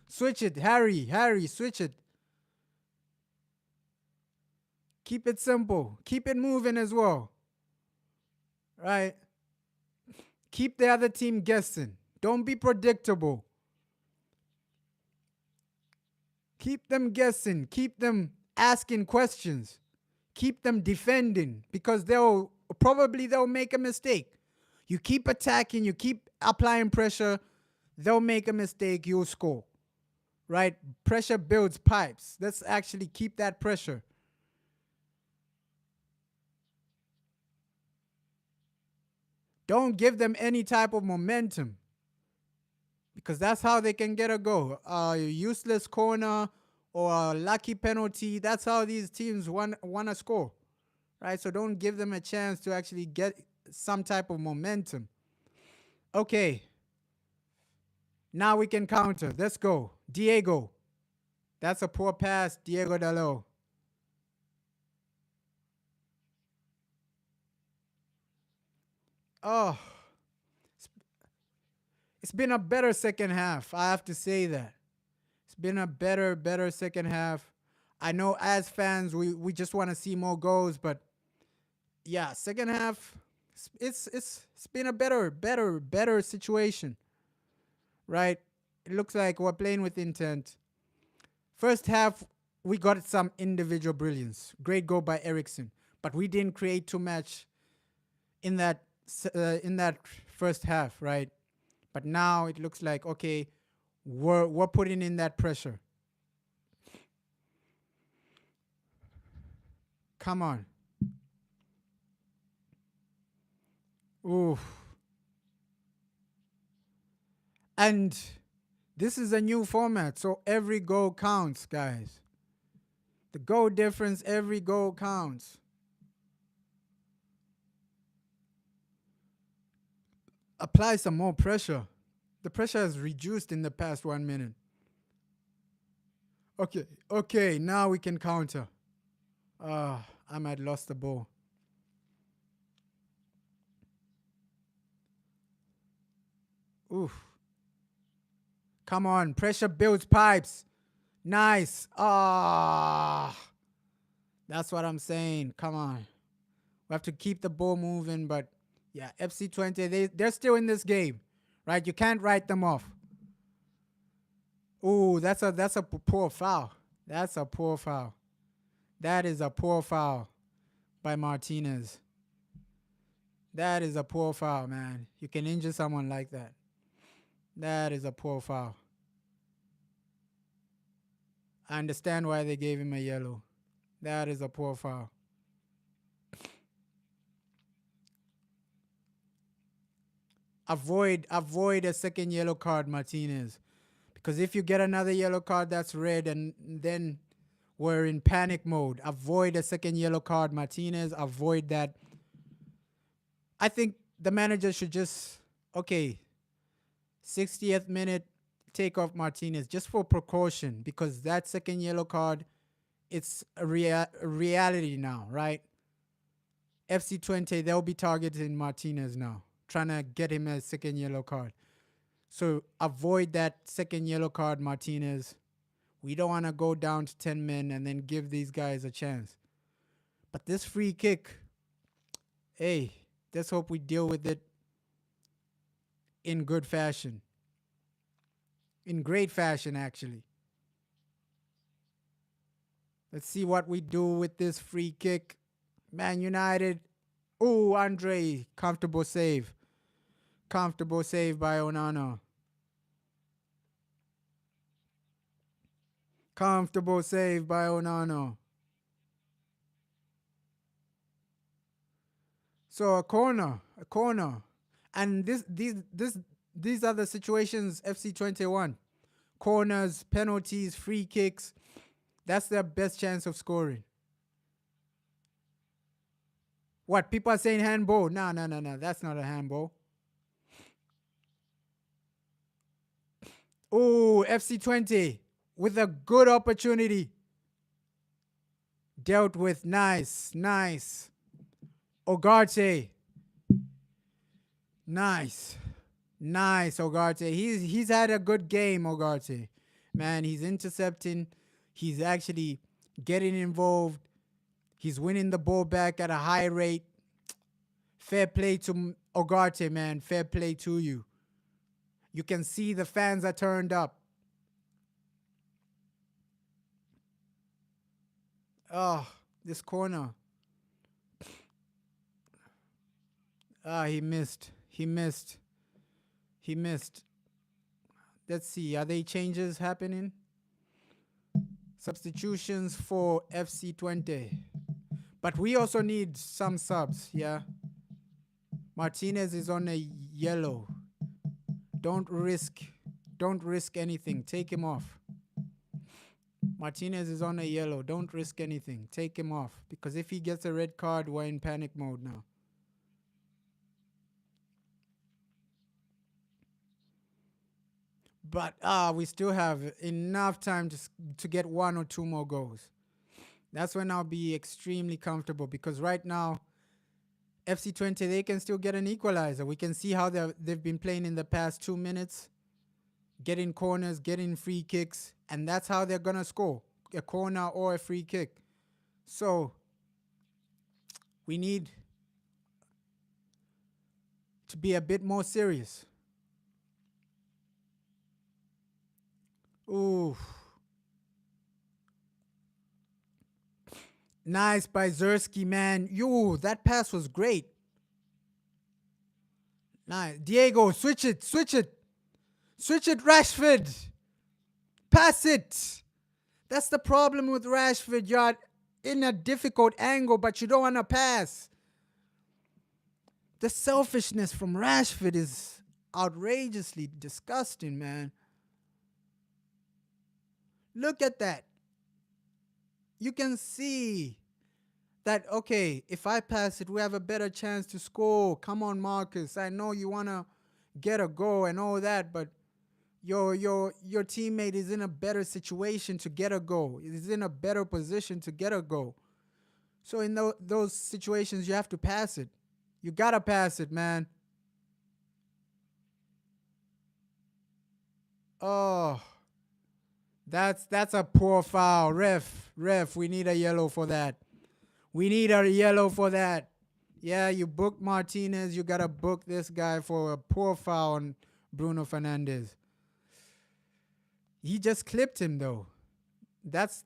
Switch it. Harry, switch it. Keep it simple. Keep it moving as well. Right? Keep the other team guessing. Don't be predictable. Keep them guessing. Keep them asking questions. Keep them defending because they'll make a mistake. You keep attacking, you keep applying pressure, they'll make a mistake, you'll score. Right? Pressure builds pipes. Let's actually keep that pressure. Don't give them any type of momentum because that's how they can get a goal. A useless corner or a lucky penalty. That's how these teams want to score. Right? So don't give them a chance to actually get some type of momentum. Okay. Now we can counter. Let's go. Diego. That's a poor pass, Diego Dalot. Oh, it's been a better second half. I have to say that. It's been a better second half. I know as fans we just want to see more goals, but yeah, second half it's been a better situation, right? It looks like we're playing with intent. First half we got some individual brilliance. Great goal by Ericsson, but we didn't create too much in that first half, right? But now it looks like okay, we're putting in that pressure. Come on. Ooh. And this is a new format, so every goal counts, guys. The goal difference, every goal counts. Apply some more pressure. The pressure has reduced in the past 1 minute. Okay, now we can counter. I might lost the ball. Oof. Come on, pressure builds pipes. Nice. That's what I'm saying. Come on. We have to keep the ball moving, but yeah, FC Twente, they're still in this game, right? You can't write them off. Ooh, that's a poor foul. That's a poor foul. That is a poor foul by Martinez. That is a poor foul, man. You can injure someone like that. That is a poor foul. I understand why they gave him a yellow. That is a poor foul. Avoid a second yellow card, Martinez. Because if you get another yellow card that's red and then we're in panic mode. Avoid a second yellow card, Martinez. Avoid that. I think the manager should just, okay, 60th minute, take off Martinez just for precaution because that second yellow card, it's a reality now, right? FC Twente, they'll be targeting Martinez now, trying to get him a second yellow card. So avoid that second yellow card, Martinez. We don't want to go down to 10 men and then give these guys a chance. But this free kick, hey, let's hope we deal with it in good fashion. In great fashion, actually. Let's see what we do with this free kick. Man United. Oh, Andre. Comfortable save. Comfortable save by Onana. Comfortable save by Onana. So a corner, and these are the situations FC 21: corners, penalties, free kicks. That's their best chance of scoring. What people are saying handball? No, no, no, no. That's not a handball. Oh, FC 20 with a good opportunity. Dealt with. Nice, nice. Ogarte. Nice. Nice, Ogarte. He's had a good game, Ogarte. Man, he's intercepting. He's actually getting involved. He's winning the ball back at a high rate. Fair play to Ogarte, man. Fair play to you. You can see the fans are turned up. Oh, this corner. Ah, he missed. He missed. He missed. Let's see. Are there changes happening? Substitutions for FC 20. But we also need some subs, yeah? Martinez is on a yellow. Don't risk anything. Take him off. Martinez is on a yellow. Don't risk anything. Take him off. Because if he gets a red card, we're in panic mode now. But we still have enough time to get one or two more goals. That's when I'll be extremely comfortable, because right now, FC 20, they can still get an equalizer. We can see how they've been playing in the past 2 minutes, getting corners, getting free kicks, and that's how they're going to score, a corner or a free kick. So we need to be a bit more serious. Ooh. Nice by Zersky, man. Yo, that pass was great. Nice. Diego, switch it. Switch it, Rashford. Pass it. That's the problem with Rashford. You're in a difficult angle, but you don't want to pass. The selfishness from Rashford is outrageously disgusting, man. Look at that. You can see that, okay, if I pass it, we have a better chance to score. Come on, Marcus. I know you want to get a goal and all that, but your teammate is in a better situation to get a goal. Is in a better position to get a goal. So in those situations, you have to pass it. You got to pass it, man. Oh, that's a poor foul. Ref, we need a yellow for that. We need a yellow for that. Yeah, you booked Martinez. You got to book this guy for a poor foul on Bruno Fernandes. He just clipped him, though. That's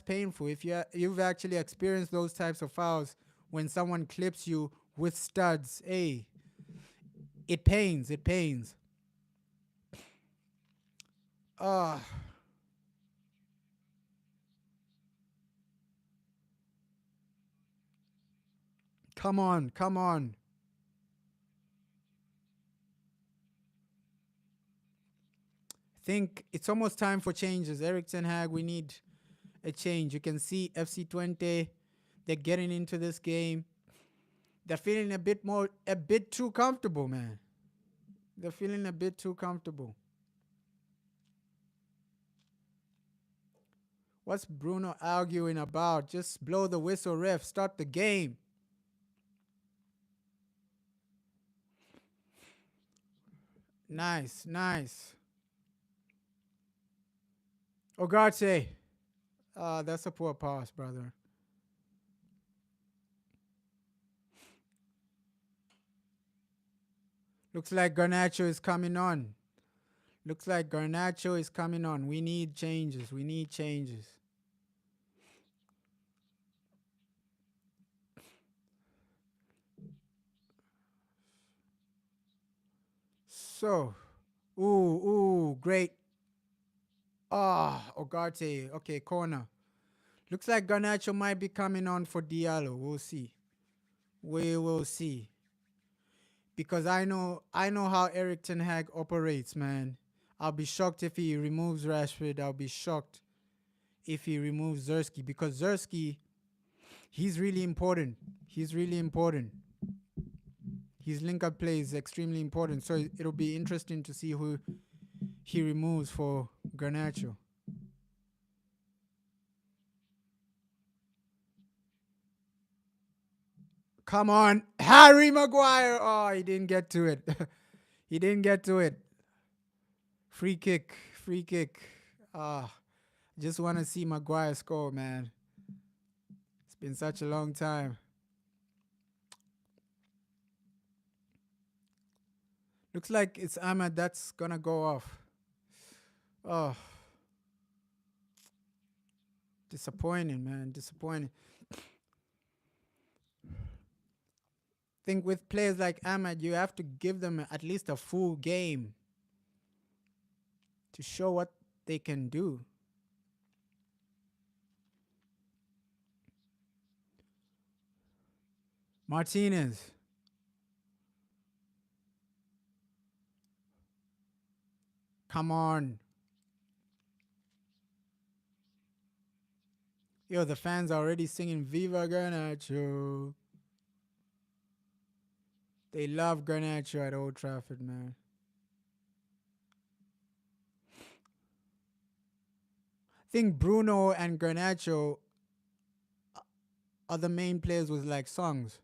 painful. If you've actually experienced those types of fouls when someone clips you with studs, hey, it pains. It pains. Come on, come on. Think it's almost time for changes. Eric Ten Hag, we need a change. You can see FC 20, they're getting into this game. They're feeling a bit too comfortable, man. They're feeling a bit too comfortable. What's Bruno arguing about? Just blow the whistle, ref. Start the game. Nice, nice. Ogarte. That's a poor pass, brother. Looks like Garnacho is coming on. Looks like Garnacho is coming on. We need changes. We need changes. So, great. Ogarte. Okay, corner. Looks like Garnacho might be coming on for Diallo. We'll see. We will see. Because I know how Eric Ten Hag operates, man. I'll be shocked if he removes Rashford. I'll be shocked if he removes Zersky because Zersky, he's really important. He's really important. His link up play is extremely important. So it'll be interesting to see who he removes for Garnacho. Come on, Harry Maguire. Oh, he didn't get to it. He didn't get to it. Free kick, free kick. Ah, just want to see Maguire score, man. It's been such a long time. Looks like it's Ahmad that's gonna go off. Oh, disappointing, man. Disappointing. Think with players like Ahmad, you have to give them at least a full game to show what they can do. Martinez. Come on. Yo, the fans are already singing Viva Garnacho. They love Garnacho at Old Trafford, man. I think Bruno and Garnacho are the main players with like songs.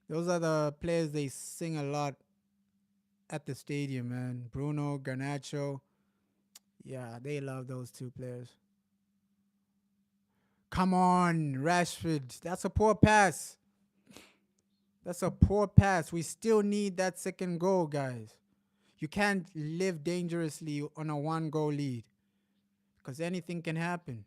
Those are the players they sing a lot at the stadium, man. Bruno, Garnacho. Yeah, they love those two players. Come on, Rashford. That's a poor pass. That's a poor pass. We still need that second goal, guys. You can't live dangerously on a 1-goal lead because anything can happen.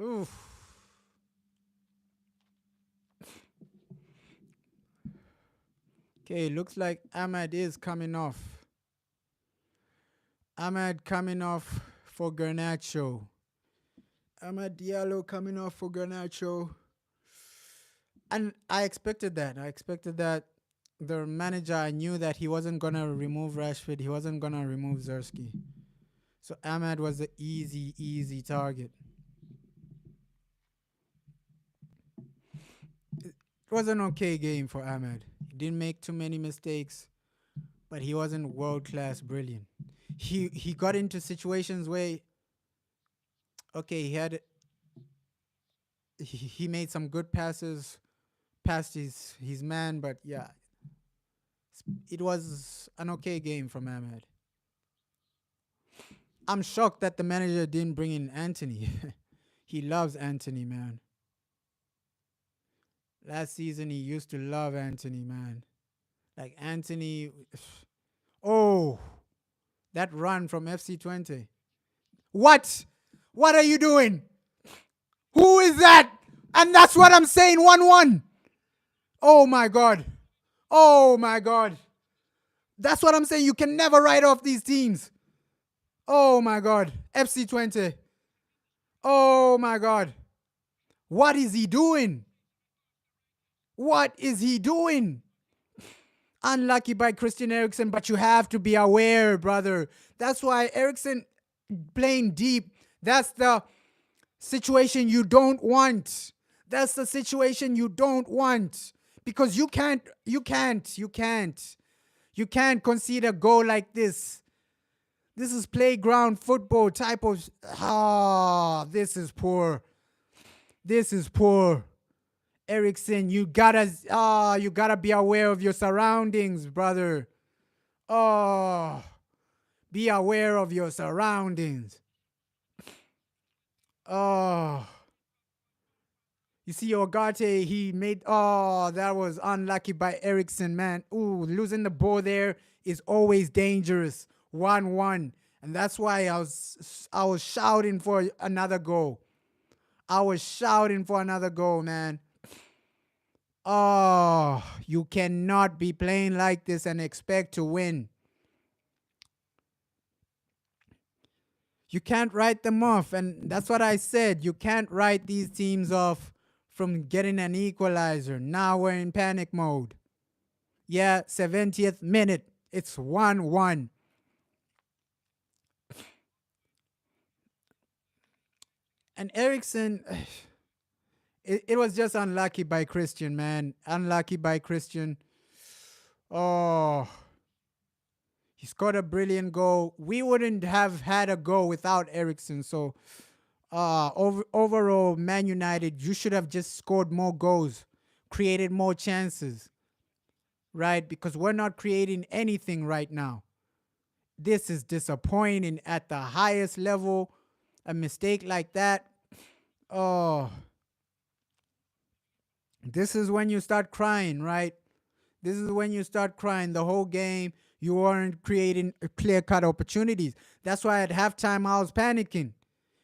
Oof. Okay, looks like Ahmad is coming off. Ahmad coming off for Garnacho. Ahmad Diallo coming off for Garnacho. And I expected that. I expected that the manager, I knew that he wasn't going to remove Rashford. He wasn't going to remove Zersky. So Ahmad was the easy target. It was an okay game for Ahmad. He didn't make too many mistakes, but he wasn't world class brilliant. He got into situations where okay, he made some good passes past his man, but yeah, it was an okay game from Ahmed. I'm shocked that the manager didn't bring in Anthony. He loves Anthony, man. Last season he used to love Anthony, man. Like Anthony, oh, that run from FC Twente. What? What are you doing? Who is that? And that's what I'm saying. 1-1. Oh my god. Oh my god. That's what I'm saying. You can never write off these teams. Oh my god. FC Twente. Oh my god. What is he doing? What is he doing? Unlucky by Christian Eriksen, but you have to be aware, brother. That's why Eriksen playing deep. That's the situation you don't want. That's the situation you don't want. Because you can't concede a goal like this. This is playground football type of. This is poor. This is poor. Eriksen, you gotta be aware of your surroundings, brother. Oh, be aware of your surroundings. Oh, you see Ogate, he made. Oh, that was unlucky by Eriksen, man. Ooh, losing the ball there is always dangerous. 1-1, and that's why I was shouting for another goal. I was shouting for another goal, man. Oh, you cannot be playing like this and expect to win. You can't write them off. And that's what I said. You can't write these teams off from getting an equalizer. Now we're in panic mode. Yeah, 70th minute. It's 1-1. And Ericsson, it was just unlucky by Christian, man. Unlucky by Christian. Oh, he scored a brilliant goal. We wouldn't have had a goal without Ericsson. So, overall, Man United, you should have just scored more goals, created more chances, right? Because we're not creating anything right now. This is disappointing at the highest level. A mistake like that. Oh, this is when you start crying, right? This is when you start crying. The whole game, you weren't creating clear-cut opportunities. That's why at halftime I was panicking.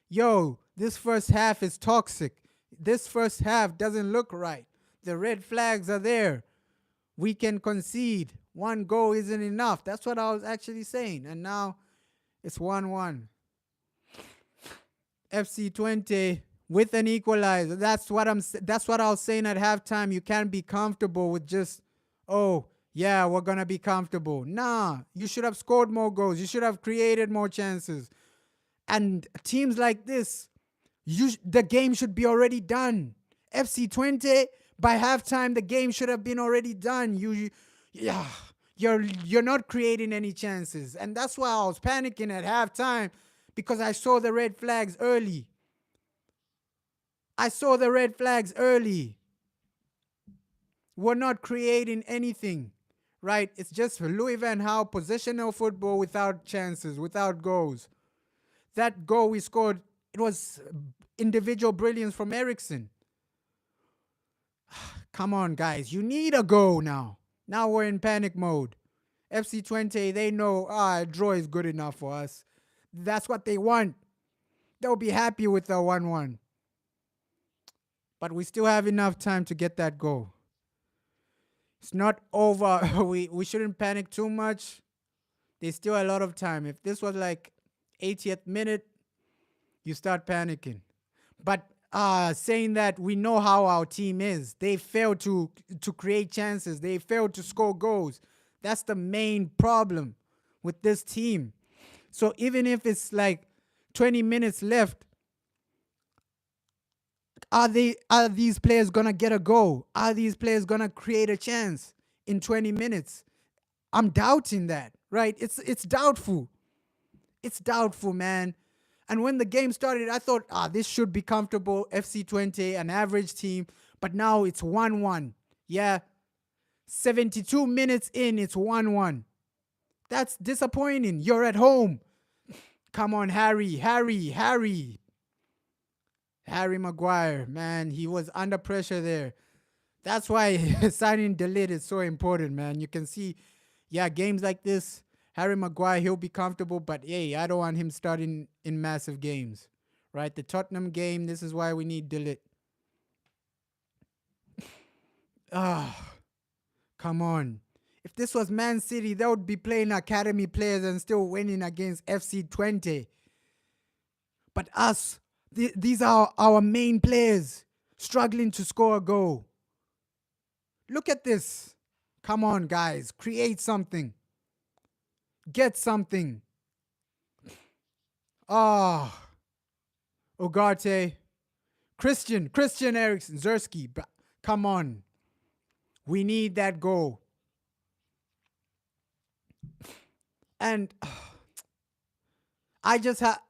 Yo, this first half is toxic. This first half doesn't look right. The red flags are there. We can concede. One goal isn't enough. That's what I was actually saying. And now it's 1-1. FC Twente with an equalizer. That's what I was saying at halftime. You can't be comfortable with just, oh, yeah, we're going to be comfortable. Nah, you should have scored more goals. You should have created more chances. And teams like this, the game should be already done. FC Twente, by halftime, the game should have been already done. You're not creating any chances. And that's why I was panicking at halftime, because I saw the red flags early. We're not creating anything, right? It's just Louis van Gaal, possessional football without chances, without goals. That goal we scored, it was individual brilliance from Ericsson. Come on, guys. You need a goal now. Now we're in panic mode. FC Twente, they know, a draw is good enough for us. That's what they want. They'll be happy with a 1-1. But we still have enough time to get that goal. It's not over. We shouldn't panic too much. There's still a lot of time. If this was like 80th minute, you start panicking. But saying that, we know how our team is. They fail to create chances. They fail to score goals. That's the main problem with this team. So even if it's like 20 minutes left, are these players gonna get a goal? Are these players gonna create a chance in 20 minutes? I'm doubting that, right? It's doubtful. It's doubtful, man. And when the game started, I thought, this should be comfortable. FC Twente, an average team. But now it's 1-1. Yeah. 72 minutes in, it's 1-1. That's disappointing. You're at home. Come on, Harry Maguire, man, he was under pressure there. That's why signing De Ligt is so important, man. You can see, games like this, Harry Maguire, he'll be comfortable, but hey, I don't want him starting in massive games, right? The Tottenham game, this is why we need De Ligt. Come on. If this was Man City, they would be playing academy players and still winning against FC Twente. But us, these are our main players struggling to score a goal. Look at this. Come on, guys. Create something. Get something. Ugarte. Christian Eriksen. Zerski. Come on. We need that goal. And I just have...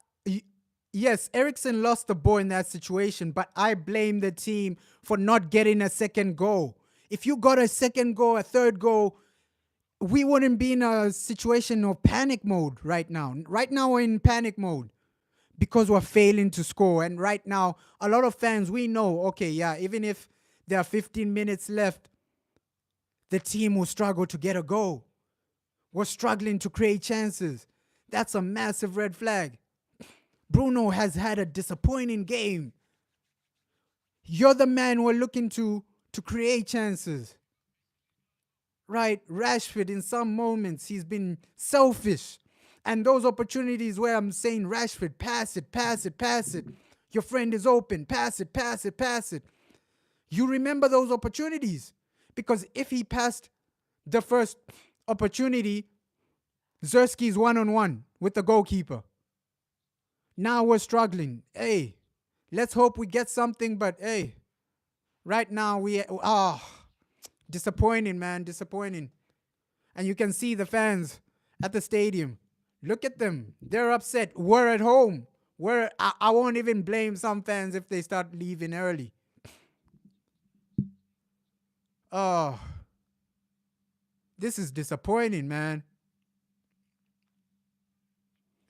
Yes, Ericsson lost the ball in that situation, but I blame the team for not getting a second goal. If you got a second goal, a third goal, we wouldn't be in a situation of panic mode right now. Right now, we're in panic mode because we're failing to score. And right now, a lot of fans, we know, okay, even if there are 15 minutes left, the team will struggle to get a goal. We're struggling to create chances. That's a massive red flag. Bruno has had a disappointing game. You're the man we're looking to create chances. Right? Rashford, in some moments, he's been selfish. And those opportunities where I'm saying, Rashford, pass it, pass it, pass it. Your friend is open, pass it, pass it, pass it. You remember those opportunities. Because if he passed the first opportunity, Zerski's one-on-one with the goalkeeper. Now we're struggling. Hey, let's hope we get something, but hey, right now disappointing, man, disappointing. And you can see the fans at the stadium. Look at them. They're upset. We're at home. I won't even blame some fans if they start leaving early. Oh, this is disappointing, man.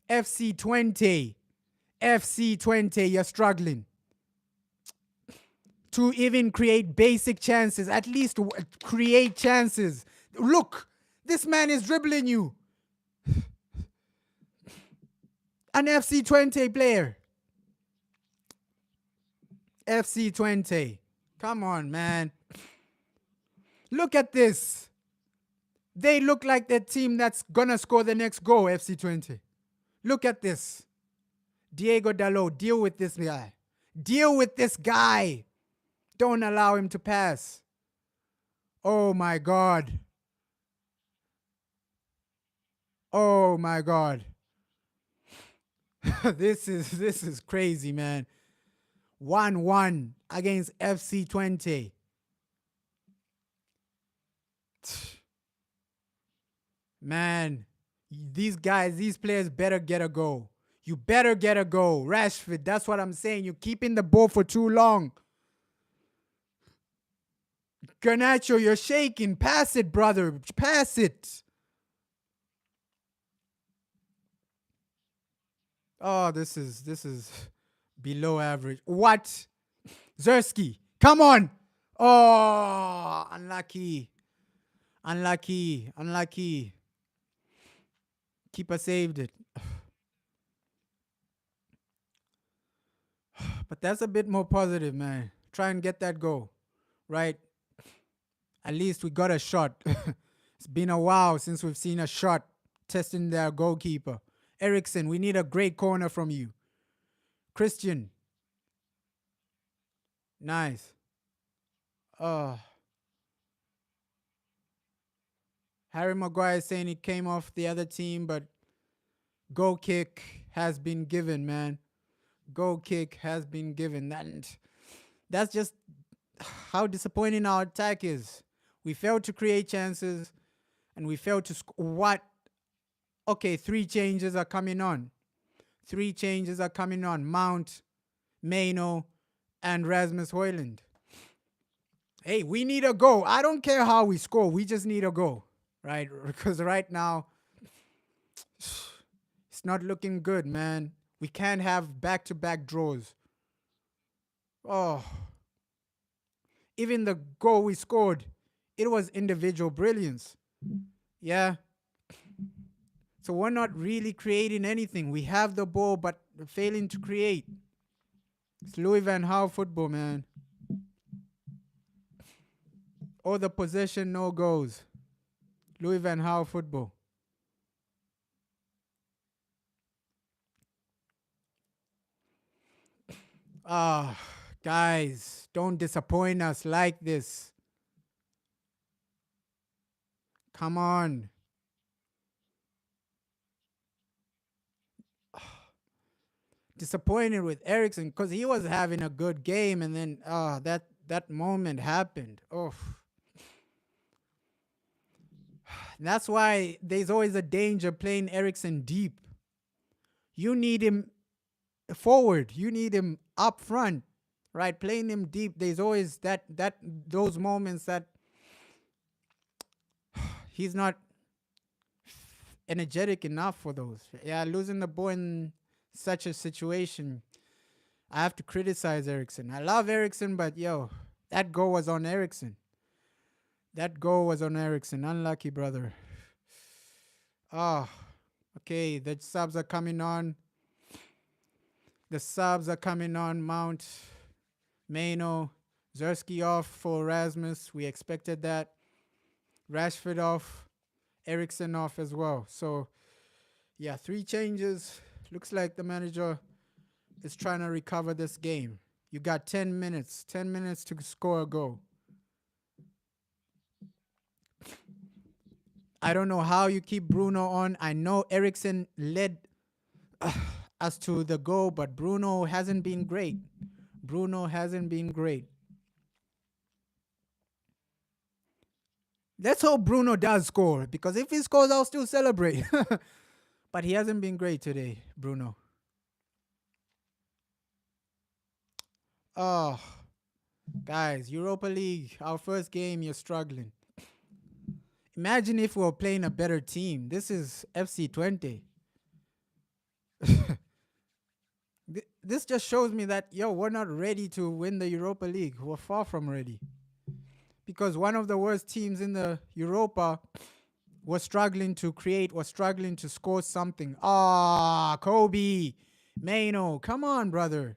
FC Twente. FC Twente, you're struggling to even create basic chances, at least create chances. Look, this man is dribbling you. An FC Twente player. FC Twente. Come on, man. Look at this. They look like the team that's gonna score the next goal, FC Twente. Look at this. Diego Dalot, deal with this guy. Deal with this guy. Don't allow him to pass. Oh my God. Oh my God. This is crazy, man. 1-1 against FC Twente. Man, these players better get a goal. You better get a goal. Rashford, that's what I'm saying. You're keeping the ball for too long. Garnacho, you're shaking. Pass it, brother. Pass it. Oh, this is below average. What? Zerski, come on. Oh, unlucky. Unlucky. Unlucky. Keeper saved it. But that's a bit more positive, man. Try and get that goal, right? At least we got a shot. It's been a while since we've seen a shot testing their goalkeeper. Eriksen, we need a great corner from you. Christian. Nice. Harry Maguire is saying he came off the other team, but goal kick has been given, man. Goal kick has been given. That's just how disappointing our attack is. We failed to create chances, and we failed to what? Okay, 3 changes are coming on. 3 changes are coming on. Mount, Maino, and Rasmus Højlund. Hey, we need a goal. I don't care how we score. We just need a goal, right? Because right now, it's not looking good, man. We can't have back-to-back draws. Oh. Even the goal we scored, it was individual brilliance. Yeah. So we're not really creating anything. We have the ball, but failing to create. It's Louis van Gaal football, man. All the possession, no goals. Louis van Gaal football. Guys, don't disappoint us like this. Come on. Disappointed with Eriksen because he was having a good game, and then that moment happened. Oh. That's why there's always a danger playing Eriksen deep. You need him forward. You need him up front, right? Playing him deep. There's always those moments that he's not energetic enough for those. Yeah, losing the ball in such a situation, I have to criticize Eriksen. I love Eriksen, but that goal was on Eriksen. That goal was on Eriksen. Unlucky, brother. Okay. The subs are coming on. Mount, Maino, Zerski off for Rasmus. We expected that. Rashford off. Eriksen off as well. So, Yeah, 3 changes. Looks like the manager is trying to recover this game. You got 10 minutes. 10 minutes to score a goal. I don't know how you keep Bruno on. I know Ericsson led us to the goal, but Bruno hasn't been great. Bruno hasn't been great. Let's hope Bruno does score, because if he scores, I'll still celebrate. But he hasn't been great today, Bruno. Oh, guys, Europa League, our first game, you're struggling. Imagine if we were playing a better team. This is FC Twente. This just shows me that, yo, we're not ready to win the Europa League. We're far from ready. Because one of the worst teams in the Europa was struggling to create, was struggling to score something. Ah, Kobe, Maino, come on, brother.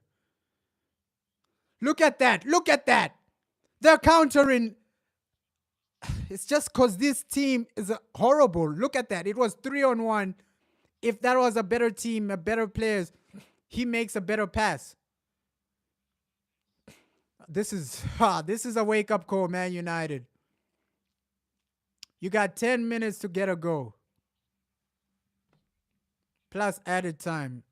Look at that. Look at that. They're countering. It's just because this team is horrible. Look at that. It was 3-on-1. If that was a better team, a better players, he makes a better pass. This is a wake-up call, Man United. You got 10 minutes to get a goal. Plus added time.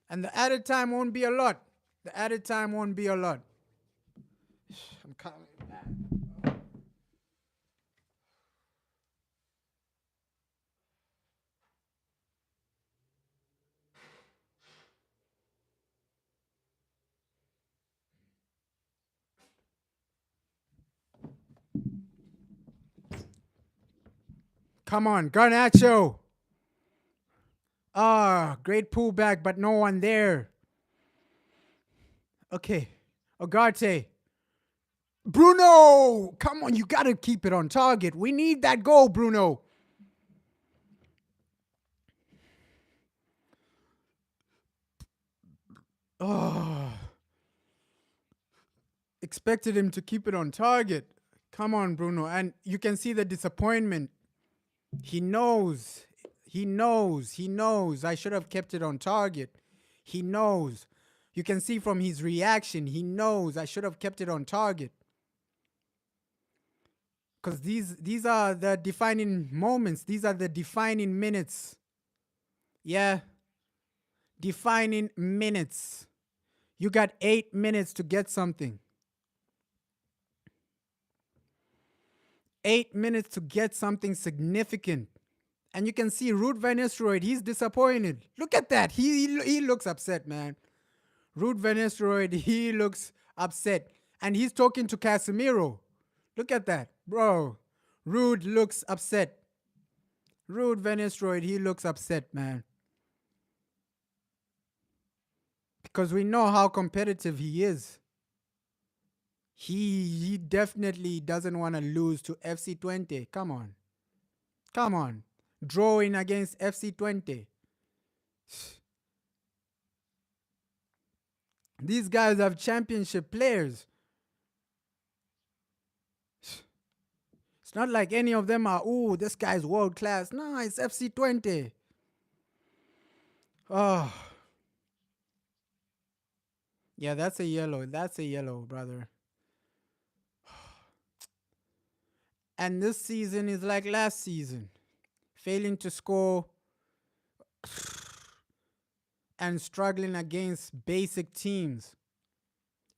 And the added time won't be a lot. The added time won't be a lot. I'm coming back. Come on, Garnacho. Ah, great pullback, but no one there. Okay, Ogarte. Bruno! Come on, you got to keep it on target. We need that goal, Bruno. Oh. Expected him to keep it on target. Come on, Bruno. And you can see the disappointment. He knows. He knows. He knows. I should have kept it on target. He knows. You can see from his reaction. He knows I should have kept it on target. Because these are the defining moments. These are the defining minutes. Yeah. Defining minutes. You got 8 minutes to get something. 8 minutes to get something significant. And you can see Ruud van Nistelrooy, he's disappointed. Look at that. He looks upset, man. Ruud van Nistelrooy, he looks upset. And he's talking to Casemiro. Look at that. Bro, Ruud looks upset. Ruud van Nistelrooy, he looks upset, man. Because we know how competitive he is. He definitely doesn't want to lose to FC Twente. Come on. Come on. Drawing against FC Twente. These guys have championship players. It's not like any of them are, ooh, this guy's world class. No, it's FC Twente. Oh. Yeah, that's a yellow. That's a yellow, brother. And this season is like last season. Failing to score and struggling against basic teams.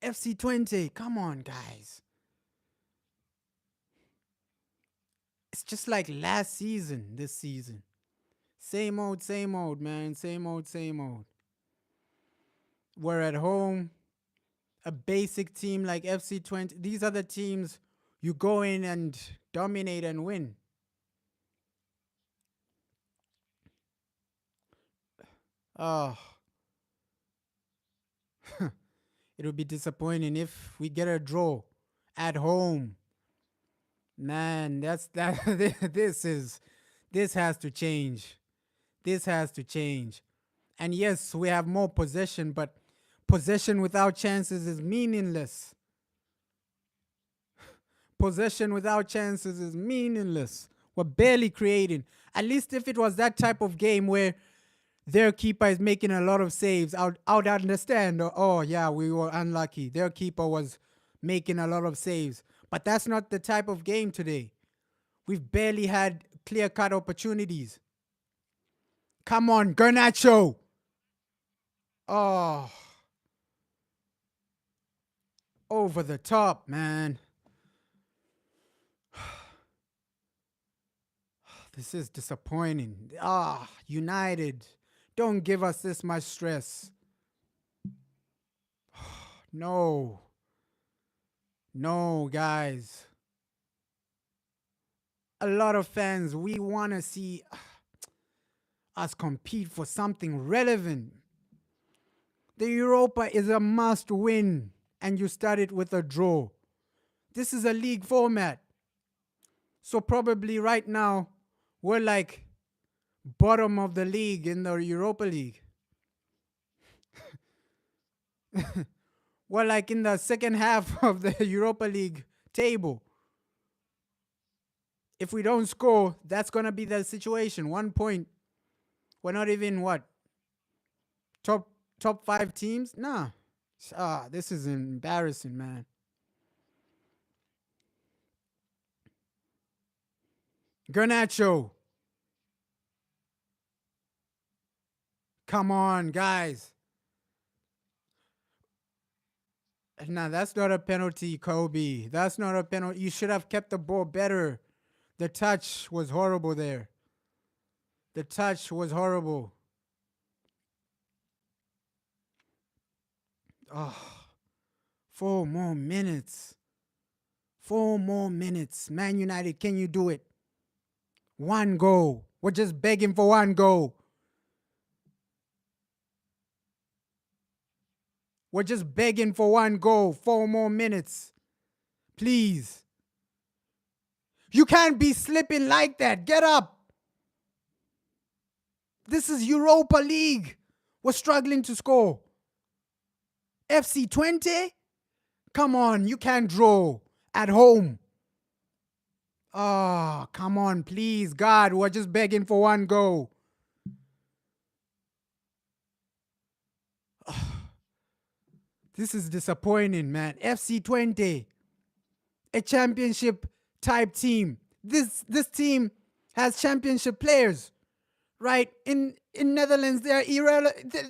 FC Twente, come on, guys. It's just like last season, this season. Same old, man. Same old. We're at home. A basic team like FC Twente. These are the teams you go in and dominate and win. Oh. It would be disappointing if we get a draw at home. Man, that's that. This has to change. This has to change. And yes, we have more possession, but possession without chances is meaningless. Possession without chances is meaningless. We're barely creating. At least if it was that type of game where their keeper is making a lot of saves, I would understand. Oh, yeah, we were unlucky. Their keeper was making a lot of saves. But that's not the type of game today. We've barely had clear-cut opportunities. Come on, Garnacho. Oh, over the top, man. This is disappointing. United. Don't give us this much stress. No. No, guys. A lot of fans, we want to see us compete for something relevant. The Europa is a must win, and you started with a draw. This is a league format. So probably right now, we're like bottom of the league in the Europa League. We're like in the second half of the Europa League table. If we don't score, that's going to be the situation. 1 point. We're not even what? Top 5 teams? Nah. This is embarrassing, man. Garnacho. Come on, guys. Nah, that's not a penalty, Kobe. That's not a penalty. You should have kept the ball better. The touch was horrible there. The touch was horrible. Oh, 4 more minutes. 4 more minutes. Man United, can you do it? 1 goal. We're just begging for 1 goal. We're just begging for 1 goal. 4 more minutes. Please. You can't be slipping like that. Get up. This is Europa League. We're struggling to score. FC Twente? Come on, you can't draw at home. Oh, come on, please. God, we're just begging for 1 goal. This is disappointing, man. FC Twente, a championship type team. This team has championship players, right? In Netherlands, they're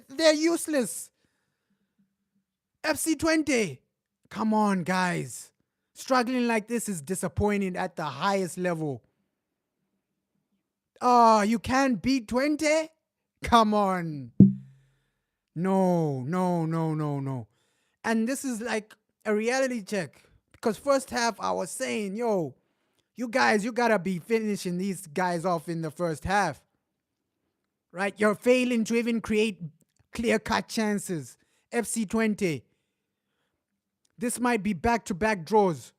they're useless. FC Twente, come on, guys. Struggling like this is disappointing at the highest level. Oh, you can't beat Twente? Come on. No, no, no, no, no. And this is like a reality check. Because first half, I was saying, yo, you guys, you got to be finishing these guys off in the first half. Right? You're failing to even create clear-cut chances. FC Twente. This might be back-to-back draws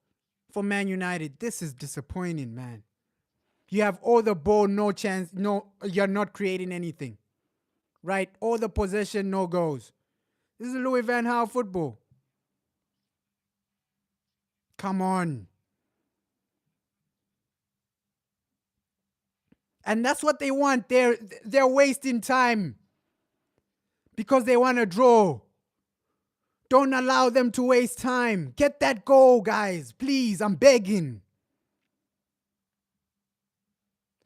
for Man United. This is disappointing, man. You have all the ball, no chance, you're not creating anything. Right? All the possession, no goals. This is Louis van Gaal football. Come on. And that's what they want. They're wasting time because they want to draw. Don't allow them to waste time. Get that goal, guys. Please, I'm begging.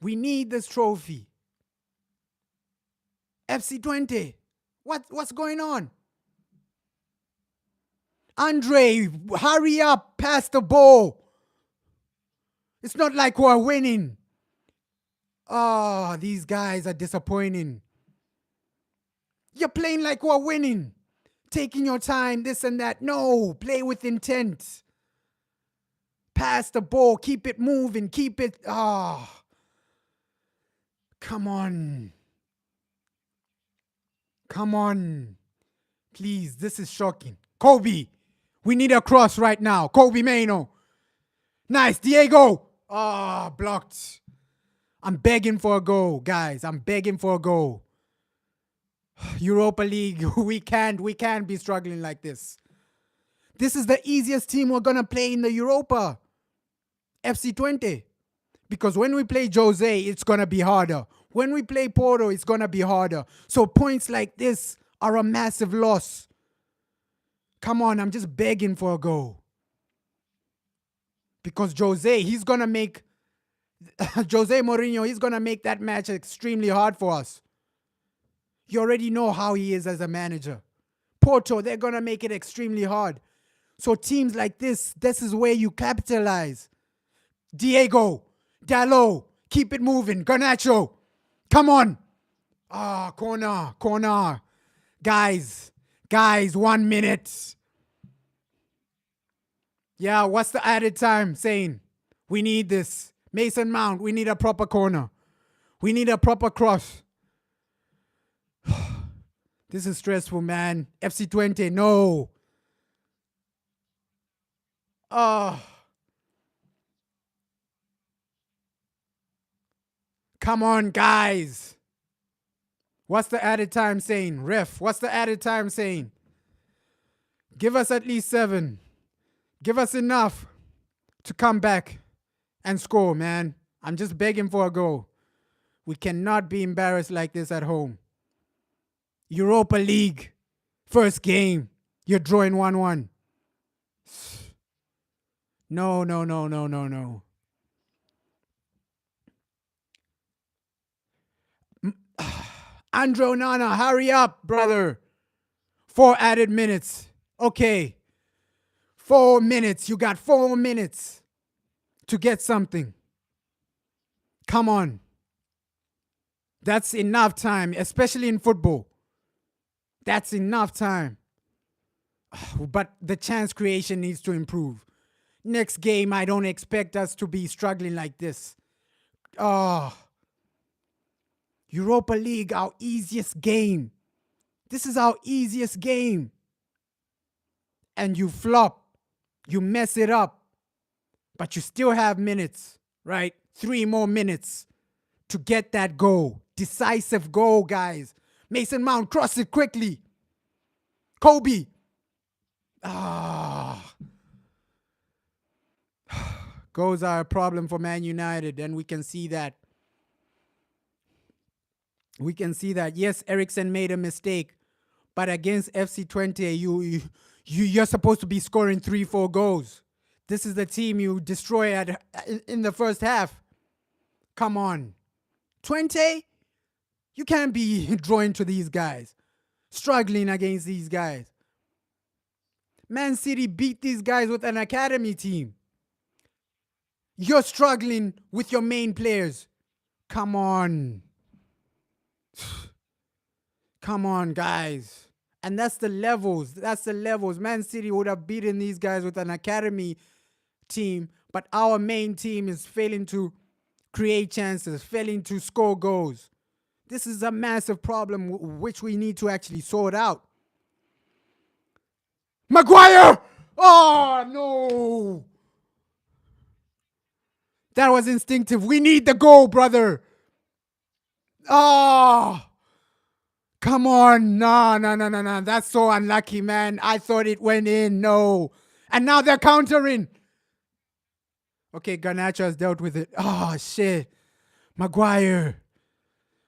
We need this trophy. FC Twente. What's going on? Andre, hurry up. Pass the ball. It's not like we're winning. Oh, these guys are disappointing. You're playing like we're winning. Taking your time, this and that. No, play with intent. Pass the ball. Keep it moving. Keep it. Come on. Come on. Please, this is shocking. Kobe, we need a cross right now. Kobe Maino. Nice, Diego. Blocked. I'm begging for a goal, guys. I'm begging for a goal. Europa League, we can't be struggling like this. This is the easiest team we're going to play in the Europa. FC Twente. Because when we play Jose, it's going to be harder. When we play Porto, it's going to be harder. So points like this are a massive loss. Come on, I'm just begging for a goal. Because Jose, he's going to make Jose Mourinho, he's going to make that match extremely hard for us. You already know how he is as a manager. Porto, they're going to make it extremely hard. So teams like this is where you capitalize. Diego, Dalot, keep it moving. Garnacho, come on. Corner. Guys, 1 minute. Yeah, what's the added time saying? We need this. Mason Mount, we need a proper corner. We need a proper cross. This is stressful, man. FC Twente, no. Come on, guys. What's the added time saying? Ref, what's the added time saying? Give us at least 7. Give us enough to come back and score, man. I'm just begging for a goal. We cannot be embarrassed like this at home. Europa League, first game. You're drawing 1-1. No. Andre Onana, hurry up, brother. 4 added minutes. Okay. 4 minutes. You got 4 minutes to get something. Come on. That's enough time, especially in football. That's enough time. But the chance creation needs to improve. Next game, I don't expect us to be struggling like this. Europa League, our easiest game. This is our easiest game. And you flop. You mess it up. But you still have minutes, right? 3 more minutes to get that goal. Decisive goal, guys. Mason Mount, cross it quickly. Kobe. Goals are a problem for Man United, and we can see that. Yes, Eriksen made a mistake, but against FC Twente, you're supposed to be scoring 3-4 goals. This is the team you destroy in the first half. Come on. Twente, you can't be drawing to these guys, struggling against these guys. Man City beat these guys with an academy team. You're struggling with your main players. Come on. Come on, guys. And that's the levels. Man City would have beaten these guys with an academy team, but our main team is failing to create chances, failing to score goals. This is a massive problem which we need to actually sort out. Maguire! Oh, no! That was instinctive. We need the goal, brother. Oh! Come on. No. That's so unlucky, man. I thought it went in. No. And now they're countering. Okay, Garnacho has dealt with it. Oh, shit. Maguire.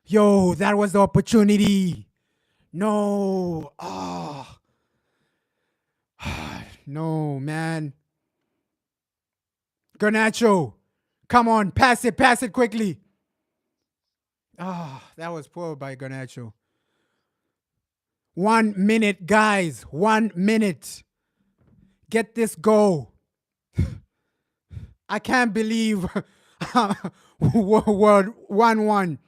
Yo, that was the opportunity. No. Oh. No, man. Garnacho. Come on, pass it quickly. That was poor by Garnacho. 1 minute, guys. 1 minute. Get this goal. I can't believe we're 1-1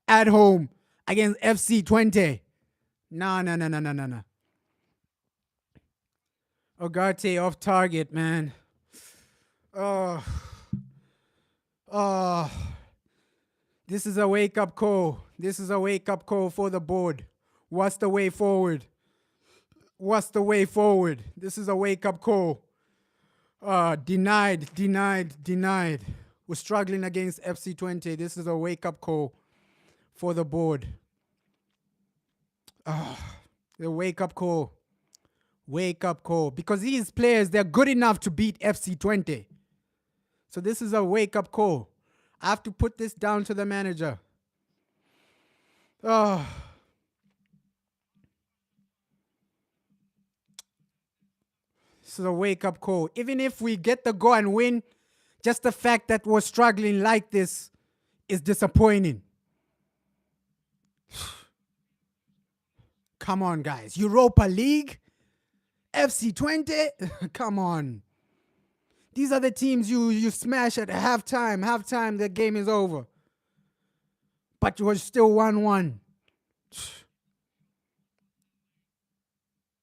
at home against FC Twente. No. Ugarte off target, man. This is a wake-up call. This is a wake-up call for the board. What's the way forward? This is a wake-up call. Denied. We're struggling against FC Twente. This is a wake-up call for the board. The wake-up call. Because these players, they're good enough to beat FC Twente. So this is a wake-up call. I have to put this down to the manager. Oh, this is a wake-up call. Even if we get the goal and win, just the fact that we're struggling like this is disappointing. Come on, guys. Europa League? FC Twente? Come on. These are the teams you smash at halftime. Halftime, the game is over. But you were still 1-1.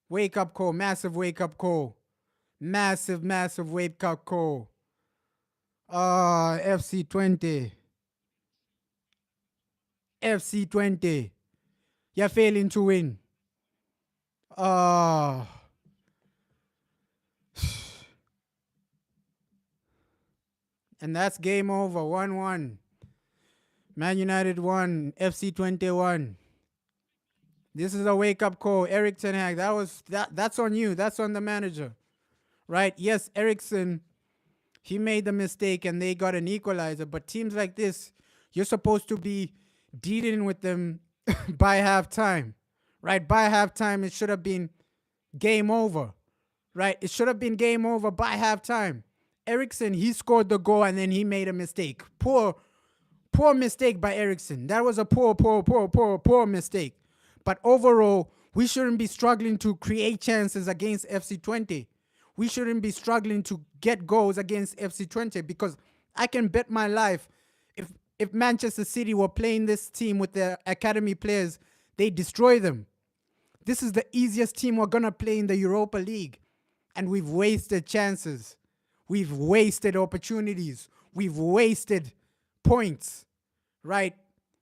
Wake-up call. Massive wake-up call. Massive, massive wake-up call. FC Twente. FC Twente. You're failing to win. And that's game over. 1-1. Man United 1. FC Twente 1. This is a wake-up call. Erik ten Hag. That's on you. That's on the manager. Right? Yes, Eriksen, he made the mistake and they got an equalizer. But teams like this, you're supposed to be dealing with them by halftime. Right? By halftime, it should have been game over. Right? It should have been game over by halftime. Eriksen, he scored the goal and then he made a mistake. Poor mistake by Eriksen. That was a poor mistake. But overall, we shouldn't be struggling to create chances against FC Twente. We shouldn't be struggling to get goals against FC Twente because I can bet my life if Manchester City were playing this team with their academy players, they destroy them. This is the easiest team we're going to play in the Europa League. And we've wasted chances. We've wasted opportunities. We've wasted points, right?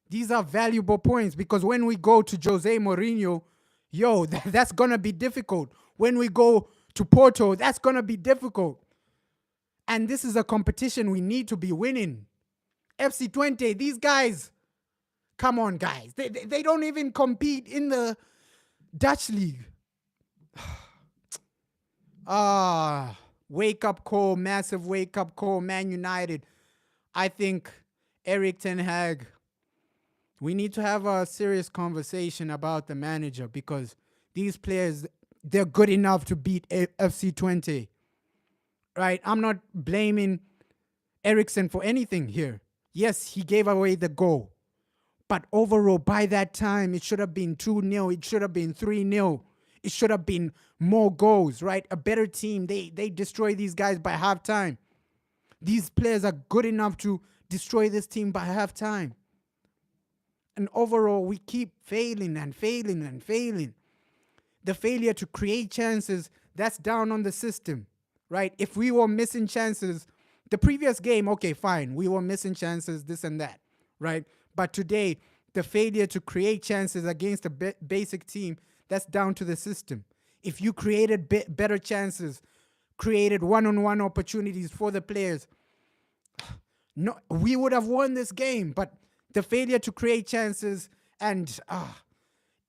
These are valuable points because when we go to Jose Mourinho, that's going to be difficult. When we go to Porto, that's going to be difficult. And this is a competition we need to be winning. FC Twente, these guys, come on, guys. They don't even compete in the Dutch league. Wake-up call, massive wake-up call, Man United. I think Erik ten Hag, we need to have a serious conversation about the manager because these players, they're good enough to beat FC Twente. Right? I'm not blaming Eriksen for anything here. Yes, he gave away the goal. But overall, by that time, it should have been 2-0. It should have been 3-0. It should have been more goals, right? A better team. They destroy these guys by halftime. These players are good enough to destroy this team by halftime. And overall, we keep failing and failing and failing. The failure to create chances, that's down on the system, right? If we were missing chances, the previous game, okay, fine. We were missing chances, this and that, right? But today, the failure to create chances against a basic team, that's down to the system. If you created better chances, created one-on-one opportunities for the players, no, we would have won this game. But the failure to create chances and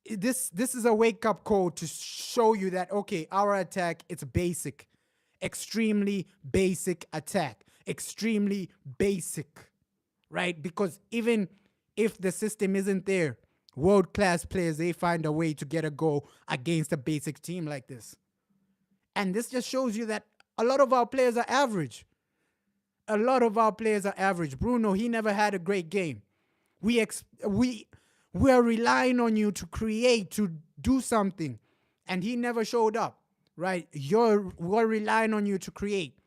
this is a wake-up call to show you that, okay, our attack, it's basic. Extremely basic attack. Extremely basic, right? Because even if the system isn't there, world-class players, they find a way to get a goal against a basic team like this. And this just shows you that a lot of our players are average. A lot of our players are average. Bruno, he never had a great game. We are relying on you to create, to do something. And he never showed up, right? We're relying on you to create.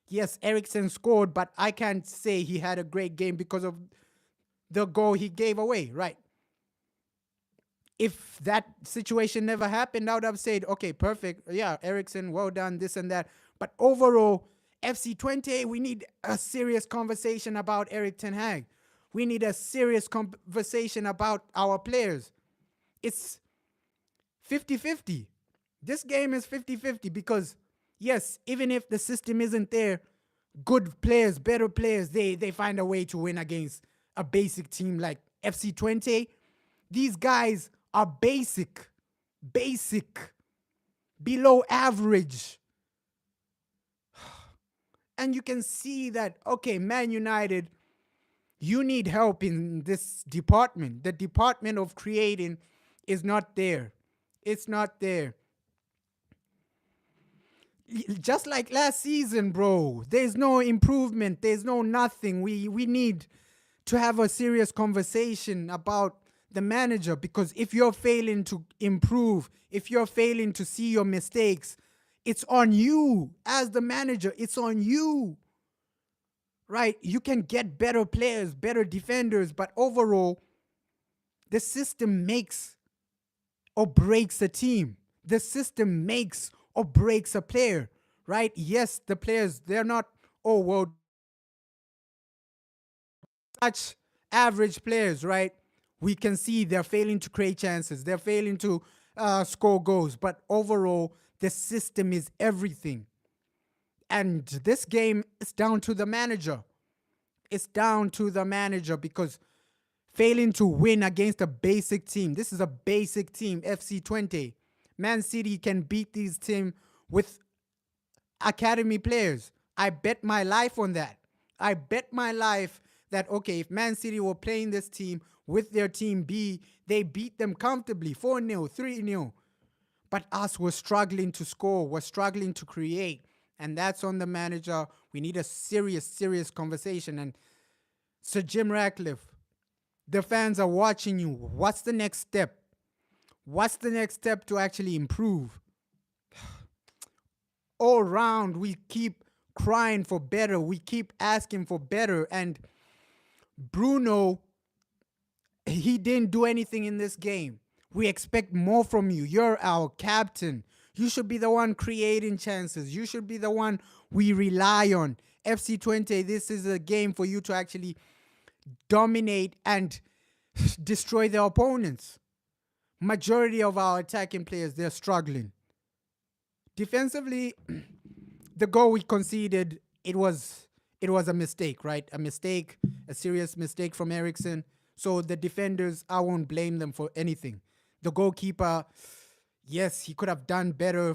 Yes, Eriksen scored, but I can't say he had a great game because of the goal he gave away, right? If that situation never happened, I would have said, okay, perfect. Yeah, Eriksen, well done, this and that. But overall, FC Twente, we need a serious conversation about Erik ten Hag. We need a serious conversation about our players. It's 50-50. This game is 50-50 because, yes, even if the system isn't there, good players, better players, they find a way to win against a basic team like FC Twente. These guys are basic, below average. And you can see that, okay, Man United, You need help in this department. The department of creating is not there. It's not there. Just like last season, bro. There's no improvement. There's no nothing. We need to have a serious conversation about the manager, because if you're failing to improve, if you're failing to see your mistakes, it's on you as the manager. It's on you, right? You can get better players, better defenders, but overall, the system makes or breaks a team. The system makes or breaks a player, right? Yes, the players, they're not, oh, well, such average players, right? We can see they're failing to create chances. They're failing to score goals. But overall, the system is everything. And this game is down to the manager. It's down to the manager, because failing to win against a basic team. This is a basic team, FC Twente. Man City can beat this team with academy players. I bet my life on that. I bet my life that, okay, if Man City were playing this team with their team B, they beat them comfortably, 4-0, 3-0. But us, we're struggling to score. We're struggling to create. And that's on the manager. We need a serious, serious conversation. And Sir Jim Ratcliffe, the fans are watching you. What's the next step? What's the next step to actually improve? All round, we keep crying for better. We keep asking for better. And Bruno, he didn't do anything in this game. We expect more from you. You're our captain. You should be the one creating chances. You should be the one we rely on. FC Twente, this is a game for you to actually dominate and destroy their opponents. Majority of our attacking players, they're struggling. Defensively, the goal we conceded, it was a mistake, right? A mistake, a serious mistake from Eriksson. So the defenders, I won't blame them for anything. The goalkeeper, yes, he could have done better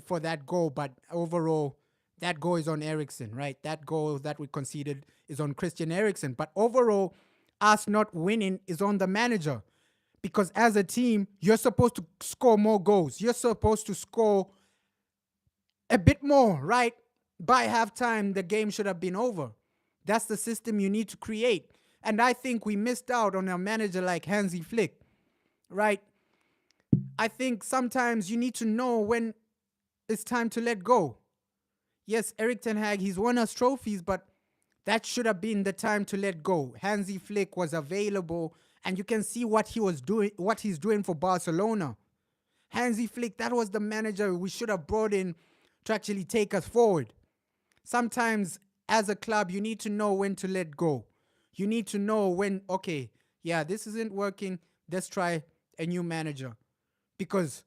for that goal, but overall, that goal is on Eriksson, right? That goal that we conceded is on Christian Eriksen. But overall, us not winning is on the manager. Because as a team, you're supposed to score more goals. You're supposed to score a bit more, right? By halftime, the game should have been over. That's the system you need to create. And I think we missed out on a manager like Hansi Flick, right? I think sometimes you need to know when it's time to let go. Yes, Erik Ten Hag, he's won us trophies, but that should have been the time to let go. Hansi Flick was available, and you can see what he was doing, what he's doing for Barcelona. Hansi Flick, that was the manager we should have brought in to actually take us forward. Sometimes, as a club, you need to know when to let go. You need to know when, okay, yeah, this isn't working. Let's try a new manager. Because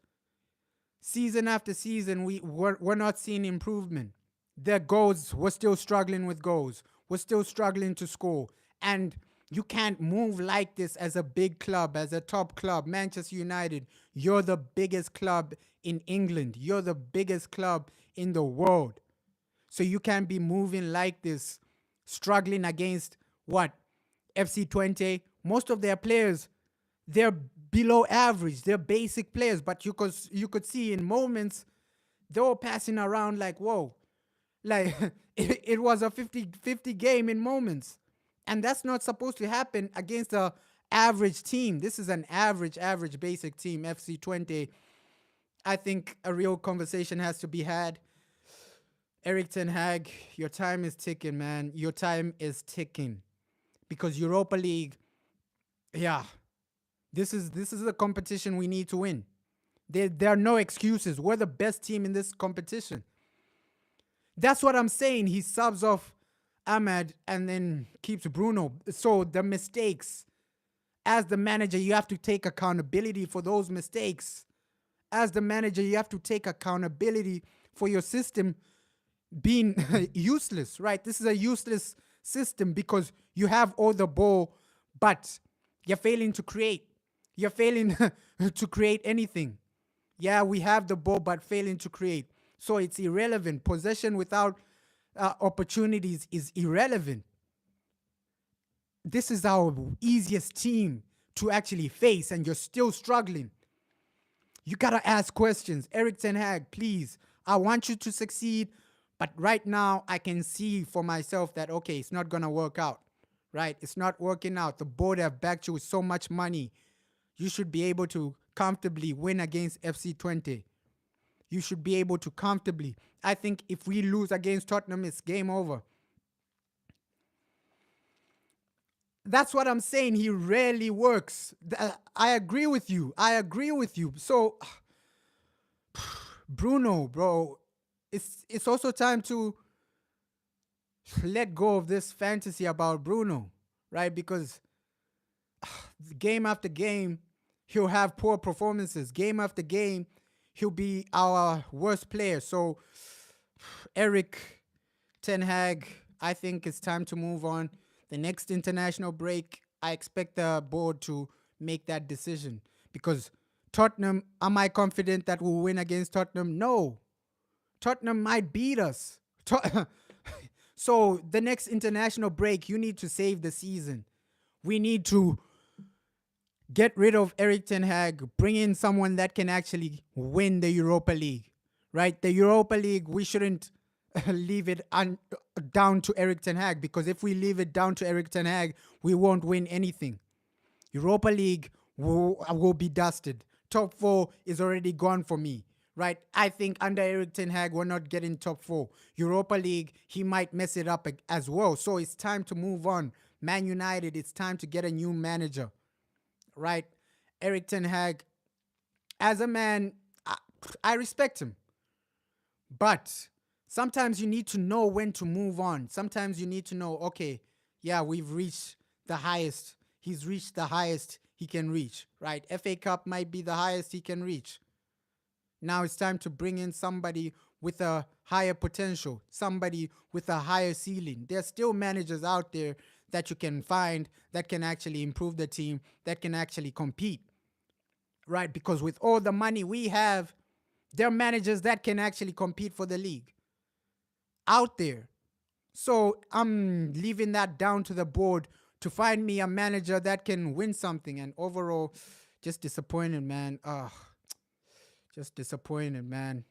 season after season, we're not seeing improvement. Their goals, we're still struggling with goals. We're still struggling to score. And you can't move like this as a big club, as a top club. Manchester United, you're the biggest club in England. You're the biggest club in the world. So you can't be moving like this, struggling against what? FC Twente. Most of their players, they're below average. They're basic players. But you could see in moments, they were passing around like, whoa. Like, it was a 50-50 game in moments. And that's not supposed to happen against a average team. This is an average basic team, FC Twente. I think a real conversation has to be had. Erik Ten Hag, your time is ticking, man. Your time is ticking. Because Europa League, yeah, this is a competition we need to win. There are no excuses. We're the best team in this competition. That's what I'm saying. He subs off Ahmad and then keeps Bruno. So the mistakes, as the manager, you have to take accountability for those mistakes. As the manager, you have to take accountability for your system being useless, right? This is a useless system because you have all the ball, but you're failing to create. You're failing to create anything. Yeah, we have the ball, but failing to create. So it's irrelevant. Possession without opportunities is irrelevant. This is our easiest team to actually face, and you're still struggling. You gotta ask questions. Eric Ten Hag, please. I want you to succeed, but right now I can see for myself that okay, it's not gonna work out. Right? It's not working out. The board have backed you with so much money. You should be able to comfortably win against FC Twente. You should be able to comfortably. I think if we lose against Tottenham, it's game over. That's what I'm saying. He rarely works. I agree with you. I agree with you. So, Bruno, bro, it's also time to let go of this fantasy about Bruno, right? Because game after game, he'll have poor performances. Game after game, he'll be our worst player. So, Eric Ten Hag, I think it's time to move on. The next international break, I expect the board to make that decision because Tottenham, am I confident that we'll win against Tottenham? No. Tottenham might beat us. So the next international break, you need to save the season. We need to get rid of Eric Ten Hag, bring in someone that can actually win the Europa League, right? The Europa League, we shouldn't leave it down to Eric Ten Hag, because if we leave it down to Eric Ten Hag, we won't win anything. Europa League will be dusted. Top four is already gone for me, right? I think under Eric Ten Hag, we're not getting top four. Europa League, he might mess it up as well. So it's time to move on. Man United, it's time to get a new manager, right? Eric Ten Hag, as a man, I respect him. But sometimes you need to know when to move on. Sometimes you need to know, okay, yeah, we've reached the highest. He's reached the highest he can reach, right? FA Cup might be the highest he can reach. Now it's time to bring in somebody with a higher potential, somebody with a higher ceiling. There's still managers out there that you can find that can actually improve the team, that can actually compete, right? Because with all the money we have, there are managers that can actually compete for the league out there. So I'm leaving that down to the board to find me a manager that can win something. And overall, just disappointed, man. Just disappointed, man.